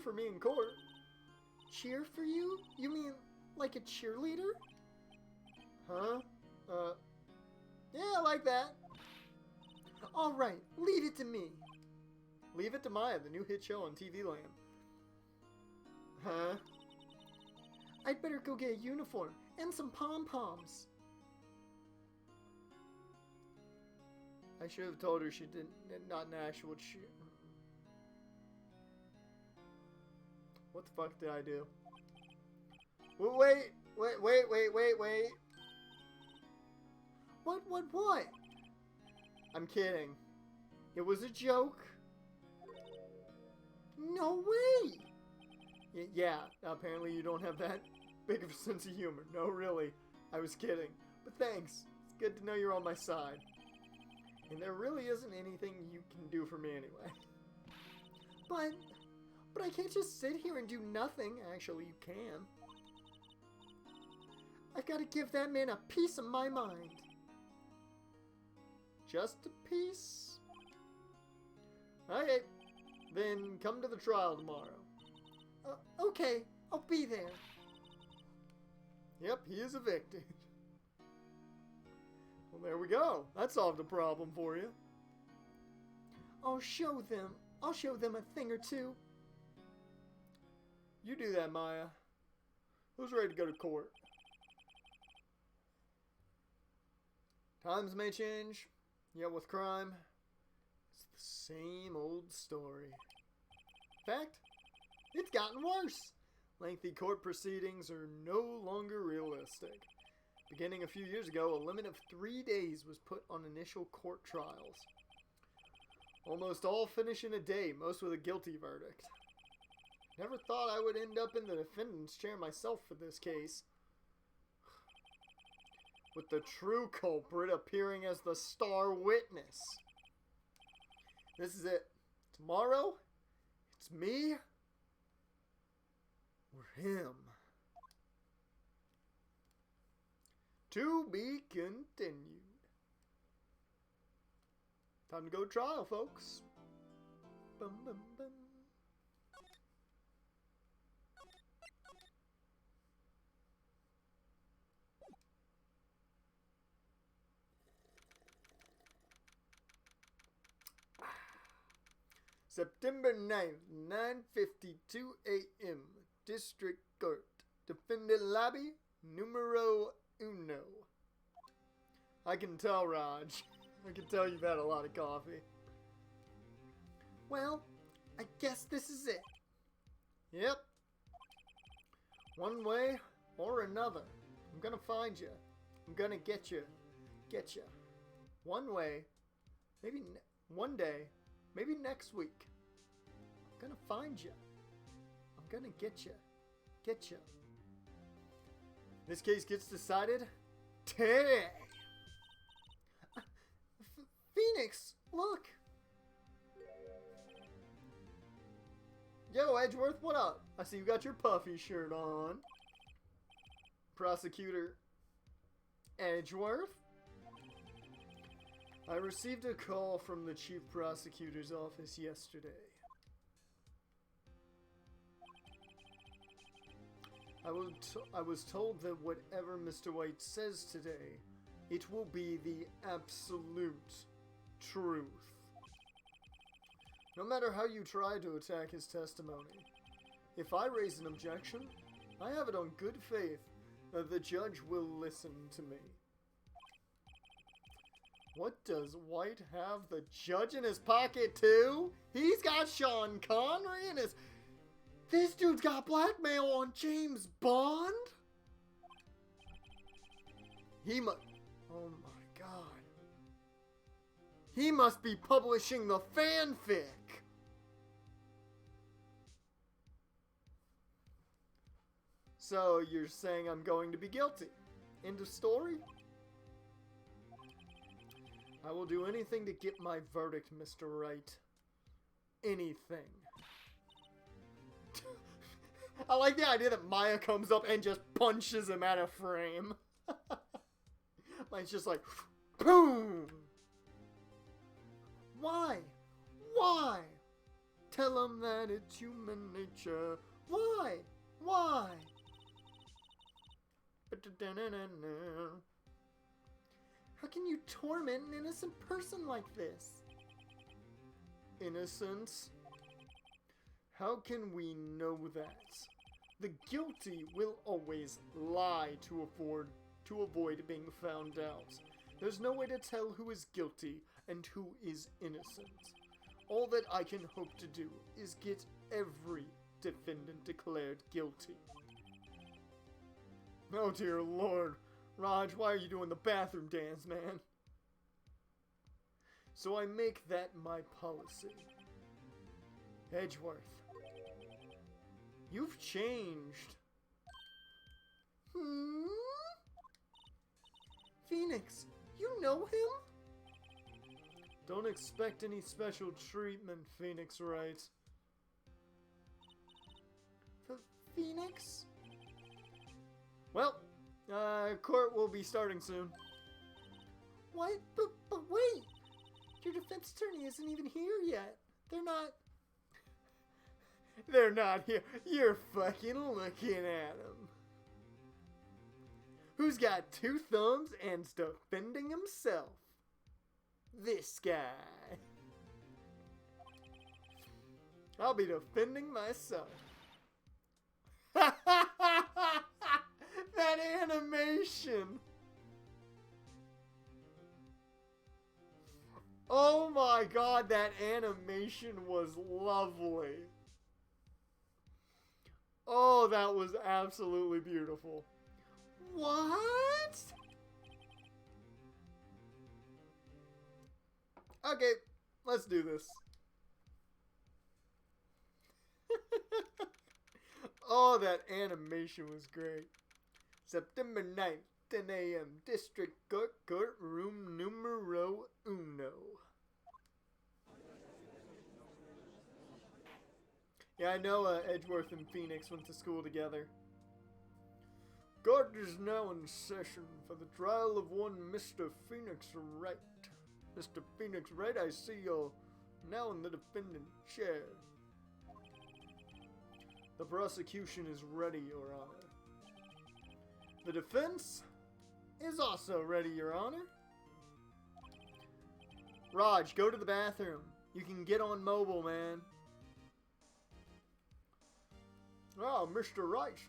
for me in court. Cheer for you? You mean like a cheerleader? Huh? Yeah, like that. Alright, leave it to me. Leave it to Maya, the new hit show on TV Land. Huh? I'd better go get a uniform and some pom-poms. I should have told her she didn't, not an actual cheer. What the fuck did I do? Wait. What? I'm kidding. It was a joke. No way! Yeah, apparently you don't have that big of a sense of humor. No, really. I was kidding. But thanks. It's good to know you're on my side. And there really isn't anything you can do for me anyway. But I can't just sit here and do nothing. Actually, you can. I've got to give that man a piece of my mind. Just a piece? Okay. Then come to the trial tomorrow. Okay, I'll be there. Yep, he is evicted. Well, there we go. That solved a problem for you. I'll show them a thing or two. You do that, Maya. Who's ready to go to court? Times may change, yet with crime, it's the same old story. In fact, it's gotten worse. Lengthy court proceedings are no longer realistic. Beginning a few years ago, a limit of 3 days was put on initial court trials. Almost all finish in a day, most with a guilty verdict. Never thought I would end up in the defendant's chair myself for this case. With the true culprit appearing as the star witness. This is it. Tomorrow, it's me or him. To be continued. Time to go to trial, folks. Bum, bum, bum. September 9th, 9:52 a.m. District Court. Defendant lobby, numero uno. I can tell, Raj. I can tell you've had a lot of coffee. Well, I guess this is it. Yep. One way or another. I'm gonna find you. I'm gonna get you. Get you. One way. Maybe one day. Maybe next week. I'm gonna find you. I'm gonna get you. Get you. This case gets decided today. Phoenix, look. Yo, Edgeworth, what up? I see you got your puffy shirt on. Prosecutor Edgeworth? I received a call from the chief prosecutor's office yesterday. I was told that whatever Mr. White says today, it will be the absolute truth. No matter how you try to attack his testimony, if I raise an objection, I have it on good faith that the judge will listen to me. What does White have the judge in his pocket too? He's got Sean Connery in his... This dude's got blackmail on James Bond? He must... Oh my god. He must be publishing the fanfic. So you're saying I'm going to be guilty? End of story? I will do anything to get my verdict, Mr. Wright. Anything. I like the idea that Maya comes up and just punches him out of frame. Like, it's just like, boom! Why? Why? Tell him that it's human nature. Why? Why? How can you torment an innocent person like this? Innocence? How can we know that? The guilty will always lie to avoid being found out. There's no way to tell who is guilty and who is innocent. All that I can hope to do is get every defendant declared guilty. Oh dear Lord. Raj, why are you doing the bathroom dance, man? So I make that my policy. Edgeworth. You've changed. Phoenix, you know him? Don't expect any special treatment, Phoenix Wright. Phoenix? Well, court will be starting soon. What? But wait! Your defense attorney isn't even here yet. They're not here. You're fucking looking at him. Who's got two thumbs and's defending himself? This guy. I'll be defending myself. That animation. Oh my god, that animation was lovely. Oh, that was absolutely beautiful. What? Okay, let's do this. Oh, that animation was great. September 9th, 10 a.m. District Court, courtroom numero uno. Yeah, I know Edgeworth and Phoenix went to school together. Court is now in session for the trial of one Mr. Phoenix Wright. Mr. Phoenix Wright, I see you're now in the defendant chair. The prosecution is ready, Your Honor. The defense is also ready, Your Honor. Raj, go to the bathroom. You can get on mobile, man. Ah, Mr. Wright.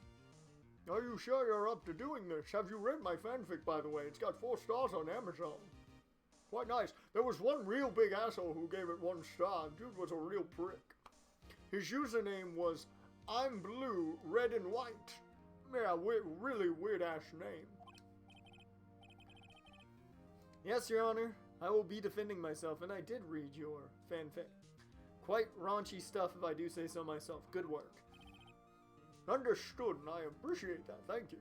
Are you sure you're up to doing this? Have you read my fanfic, by the way? It's got 4 stars on Amazon. Quite nice. There was one real big asshole who gave it 1 star. Dude was a real prick. His username was I'm Blue, Red and White. Yeah, really weird-ass name. Yes, Your Honor. I will be defending myself, and I did read your fanfic. Quite raunchy stuff, if I do say so myself. Good work. Understood, and I appreciate that. Thank you.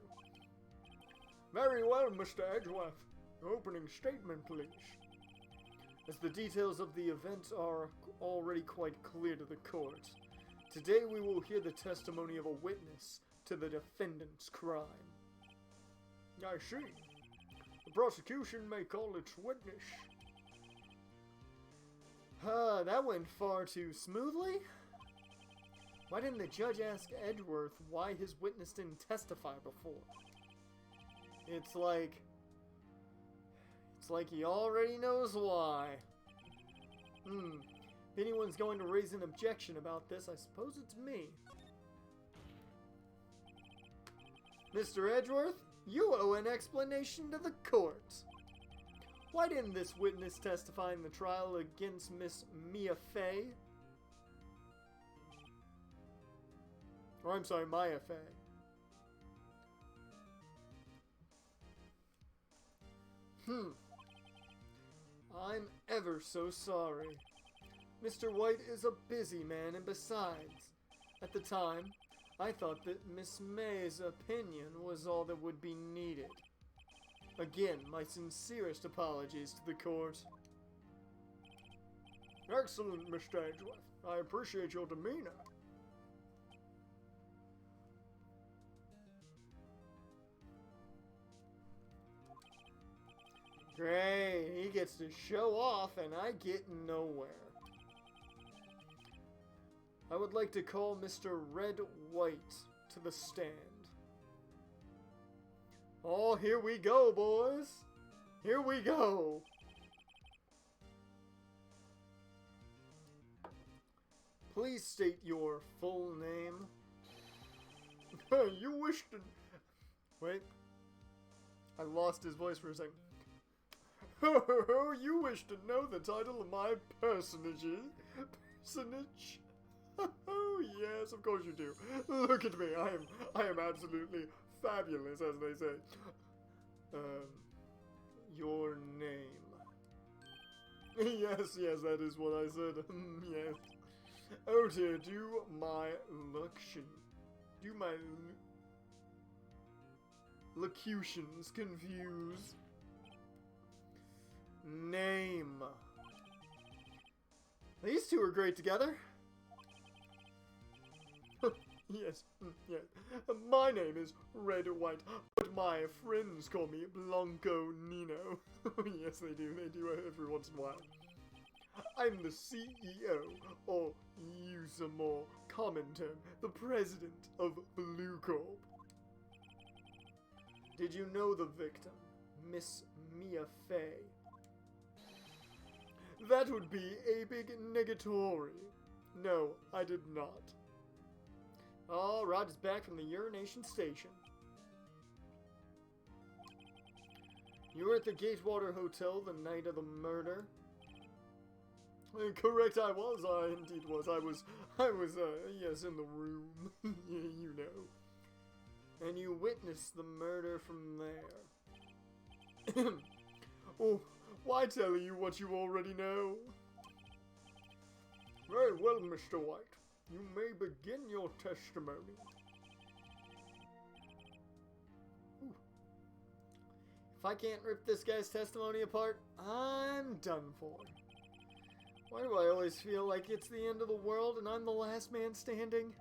Very well, Mr. Edgeworth. Your opening statement, please. As the details of the event are already quite clear to the court, today we will hear the testimony of a witness to the defendant's crime. I see. The prosecution may call its witness. That went far too smoothly. Why didn't the judge ask Edgeworth why his witness didn't testify before? It's like he already knows why. If anyone's going to raise an objection about this, I suppose it's me. Mr. Edgeworth, You owe an explanation to the court. Why didn't this witness testify in the trial against Miss Mia Fey? Or I'm sorry, Maya Fey. I'm ever so sorry. Mr. White is a busy man, and besides, at the time, I thought that Miss May's opinion was all that would be needed. Again, my sincerest apologies to the court. Excellent, Mr. Edgeworth. I appreciate your demeanor. Great, he gets to show off and I get nowhere. I would like to call Mr. Red White to the stand. Oh, here we go, boys. Here we go. Please state your full name. You wish to... Wait. I lost his voice for a second. You wish to know the title of my personage? Personage? Oh, yes, of course you do. Look at me. I am absolutely fabulous, as they say. Your name. Yes, that is what I said. Yes. Oh dear, do my locutions confuse? Name. These two are great together. Yes. My name is Red White, but my friends call me Blanco Nino. Yes, they do every once in a while. I'm the CEO, or use a more common term, the president of Blue Corp. Did you know the victim, Miss Mia Fey? That would be a big negatory. No, I did not. Oh, Rod is back from the urination station. You were at the Gatewater Hotel the night of the murder? Correct, I indeed was. I was, yes, in the room. Yeah, you know. And you witnessed the murder from there. Oh, why tell you what you already know? Very well, Mr. White. You may begin your testimony. Ooh. If I can't rip this guy's testimony apart, I'm done for. Why do I always feel like it's the end of the world and I'm the last man standing?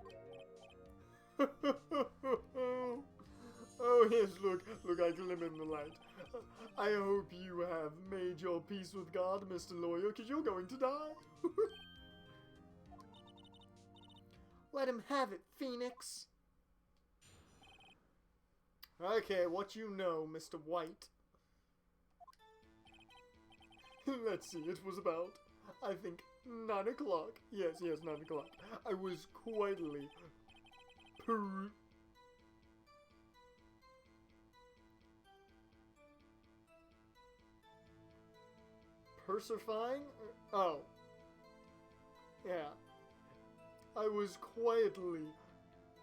Oh yes, look, I glimmer in the light. I hope you have made your peace with God, Mr. Lawyer, because you're going to die. Let him have it, Phoenix. Okay, what you know, Mr. White? Let's see, it was about, I think, 9 o'clock. Yes, 9 o'clock. I was quietly persifying? Oh. Yeah. I was quietly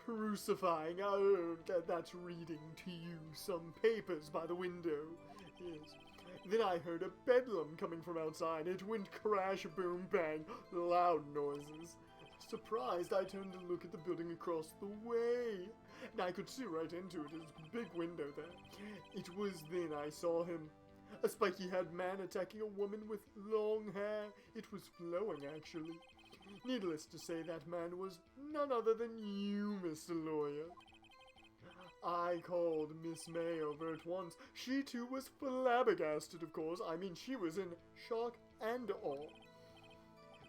perusifying. Oh, that's reading to you some papers by the window. Yes. Then I heard a bedlam coming from outside. It went crash, boom, bang, loud noises. Surprised, I turned to look at the building across the way. And I could see right into it. There's a big window there. It was then I saw him. A spiky-haired man attacking a woman with long hair. It was flowing, actually. Needless to say, that man was none other than you, Mr. Lawyer. I called Miss May over at once. She too was flabbergasted, of course. I mean, she was in shock and awe.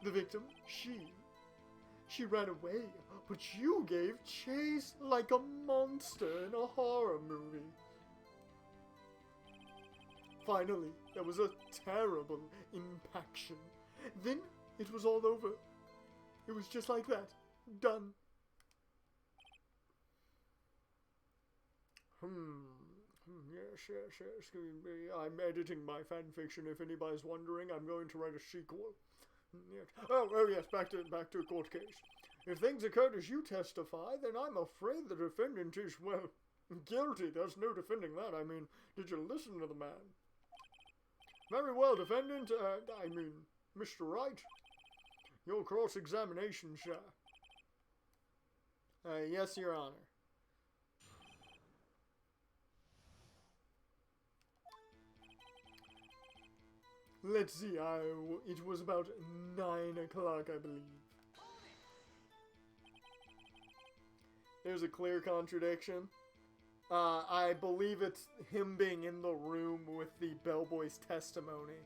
The victim, she ran away, but you gave chase like a monster in a horror movie. Finally, there was a terrible impaction. Then it was all over. It was just like that. Done. Yes. I'm editing my fanfiction. If anybody's wondering, I'm going to write a sequel. Yes. Yes. Back to court case. If things occurred as you testify, then I'm afraid the defendant is, well, guilty. There's no defending that. I mean, did you listen to the man? Very well, defendant. Mr. Wright. Your cross-examination, sir. Yes, Your Honor. Let's see, it was about 9 o'clock, I believe. There's a clear contradiction. I believe it's him being in the room with the bellboy's testimony.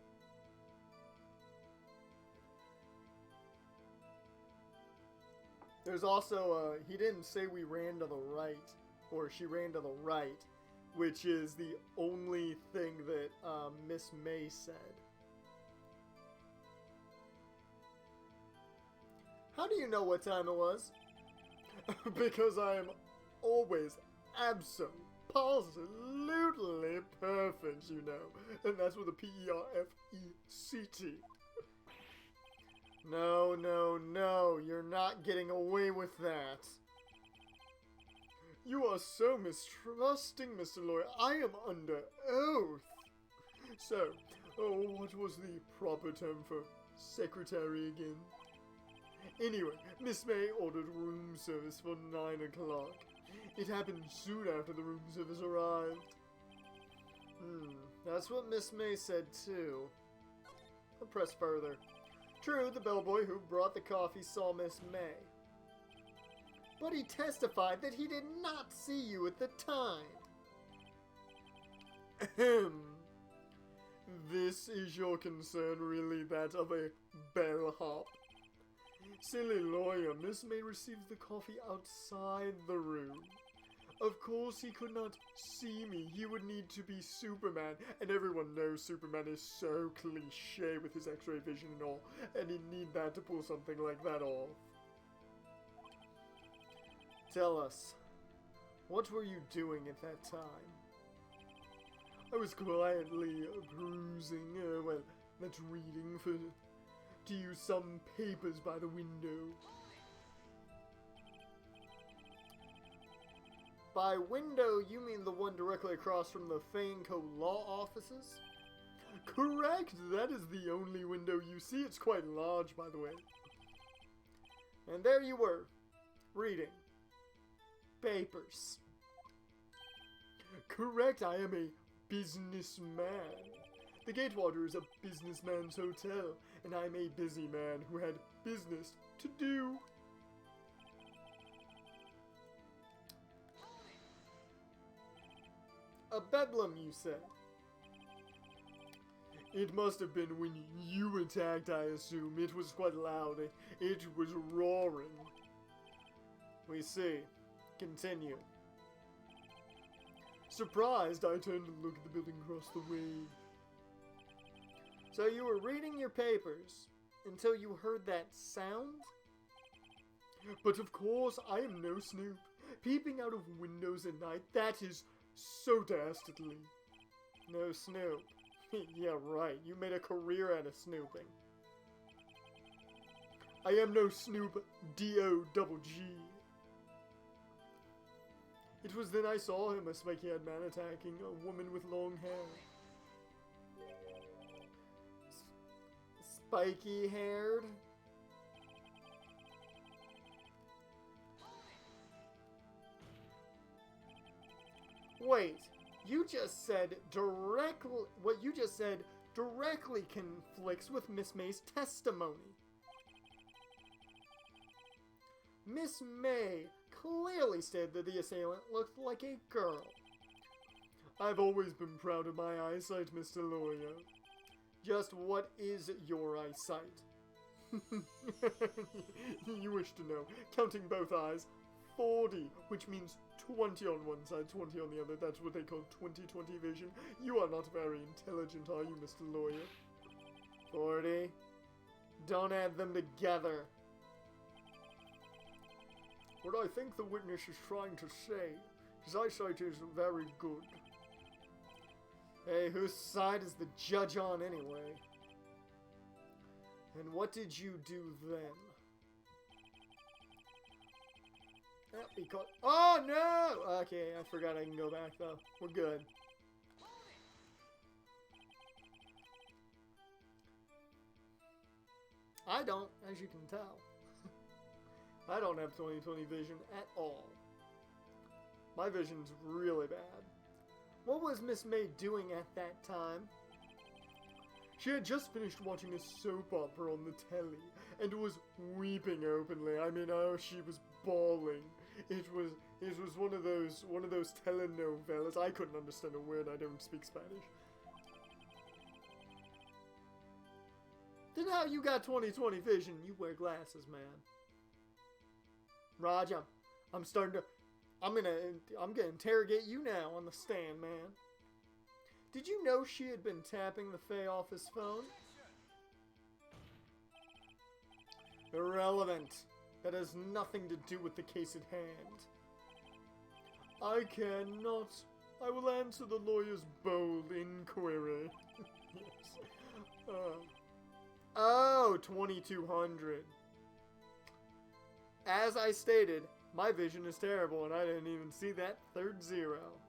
There's also, he didn't say we ran to the right, or she ran to the right, which is the only thing that Miss May said. How do you know what time it was? Because I am always absolutely perfect, you know. And that's with a P-E-R-F-E-C-T. No, you're not getting away with that. You are so mistrusting, Mr. Lawyer. I am under oath. So, what was the proper term for secretary again? Anyway, Miss May ordered room service for 9 o'clock. It happened soon after the room service arrived. That's what Miss May said too. I'll press further. True, the bellboy who brought the coffee saw Miss May. But he testified that he did not see you at the time. Ahem. This is your concern, really, that of a bellhop? Silly lawyer, Miss May received the coffee outside the room. Of course he could not see me. He would need to be Superman, and everyone knows Superman is so cliche with his X-ray vision and all, and he'd need that to pull something like that off. Tell us, what were you doing at that time? I was quietly perusing, that's reading to use some papers by the window. By window, you mean the one directly across from the Faneco law offices? Correct! That is the only window you see. It's quite large, by the way. And there you were, reading papers. Correct, I am a businessman. The Gatewater is a businessman's hotel, and I'm a busy man who had business to do. A bedlam, you say? It must have been when you attacked, I assume. It was quite loud. It was roaring. We see. Continue. Surprised, I turned to look at the building across the way. So you were reading your papers until you heard that sound? But of course, I am no snoop. Peeping out of windows at night, that is so dastardly. No snoop. Yeah, right. You made a career out of snooping. I am no snoop, D-O-double-G. It was then I saw him, a spiky-haired man attacking a woman with long hair. Spiky-haired? Wait, you just said directly, what you just said directly conflicts with Miss May's testimony. Miss May clearly stated that the assailant looked like a girl. I've always been proud of my eyesight, Mr. Lawyer. Just what is your eyesight? You wish to know. Counting both eyes, 40, which means 20 on one side, 20 on the other. That's what they call 20/20 vision. You are not very intelligent, are you, Mr. Lawyer? 40. Don't add them together. What I think the witness is trying to say, his eyesight is very good. Hey, whose side is the judge on anyway? And what did you do then? Because oh no! Okay, I forgot I can go back though. We're good. I don't, as you can tell. I don't have 20/20 vision at all. My vision's really bad. What was Miss May doing at that time? She had just finished watching a soap opera on the telly and was weeping openly. I mean, oh, she was bawling. It was one of those telenovelas. I couldn't understand a word. I don't speak Spanish. Then how you got 20/20 vision? You wear glasses, man. Raj, I'm gonna interrogate you now on the stand, man. Did you know she had been tapping the Fae office phone? Irrelevant. That has nothing to do with the case at hand. I cannot. I will answer the lawyer's bold inquiry. Yes. Oh, 2200. As I stated, my vision is terrible and I didn't even see that third zero.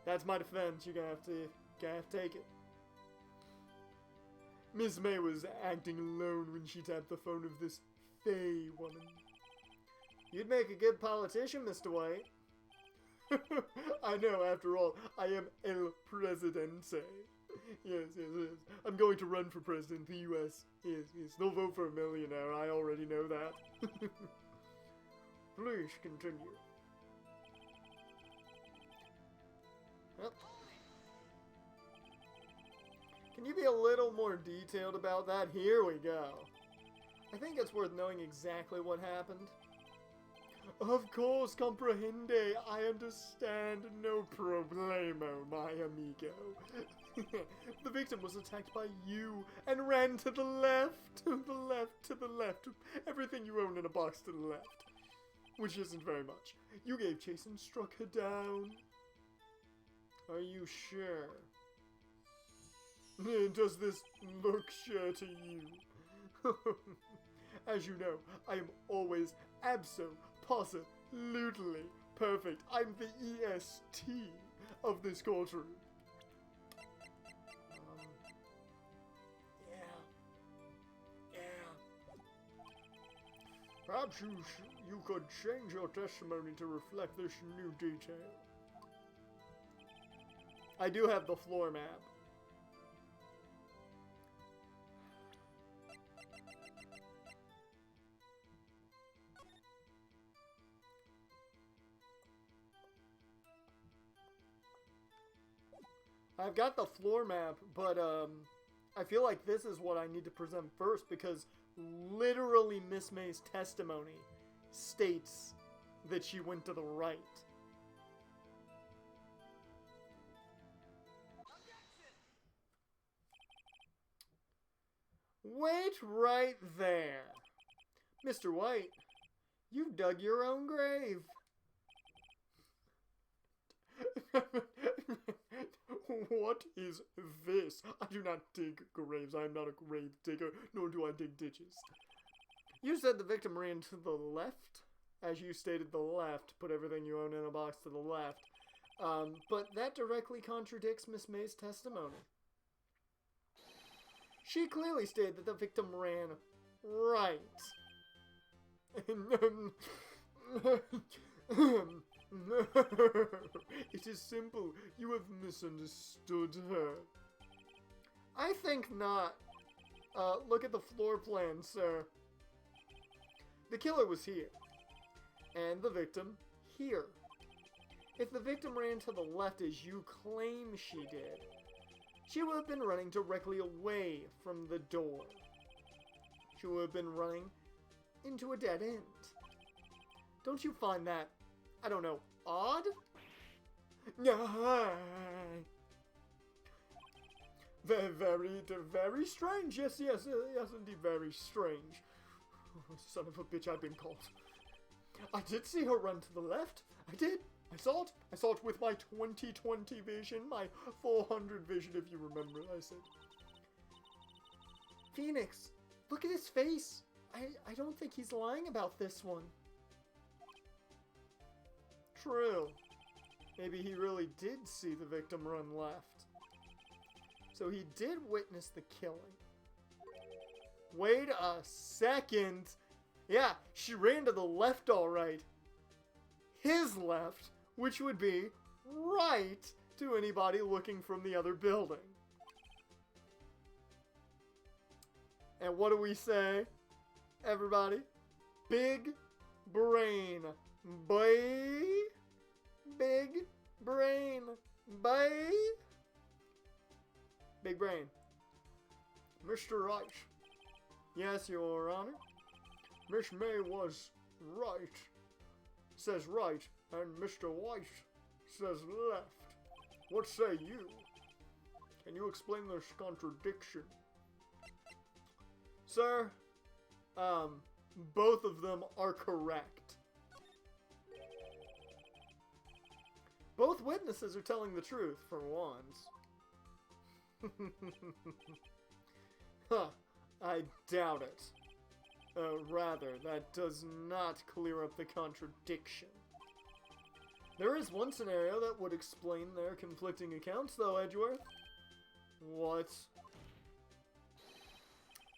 That's my defense. You're gonna have to take it. Miss May was acting alone when she tapped the phone of this Fae woman. You'd make a good politician, Mr. White. I know, after all, I am El Presidente. Yes. I'm going to run for president of the U.S. Yes. They'll vote for a millionaire. I already know that. Please continue. Yep. Can you be a little more detailed about that? Here we go. I think it's worth knowing exactly what happened. Of course, comprehende. I understand. No problemo, my amigo. The victim was attacked by you and ran to the left. To the left. Everything you own in a box to the left. Which isn't very much. You gave chase and struck her down. Are you sure? Does this look sure to you? As you know, I am always absolutely perfect. I'm the EST of this courtroom. Yeah. Perhaps you could change your testimony to reflect this new detail. I do have the floor map. I've got the floor map, but I feel like this is what I need to present first because literally Miss May's testimony states that she went to the right. Wait right there. Mr. White, you've dug your own grave. What is this? I do not dig graves. I am not a grave digger, nor do I dig ditches. You said the victim ran to the left? As you stated, the left. Put everything you own in a box to the left. But that directly contradicts Miss May's testimony. She clearly stated that the victim ran right. It is simple. You have misunderstood her. I think not. Look at the floor plan, sir. The killer was here. And the victim here. If the victim ran to the left as you claim she did, she would have been running directly away from the door. She would have been running into a dead end. Don't you find that, I don't know, odd? Very strange. Yes, indeed, very strange. Son of a bitch, I've been caught. I did see her run to the left. I did. I saw it with my 20/20 vision, my 400 vision if you remember, I said. Phoenix, look at his face. I don't think he's lying about this one. True. Maybe he really did see the victim run left. So he did witness the killing. Wait a second. Yeah, she ran to the left alright. His left, which would be right to anybody looking from the other building. And what do we say, everybody? Big brain, boy. Big brain, boy. Big brain. Mr. Wright. Yes, Your Honor. Miss May was right. Says right, and Mr. White says left. What say you? Can you explain this contradiction? Sir, both of them are correct. Both witnesses are telling the truth, for once. Huh, I doubt it. Rather, that does not clear up the contradiction. There is one scenario that would explain their conflicting accounts, though, Edgeworth. What?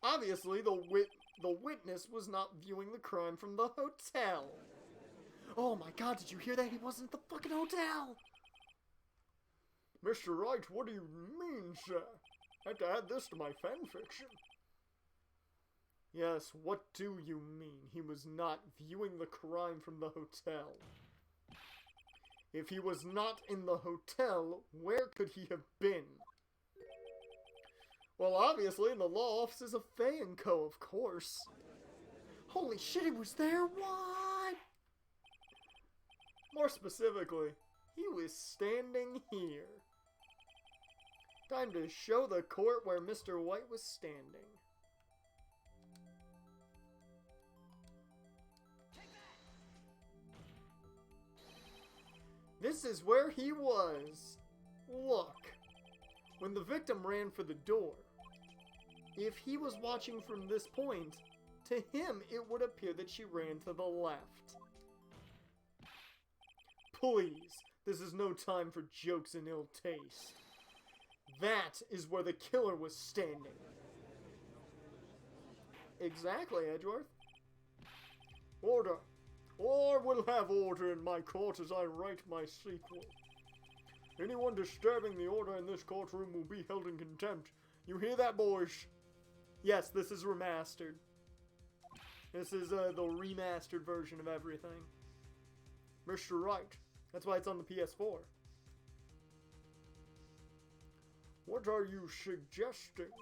Obviously, the witness was not viewing the crime from the hotel. Oh my god, did you hear that? He wasn't at the fucking hotel! Mr. Wright, what do you mean, sir? I had to add this to my fanfiction. Yes, what do you mean? He was not viewing the crime from the hotel. If he was not in the hotel, where could he have been? Well, obviously in the law offices of Fay & Co., of course. Holy shit, he was there? What? More specifically, he was standing here. Time to show the court where Mr. White was standing. This is where he was. Look. When the victim ran for the door, if he was watching from this point, to him it would appear that she ran to the left. Please, this is no time for jokes and ill taste. That is where the killer was standing. Exactly, Edgeworth. Order. Or will have order in my court as I write my sequel. Anyone disturbing the order in this courtroom will be held in contempt. You hear that, boys? Yes, this is remastered. This is the remastered version of everything. Mr. Wright. That's why it's on the PS4. What are you suggesting?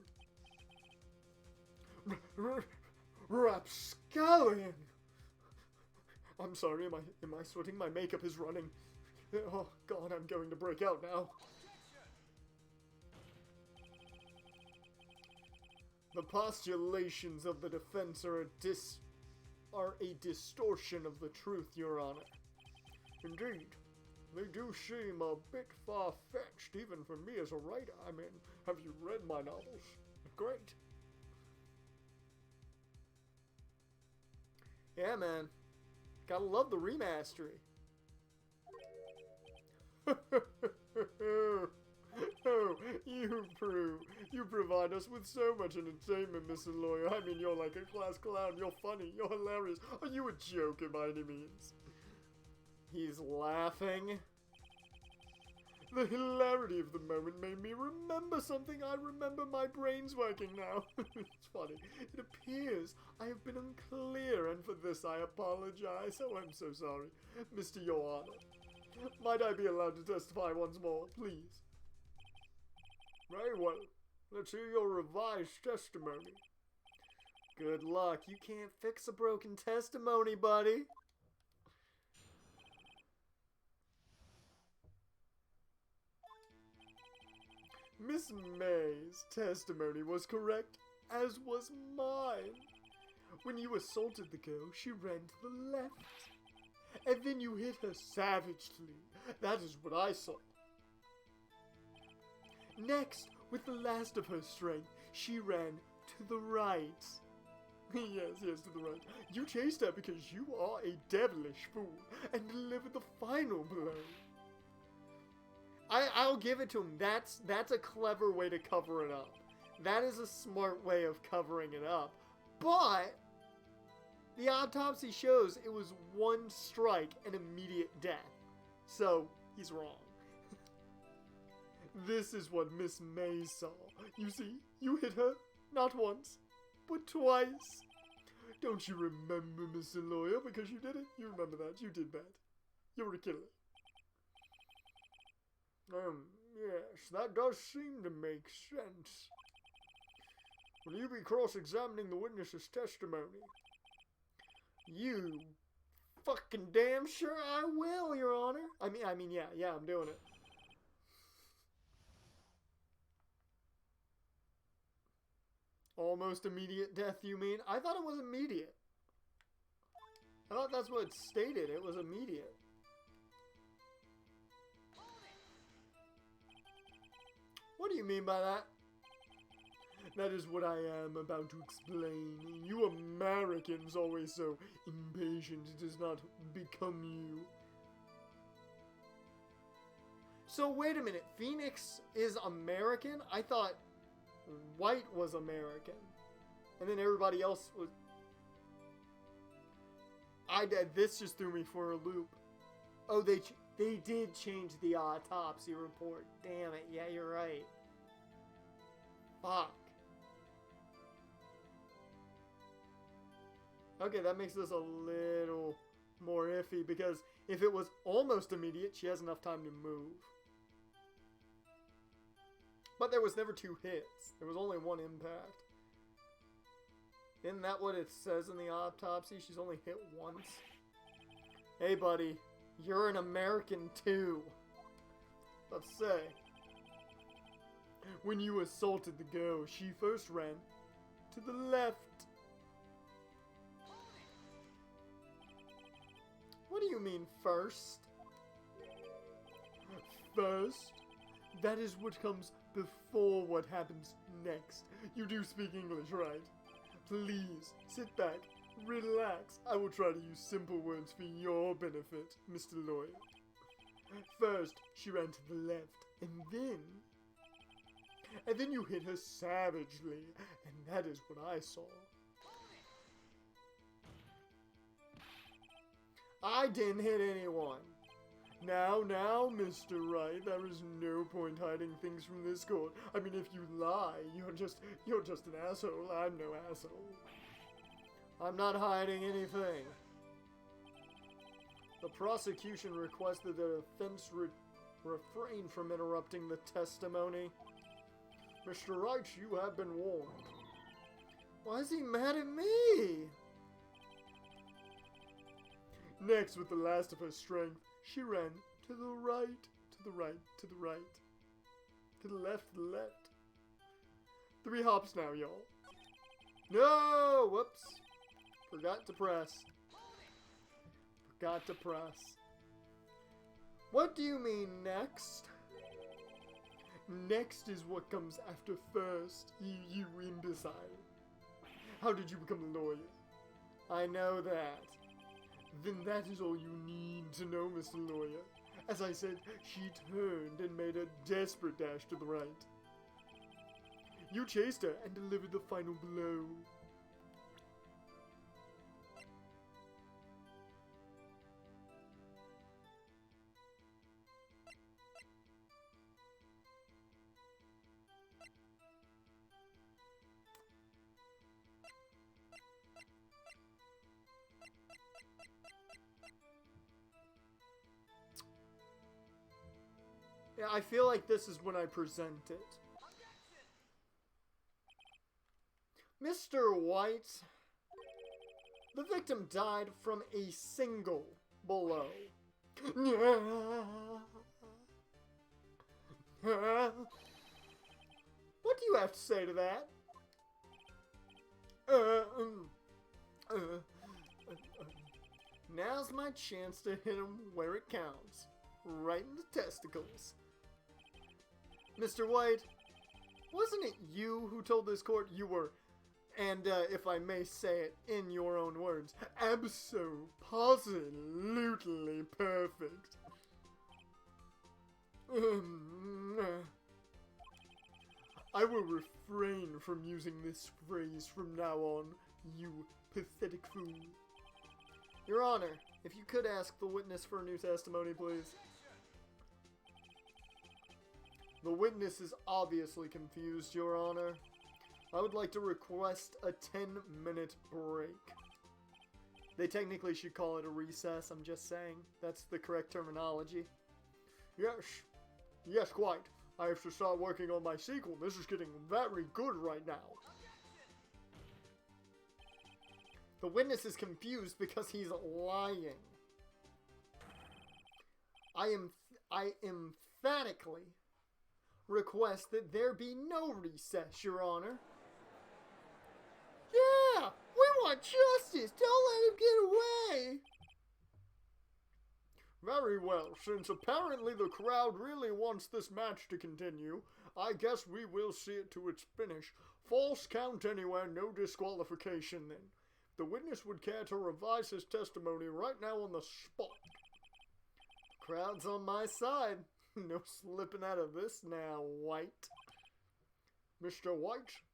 Rapscallion! I'm sorry, am I sweating? My makeup is running. Oh god, I'm going to break out now. The postulations of the defense are a distortion of the truth, Your Honor. Indeed, they do seem a bit far-fetched, even for me as a writer. I mean, have you read my novels? Great. Yeah, man. Gotta love the remastery. Oh, you provide us with so much entertainment, Mr. Lawyer. I mean, you're like a class clown. You're funny. You're hilarious. Are you a joker by any means? He's laughing. The hilarity of the moment made me remember something. I remember my brain's working now. It's funny. It appears I have been unclear, and for this I apologize. Oh, I'm so sorry. Mr. Your Honor, might I be allowed to testify once more, please? Very well. Let's hear your revised testimony. Good luck. You can't fix a broken testimony, buddy. Miss May's testimony was correct, as was mine. When you assaulted the girl, she ran to the left. and then you hit her savagely. That is what I saw. Next, with the last of her strength, she ran to the right. Yes, to the right. You chased her because you are a devilish fool and delivered the final blow. I'll give it to him. That's a clever way to cover it up. That is a smart way of covering it up. But the autopsy shows it was one strike and immediate death. So he's wrong. This is what Miss May saw. You see, you hit her not once, but twice. Don't you remember, Mr. Lawyer? Because you did it. You remember that. You did that. You were a killer. Yes, that does seem to make sense. Will you be cross-examining the witness's testimony? You fucking damn sure I will, Your Honor. I mean, yeah, I'm doing it. Almost immediate death, you mean? I thought it was immediate. I thought that's what it stated. It was immediate. What do you mean by that? That is what I am about to explain. You Americans always so impatient. It does not become you. So wait a minute. Phoenix is American? I thought White was American. And then everybody else was... This just threw me for a loop. Oh, they did change the autopsy report. Damn it. Yeah, you're right. Fuck. Okay, that makes this a little more iffy, because if it was almost immediate, she has enough time to move. But there was never 2 hits. There was only 1 impact. Isn't that what it says in the autopsy? She's only hit once. Hey, buddy. You're an American, too. Let's say. When you assaulted the girl, she first ran to the left. What do you mean, first? First? That is what comes before what happens next. You do speak English, right? Please, sit back, relax. I will try to use simple words for your benefit, Mr. Lawyer. First, she ran to the left, and then you hit her savagely, and that is what I saw. I didn't hit anyone. Now, Mr. Wright, there is no point hiding things from this court. I mean, if you lie, you're just an asshole. I'm no asshole. I'm not hiding anything. The prosecution requested the defense refrain from interrupting the testimony. Mr. Wright, you have been warned. Why is he mad at me? Next, with the last of her strength, she ran to the right, to the right, to the right, to the left, 3 hops now, y'all. No! Whoops. Forgot to press. Forgot to press. What do you mean, next? Next is what comes after first, you imbecile. How did you become a lawyer? I know that. Then that is all you need to know, Mr. Lawyer. As I said, she turned and made a desperate dash to the right. You chased her and delivered the final blow. Yeah, I feel like this is when I present it. Mr. White, the victim died from a single blow. What do you have to say to that? Now's my chance to hit him where it counts. Right in the testicles. Mr. White, wasn't it you who told this court you were, and if I may say it in your own words, abso-positively perfect? I will refrain from using this phrase from now on, you pathetic fool. Your Honor, if you could ask the witness for a new testimony, please. The witness is obviously confused, Your Honor. I would like to request a 10-minute break. They technically should call it a recess, I'm just saying. That's the correct terminology. Yes, quite. I have to start working on my sequel. This is getting very good right now. The witness is confused because he's lying. I emphatically request that there be no recess, Your Honor. Yeah, we want justice. Don't let him get away. Very well, since apparently the crowd really wants this match to continue, I guess we will see it to its finish. False count anywhere, no disqualification then. The witness would care to revise his testimony right now on the spot. Crowd's on my side. No slipping out of this now, White. Mr. White?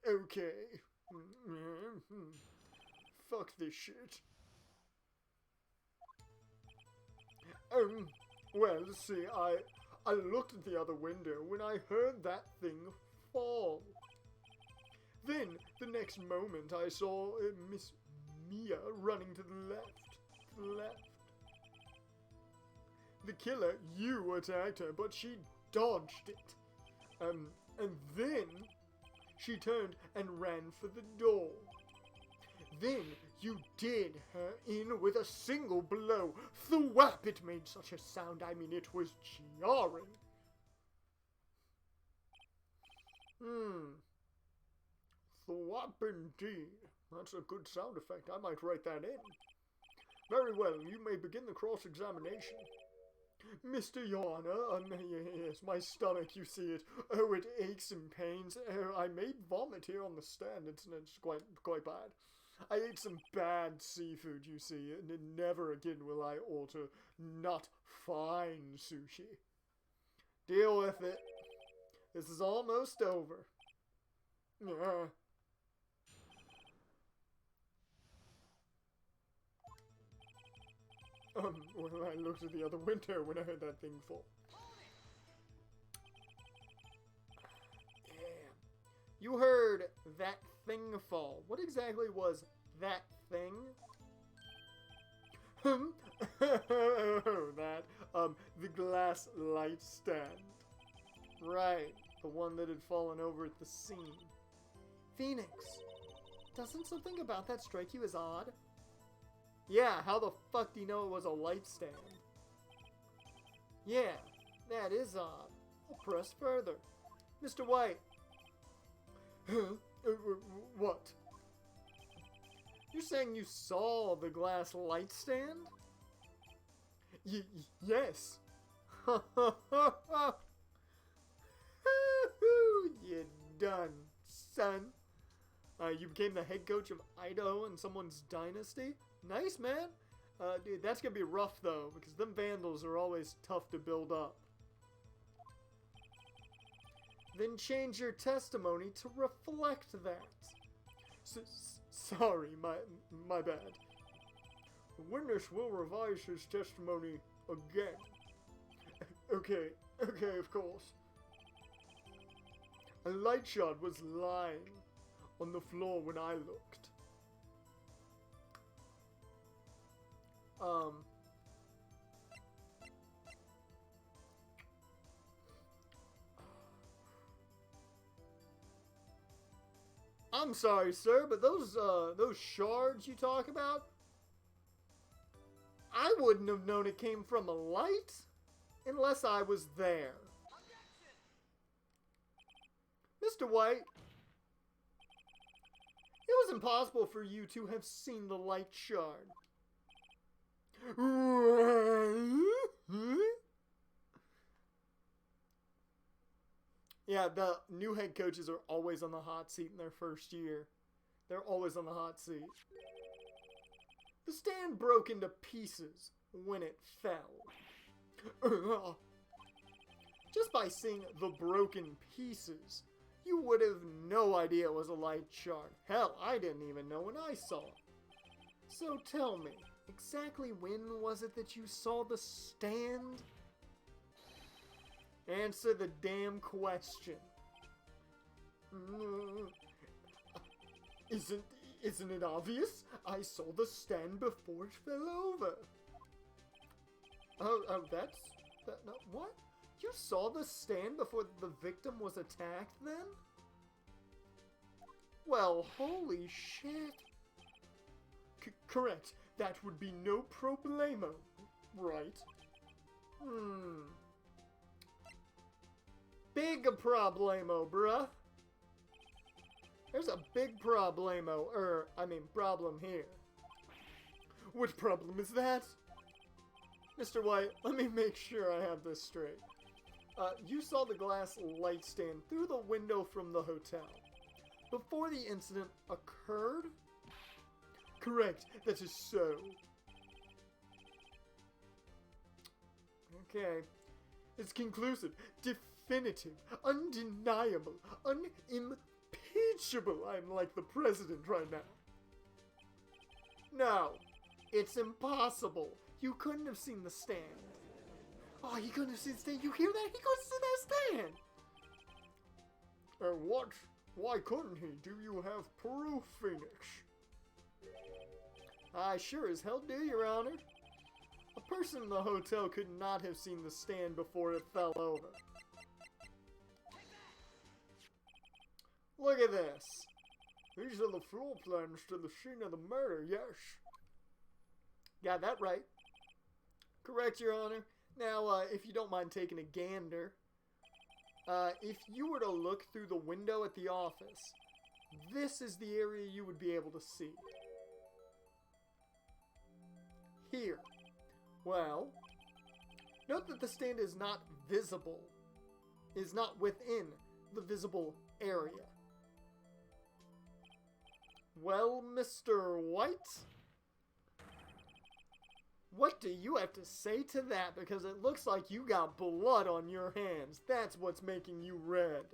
Okay. Fuck this shit. Well, see, I looked at the other window when I heard that thing fall. Then, the next moment, I saw Miss Mia running to the left. The killer, you attacked her, but she dodged it. And then she turned and ran for the door. Then you did her in with a single blow. Thwap! It made such a sound, I mean, it was jarring. Thwap indeed. That's a good sound effect. I might write that in. Very well, you may begin the cross-examination. Mr. Yarner, yes, my stomach, you see it. Oh, it aches and pains. Oh, I may vomit here on the stand. It's quite bad. I ate some bad seafood, you see, and never again will I order not fine sushi. Deal with it. This is almost over. Well, I looked at the other window when I heard that thing fall. Yeah. You heard that thing fall. What exactly was that thing? The glass light stand. Right, the one that had fallen over at the scene. Phoenix, doesn't something about that strike you as odd? Yeah, how the fuck do you know it was a light stand? Yeah, that is odd. I'll press further. Mr. White. Huh? What? You're saying you saw the glass light stand? Yes. You done, son. You became the head coach of Idaho in someone's dynasty? Nice, man. Dude, that's gonna be rough, though, because them Vandals are always tough to build up. Then change your testimony to reflect that. Sorry, my bad. The witness will revise his testimony again. Okay, of course. A light shard was lying on the floor when I looked. I'm sorry, sir, but those shards you talk about, I wouldn't have known it came from a light unless I was there. Mr. White, was impossible for you to have seen the light shard. Yeah, the new head coaches are always on the hot seat in their first year. They're always on the hot seat. The stand broke into pieces when it fell. Just by seeing the broken pieces, you would have no idea it was a light shard. Hell, I didn't even know when I saw it. So tell me, exactly when was it that you saw the stand? Answer the damn question. Isn't it obvious? I saw the stand before it fell over. No, what? You saw the stand before the victim was attacked then? Well, holy shit. Correct. That would be no problemo, right? Big problemo, bruh. There's a big problemo, problem here. What problem is that? Mr. White, let me make sure I have this straight. You saw the glass light stand through the window from the hotel before the incident occurred? Correct, that is so. Okay. It's conclusive, definitive, undeniable, unimpeachable. I'm like the president right now. No, it's impossible. You couldn't have seen the stand. Oh, you couldn't have seen the stand. You hear that? He couldn't see that stand. What? Why couldn't he? Do you have proof, Phoenix? I sure as hell do, Your Honor. A person in the hotel could not have seen the stand before it fell over. Look at this. These are the floor plans to the scene of the murder, yes. Got that right. Correct, Your Honor. Now, if you don't mind taking a gander, if you were to look through the window at the office, this is the area you would be able to see. Here. Well, note that the stand is not visible, is not within the visible area. Well, Mr. White, what do you have to say to that? Because it looks like you got blood on your hands. That's what's making you red.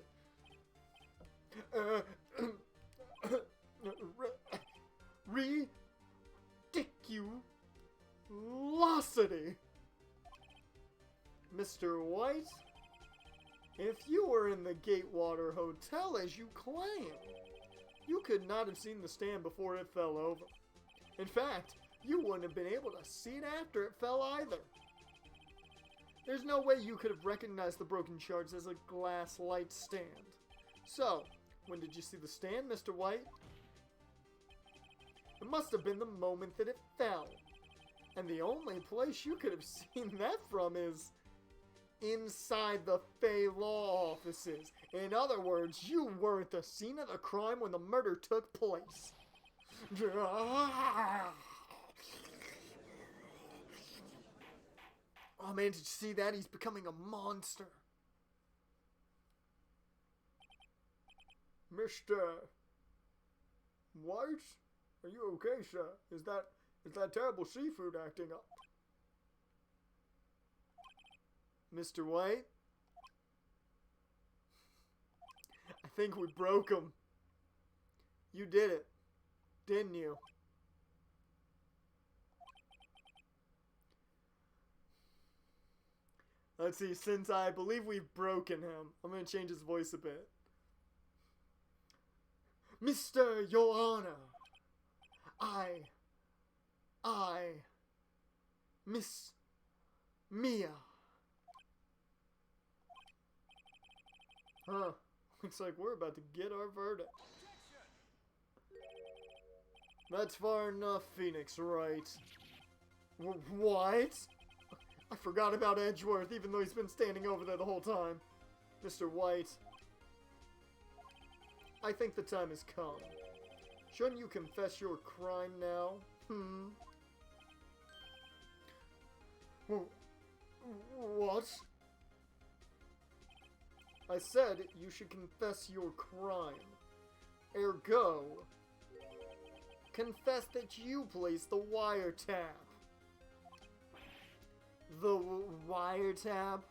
Ridiculosity. Mr. White, if you were in the Gatewater Hotel as you claim, you could not have seen the stand before it fell over. In fact, you wouldn't have been able to see it after it fell either. There's no way you could have recognized the broken shards as a glass light stand. So, when did you see the stand, Mr. White? It must have been the moment that it fell. And the only place you could have seen that from is inside the Fey Law offices. In other words, you were at the scene of the crime when the murder took place. Oh man, did you see that? He's becoming a monster. Mr. White? Are you okay, sir? Is that terrible seafood acting up? Mr. White? I think we broke him. You did it, didn't you? Let's see, since I believe we've broken him, I'm going to change his voice a bit. Mr. Your Honor, Miss Mia. Huh, looks like we're about to get our verdict. That's far enough, Phoenix, right? What? I forgot about Edgeworth, even though he's been standing over there the whole time. Mr. White, I think the time has come. Shouldn't you confess your crime now? What? I said you should confess your crime. Ergo, confess that you placed the wiretap. The wiretap?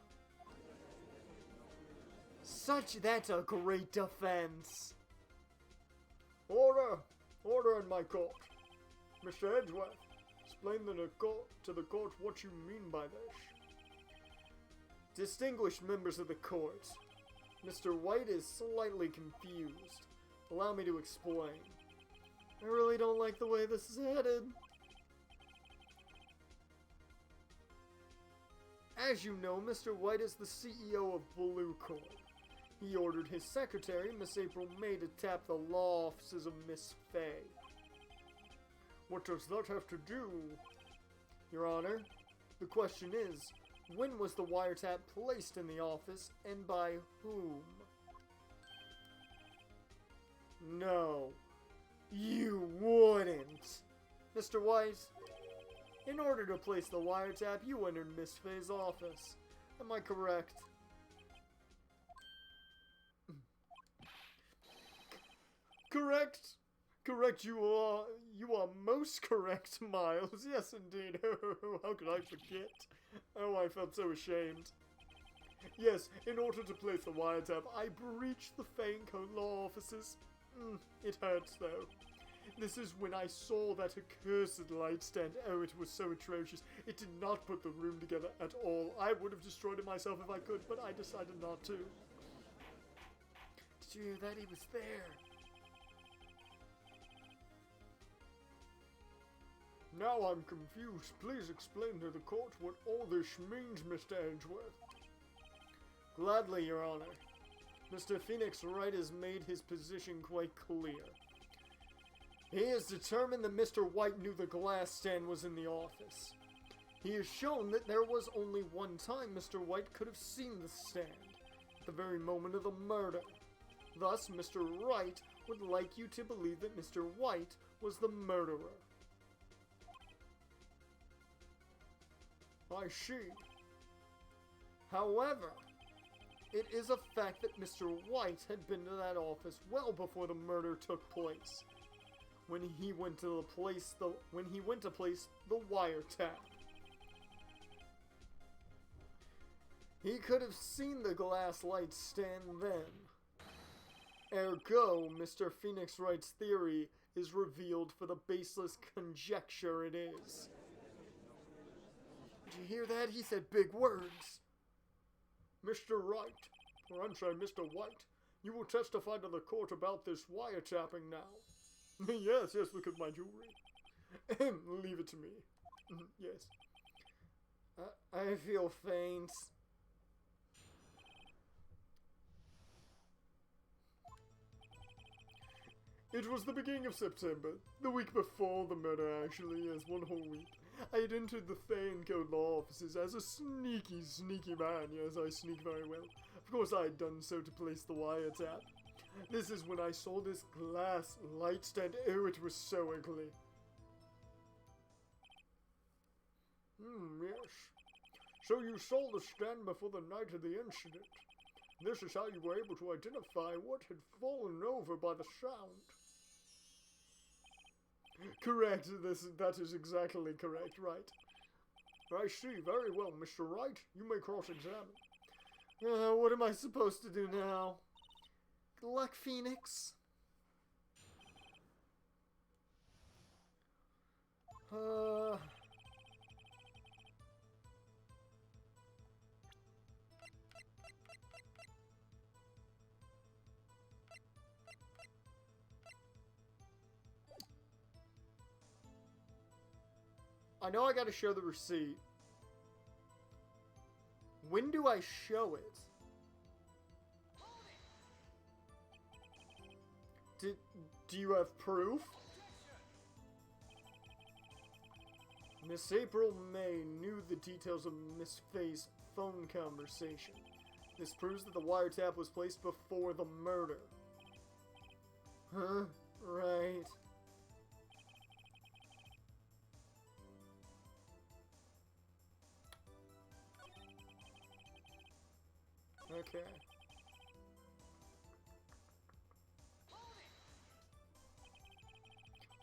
That's a great defense. Order! Order in my court. Mr. Edgeworth, explain to the court what you mean by this. Distinguished members of the court, Mr. White is slightly confused. Allow me to explain. I really don't like the way this is headed. As you know, Mr. White is the CEO of Blue Corp. He ordered his secretary, Miss April May, to tap the law offices of Miss Fay. What does that have to do? Your Honor, the question is, when was the wiretap placed in the office, and by whom? No, you wouldn't. Mr. White, in order to place the wiretap, you entered Miss Fay's office. Am I correct? Correct? Correct, you are most correct, Miles. Yes, indeed. Oh, how could I forget? Oh, I felt so ashamed. Yes, in order to place the wiretap, I breached the Fanco law offices. It hurts, though. This is when I saw that accursed light stand. Oh, it was so atrocious. It did not put the room together at all. I would have destroyed it myself if I could, but I decided not to. Did you hear that? He was there. Now I'm confused. Please explain to the court what all this means, Mr. Edgeworth. Gladly, Your Honor. Mr. Phoenix Wright has made his position quite clear. He has determined that Mr. White knew the glass stand was in the office. He has shown that there was only one time Mr. White could have seen the stand, at the very moment of the murder. Thus, Mr. Wright would like you to believe that Mr. White was the murderer. I see. However, it is a fact that Mr. White had been to that office well before the murder took place. When he went to place the wiretap. He could have seen the glass light stand then. Ergo, Mr. Phoenix Wright's theory is revealed for the baseless conjecture it is. Did you hear that? He said big words. Mr. Wright, or I'm sorry, Mr. White, you will testify to the court about this wiretapping now. Yes, look at my jewelry. Leave it to me. Yes. I feel faint. It was the beginning of September, the week before the murder actually, yes, one whole week. I had entered the Fanco law offices as a sneaky man, yes, I sneak very well. Of course I had done so to place the wiretap. This is when I saw this glass light stand. Oh, it was so ugly. Yes. So you saw the stand before the night of the incident. This is how you were able to identify what had fallen over by the sound. Correct, that is exactly correct, right? I see, very well, Mr. Wright. You may cross-examine. What am I supposed to do now? Good luck, Phoenix. I know I gotta show the receipt. When do I show it? Do you have proof? Miss April May knew the details of Miss Fay's phone conversation. This proves that the wiretap was placed before the murder. Huh? Right. Okay.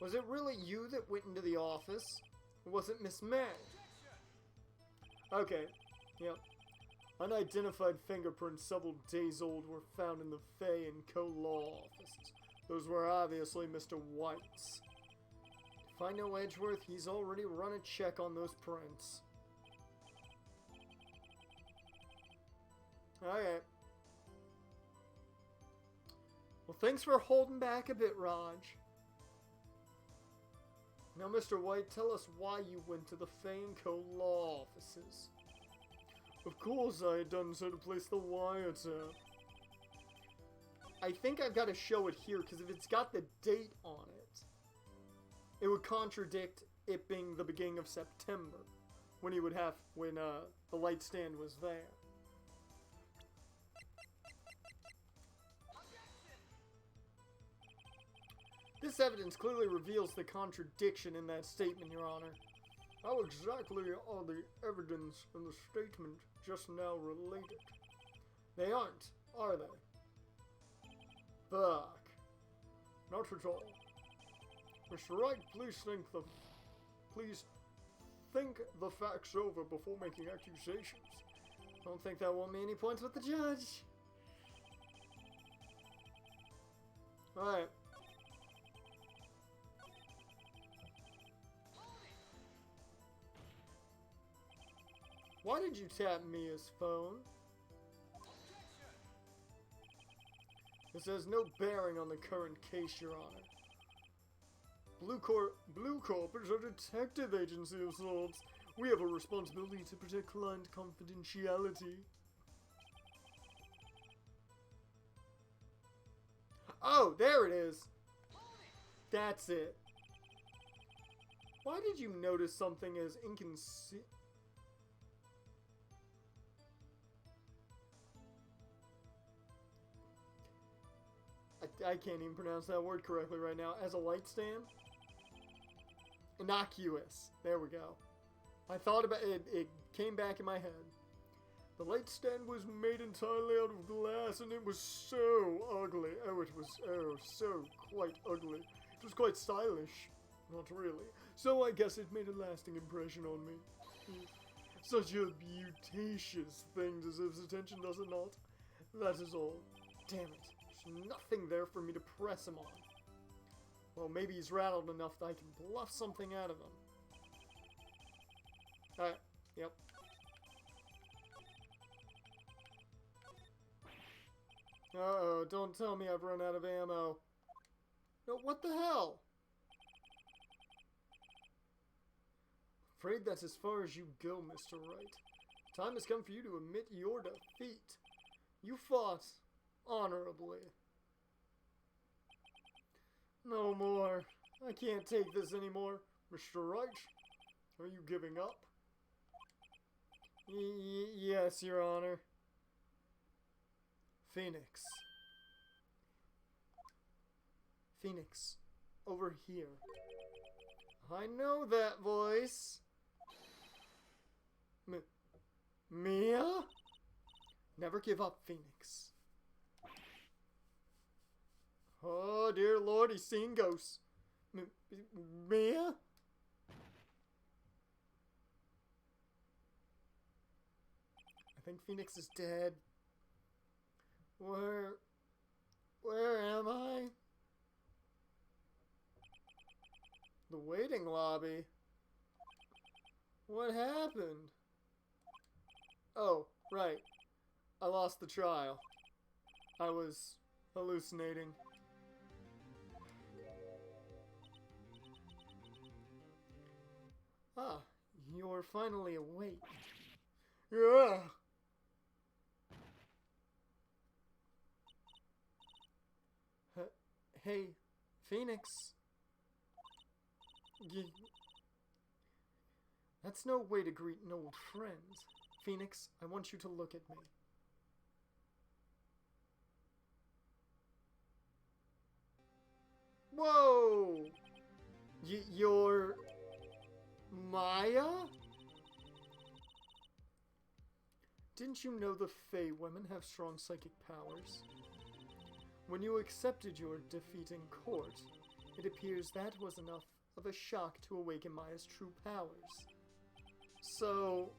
Was it really you that went into the office? Or was it Miss May? Okay. Yep. Unidentified fingerprints several days old were found in the Fay and Co. law offices. Those were obviously Mr. White's. If I know Edgeworth, he's already run a check on those prints. Okay. Well, thanks for holding back a bit, Raj. Now, Mr. White, tell us why you went to the Fay and Co. law offices. Of course I had done so to place the wiretap. I think I've got to show it here, because if it's got the date on it, it would contradict it being the beginning of September, when the light stand was there. This evidence clearly reveals the contradiction in that statement, Your Honor. How exactly are the evidence and the statement just now related? They aren't, are they? Fuck. Not at all. Mr. Wright, please think the facts over before making accusations. Don't think that won me any points with the judge. Alright. Why did you tap Mia's phone? This has no bearing on the current case, Your Honor. Blue Corp is a detective agency of sorts. We have a responsibility to protect client confidentiality. Oh, there it is. That's it. Why did you notice something as inconsistent? I can't even pronounce that word correctly right now. As a light stand? Innocuous. There we go. I thought about it. It came back in my head. The light stand was made entirely out of glass, and it was so ugly. Oh, it was so quite ugly. It was quite stylish. Not really. So I guess it made a lasting impression on me. Such a beauticious thing deserves attention, does it not? That is all. Damn it. There's nothing there for me to press him on. Well, maybe he's rattled enough that I can bluff something out of him. Alright, yep. Uh-oh, don't tell me I've run out of ammo. No, what the hell? Afraid that's as far as you go, Mr. Wright. Time has come for you to admit your defeat. You fought honorably. No more. I can't take this anymore. Mr. Wright, are you giving up? Yes, Your Honor. Phoenix. Phoenix, over here. I know that voice. Mia? Never give up, Phoenix. Oh, dear Lord, he's seeing ghosts. Mia? I think Phoenix is dead. Where am I? The waiting lobby. What happened? Oh, right. I lost the trial. I was hallucinating. Ah, you're finally awake. Yeah. Hey, Phoenix. That's no way to greet an old friend. Phoenix, I want you to look at me. Whoa! You're Maya? Didn't you know the Fey women have strong psychic powers? When you accepted your defeat in court, it appears that was enough of a shock to awaken Maya's true powers. So,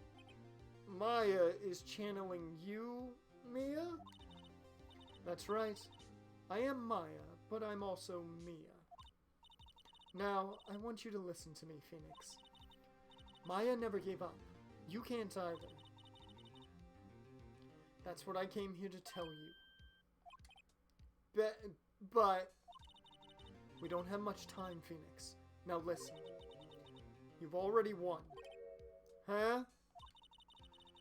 Maya is channeling you, Mia? That's right. I am Maya, but I'm also Mia. Now, I want you to listen to me, Phoenix. Maya never gave up. You can't either. That's what I came here to tell you. But... We don't have much time, Phoenix. Now listen. You've already won. Huh?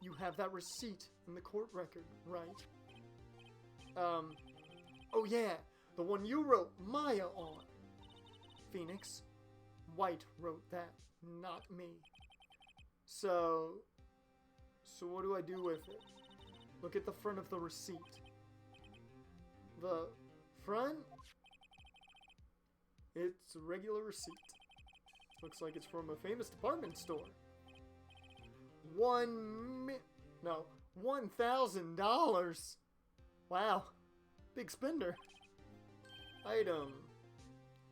You have that receipt in the court record, right? Oh yeah, the one you wrote Maya on. Phoenix, Wright wrote that, not me. So what do I do with it? Look at the front of the receipt. The front? It's a regular receipt. Looks like it's from a famous department store. $1,000. Wow, big spender. Item,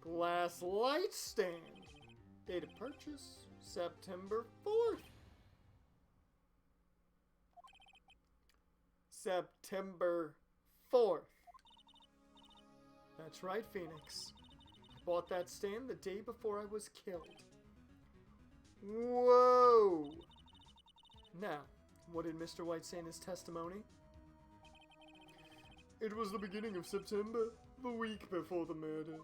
glass light stand. Date of purchase, September 4th. September 4th. That's right, Phoenix. I bought that stand the day before I was killed. Whoa! Now, what did Mr. Wright say in his testimony? It was the beginning of September, the week before the murder.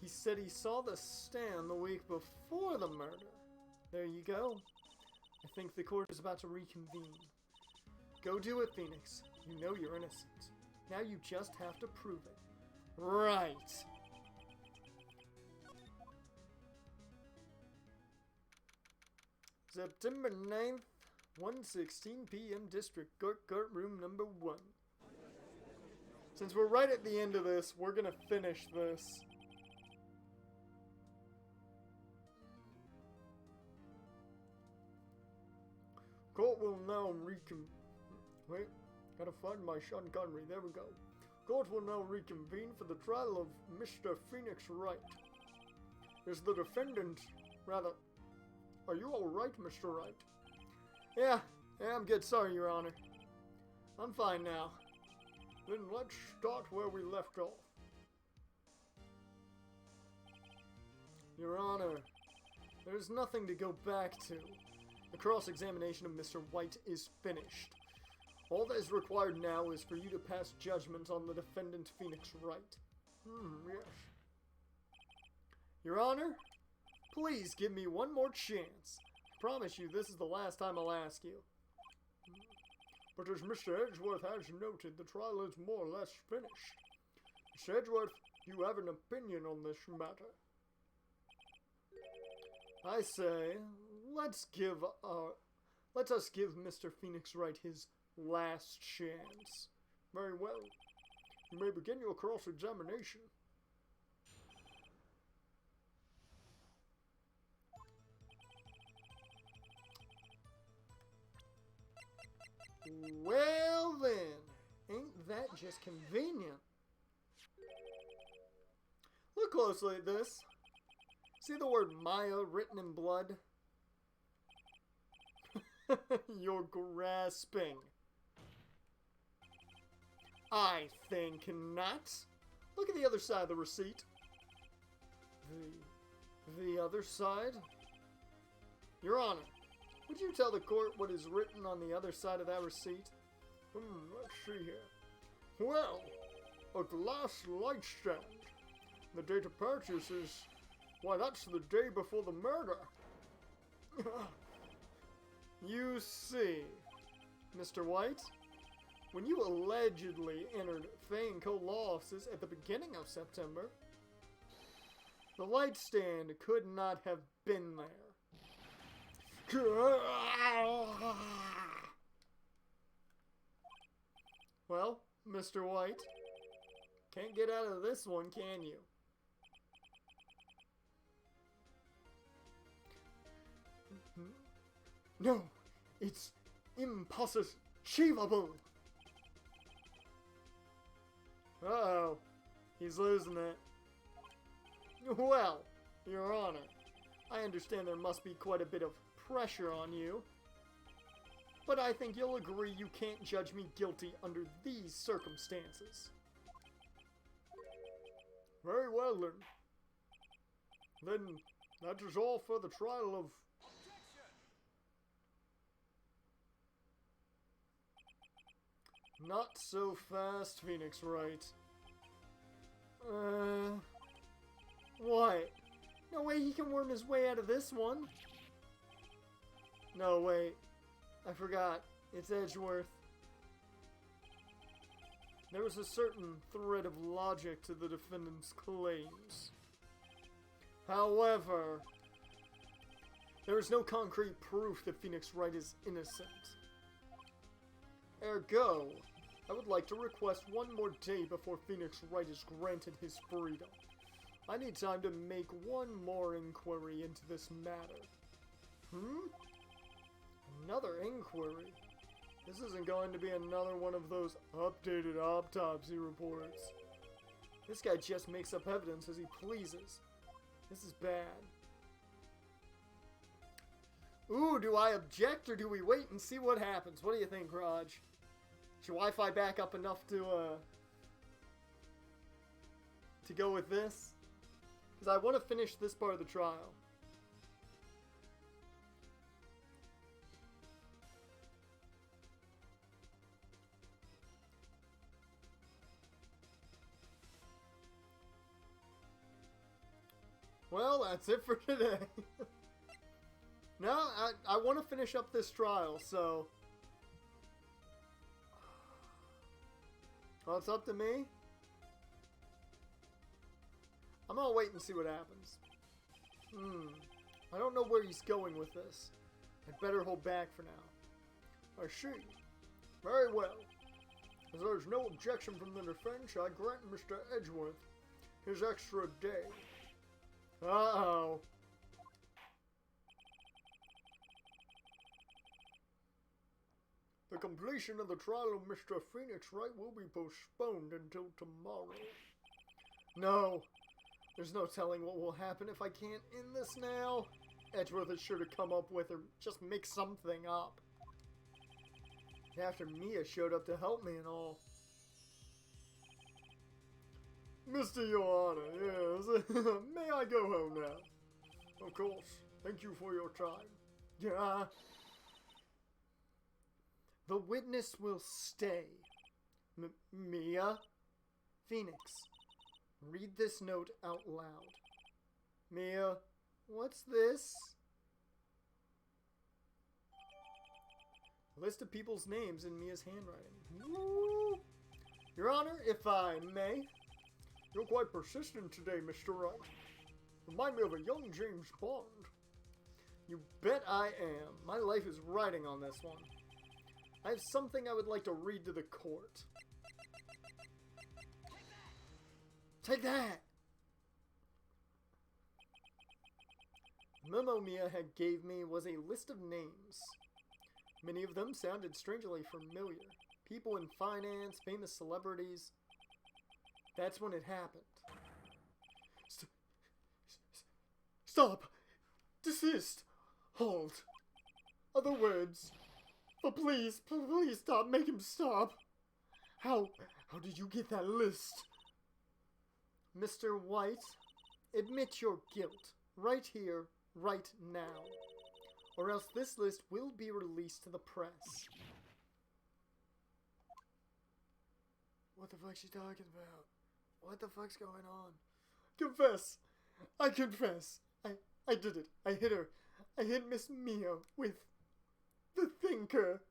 He said he saw the stand the week before the murder. There you go. I think the court is about to reconvene. Go do it, Phoenix. You know you're innocent. Now you just have to prove it. Right. September 9th, 1:16 p.m. District Court, courtroom number 1. Since we're right at the end of this, we're gonna finish this. Court will now Wait, gotta find my Sean Connery. There we go. Court will now reconvene for the trial of Mr. Phoenix Wright. Is the defendant, are you alright, Mr. Wright? Yeah, I'm good. Sorry, Your Honor. I'm fine now. Then let's start where we left off. Your Honor, there's nothing to go back to. The cross-examination of Mr. Wright is finished. All that is required now is for you to pass judgment on the defendant, Phoenix Wright. Yes. Your Honor, please give me one more chance. I promise you this is the last time I'll ask you. But as Mr. Edgeworth has noted, the trial is more or less finished. Mr. Edgeworth, you have an opinion on this matter. I say, let us give Mr. Phoenix Wright his last chance. Very well. You may begin your cross-examination. Well then, ain't that just convenient? Look closely at this. See the word Maya written in blood? You're grasping. I think not. Look at the other side of the receipt. The other side? Your Honor, would you tell the court what is written on the other side of that receipt? Let's see here. Well, a glass light stand. The date of purchase is... Why, that's the day before the murder. You see, Mr. White, when you allegedly entered Fay & Co. law offices at the beginning of September, the light stand could not have been there. Well, Mr. White, can't get out of this one, can you? No, it's impossible. Uh-oh, he's losing it. Well, Your Honor, I understand there must be quite a bit of pressure on you, but I think you'll agree you can't judge me guilty under these circumstances. Very well, then. Then that is all for the trial of... Not so fast, Phoenix Wright. What? No way he can worm his way out of this one. No, wait. I forgot. It's Edgeworth. There was a certain thread of logic to the defendant's claims. However, there is no concrete proof that Phoenix Wright is innocent. Ergo, I would like to request one more day before Phoenix Wright is granted his freedom. I need time to make one more inquiry into this matter. Another inquiry? This isn't going to be another one of those updated autopsy reports. This guy just makes up evidence as he pleases. This is bad. Ooh, do I object or do we wait and see what happens? What do you think, Raj? Is your Wi-Fi back up enough to go with this? Because I want to finish this part of the trial. Well, that's it for today. No, I want to finish up this trial, so... Well, it's up to me. I'm gonna wait and see what happens. I don't know where he's going with this. I'd better hold back for now. I see. Very well. As there's no objection from the defense, I grant Mr. Edgeworth his extra day. Uh-oh. The completion of the trial of Mr. Phoenix Wright will be postponed until tomorrow. No. There's no telling what will happen if I can't end this now. Edgeworth is sure to come up with or just make something up. After Mia showed up to help me and all. Mr. Johanna, yes. May I go home now? Of course. Thank you for your time. Yeah. The witness will stay. Mia? Phoenix, read this note out loud. Mia, what's this? A list of people's names in Mia's handwriting. Woo! Your Honor, if I may. You're quite persistent today, Mr. Wright. Remind me of a young James Bond. You bet I am. My life is riding on this one. I have something I would like to read to the court. Take that! The memo Mia had gave me was a list of names. Many of them sounded strangely familiar. People in finance, famous celebrities. That's when it happened. Stop! Desist! Halt! Other words. But please stop. Make him stop. How did you get that list? Mr. White, admit your guilt. Right here, right now. Or else this list will be released to the press. What the fuck's she talking about? What the fuck's going on? Confess! I confess! I did it. I hit her. I hit Miss Mia with the thinker.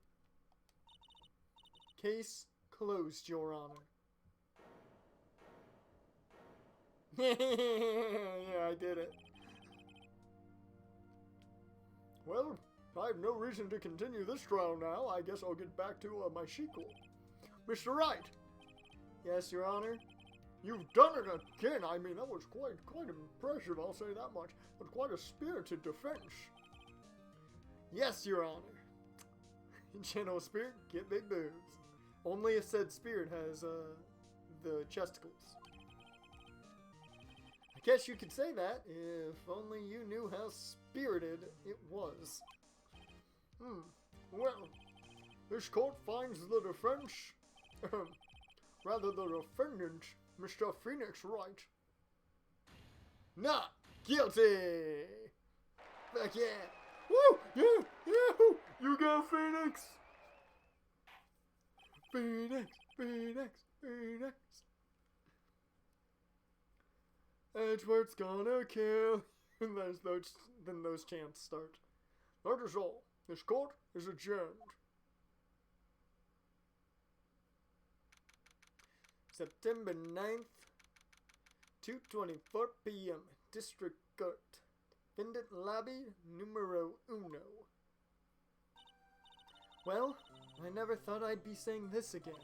Case closed, Your Honor. Yeah, I did it. Well, I have no reason to continue this trial now. I guess I'll get back to my sequel. Mr. Wright! Yes, Your Honor? You've done it again! I mean, that was quite impressive, I'll say that much. But quite a spirited defense. Yes, Your Honor. General Spirit, get big boobs. Only if said spirit has, the chesticles. I guess you could say that if only you knew how spirited it was. Well, this court finds the defense, rather the defendant, Mr. Phoenix Wright, not guilty! Fuck yeah! Woo! Yeah! Yeah! You go, Phoenix! Phoenix! Phoenix! Phoenix! Edward's gonna kill. And then those chants start. That is all. This court is adjourned. September 9th, 2:24 p.m. District Court. Defendant Lobby Numero Uno. Well, I never thought I'd be saying this again,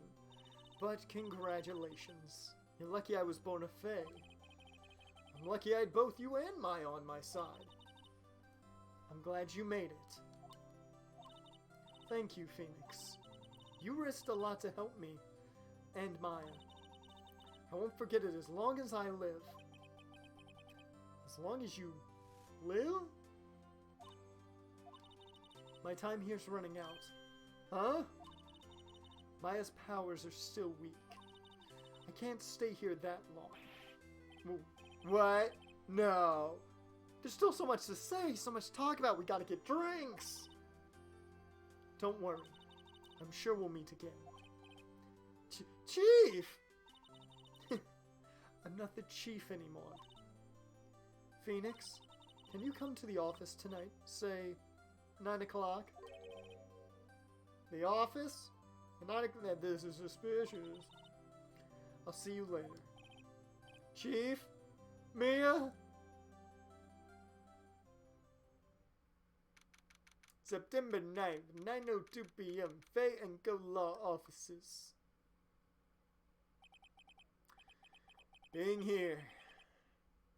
but congratulations. You're lucky I was born a fae. I'm lucky I had both you and Maya on my side. I'm glad you made it. Thank you, Phoenix. You risked a lot to help me and Maya. I won't forget it as long as I live. As long as you live? My time here's running out. Huh? Maya's powers are still weak. I can't stay here that long. What? No. There's still so much to say, so much to talk about. We gotta get drinks. Don't worry. I'm sure we'll meet again. Chief! I'm not the chief anymore. Phoenix, can you come to the office tonight? Say, 9 o'clock? The office? 9 o'clock? This is suspicious. I'll see you later. Chief? Mia? September 9th, 9:02 p.m. Faye and Go Law offices. Being here.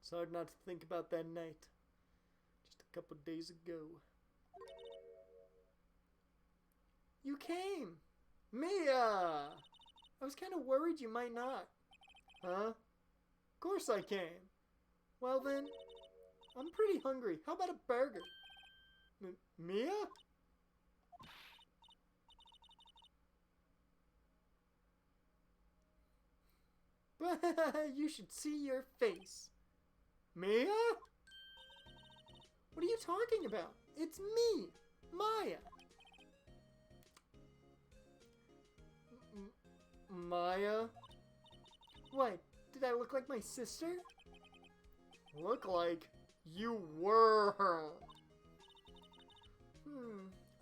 It's hard not to think about that night. Just a couple days ago. You came! Mia! I was kind of worried you might not. Huh? Of course I came. Well then, I'm pretty hungry. How about a burger? Mia? You should see your face. Mia? What are you talking about? It's me, Maya. Maya? What? Did I look like my sister? Look like you were her.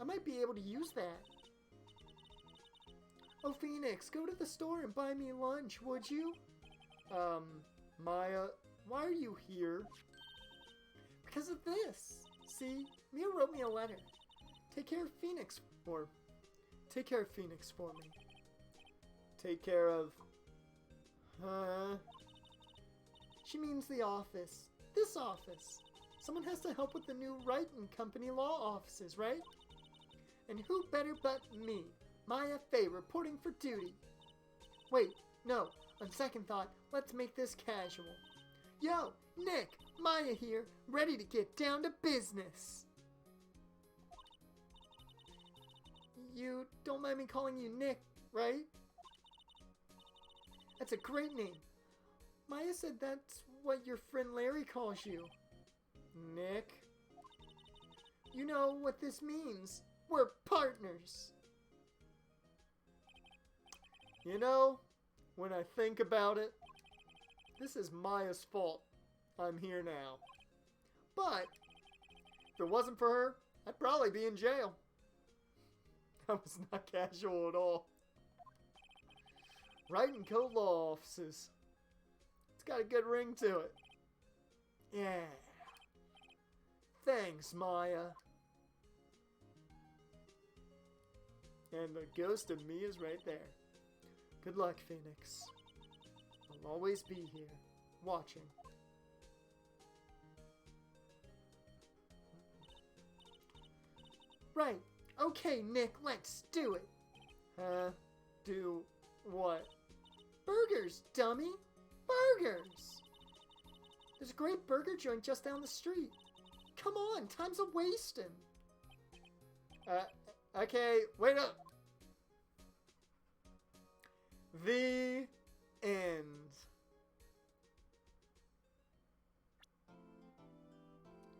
I might be able to use that. Oh, Phoenix, go to the store and buy me lunch, would you? Maya, why are you here? Because of this. See, Mia wrote me a letter. Take care of Phoenix for me. Take care of... She means the office. This office. Someone has to help with the new Wright and Company law offices, right? And who better but me, Maya Faye, reporting for duty. Wait, no. On second thought, let's make this casual. Yo, Nick, Maya here, ready to get down to business. You don't mind me calling you Nick, right? That's a great name. Maya said that's what your friend Larry calls you. Nick. You know what this means. We're partners. You know, when I think about it, this is Maya's fault. I'm here now. But, if it wasn't for her, I'd probably be in jail. That was not casual at all. Wright and Co. law offices. It's got a good ring to it. Yeah. Thanks, Maya. And the ghost of me is right there. Good luck, Phoenix. I'll always be here, watching. Right. Okay, Nick, let's do it. Do what? Burgers, dummy. Burgers. There's a great burger joint just down the street. Come on, time's a wasting. Okay, wait up. The end.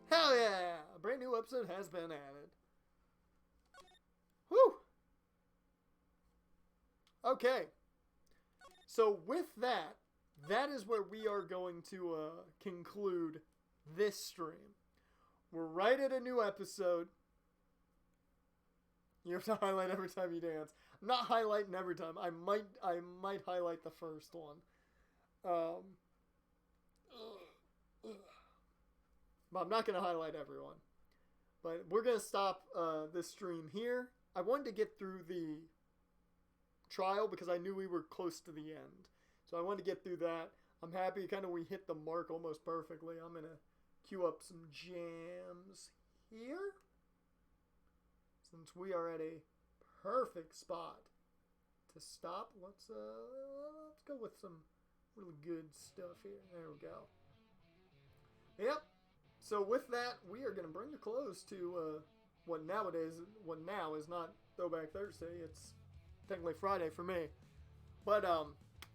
Hell yeah! A brand new episode has been added. Whew! Okay. So with that, that is where we are going to conclude this stream. We're right at a new episode. You have to highlight every time you dance. I'm not highlighting every time. I might highlight the first one. But I'm not going to highlight everyone. But we're going to stop this stream here. I wanted to get through the trial because I knew we were close to the end. So I wanted to get through that. I'm happy kind of we hit the mark almost perfectly. I'm going to queue up some jams here. Since we are at a perfect spot to stop, let's go with some really good stuff here. There we go. Yep. So with that, we are going to bring the close to what now is not Throwback Thursday. It's technically Friday for me. But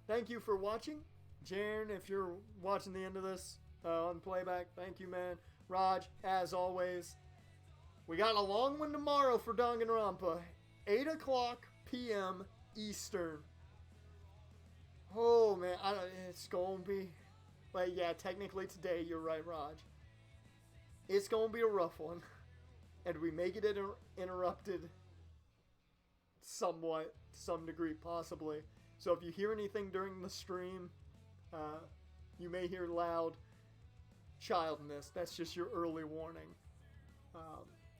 thank you for watching. Jaren, if you're watching the end of this on playback, thank you, man. Raj, as always. We got a long one tomorrow for Danganronpa. 8 o'clock p.m. Eastern. Oh, man. It's going to be... But yeah, technically today, you're right, Raj. It's going to be a rough one. And we may get interrupted somewhat, to some degree, possibly. So if you hear anything during the stream, you may hear loud childness. That's just your early warning.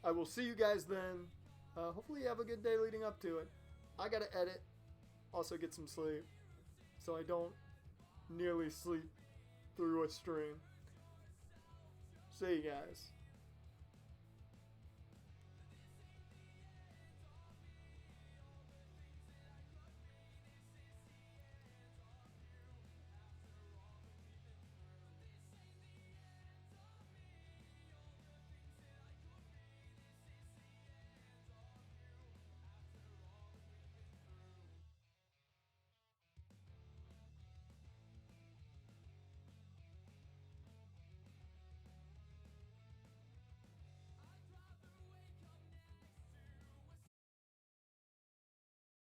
I will see you guys then. Hopefully you have a good day leading up to it. I gotta edit. Also get some sleep. So I don't nearly sleep through a stream. See you guys.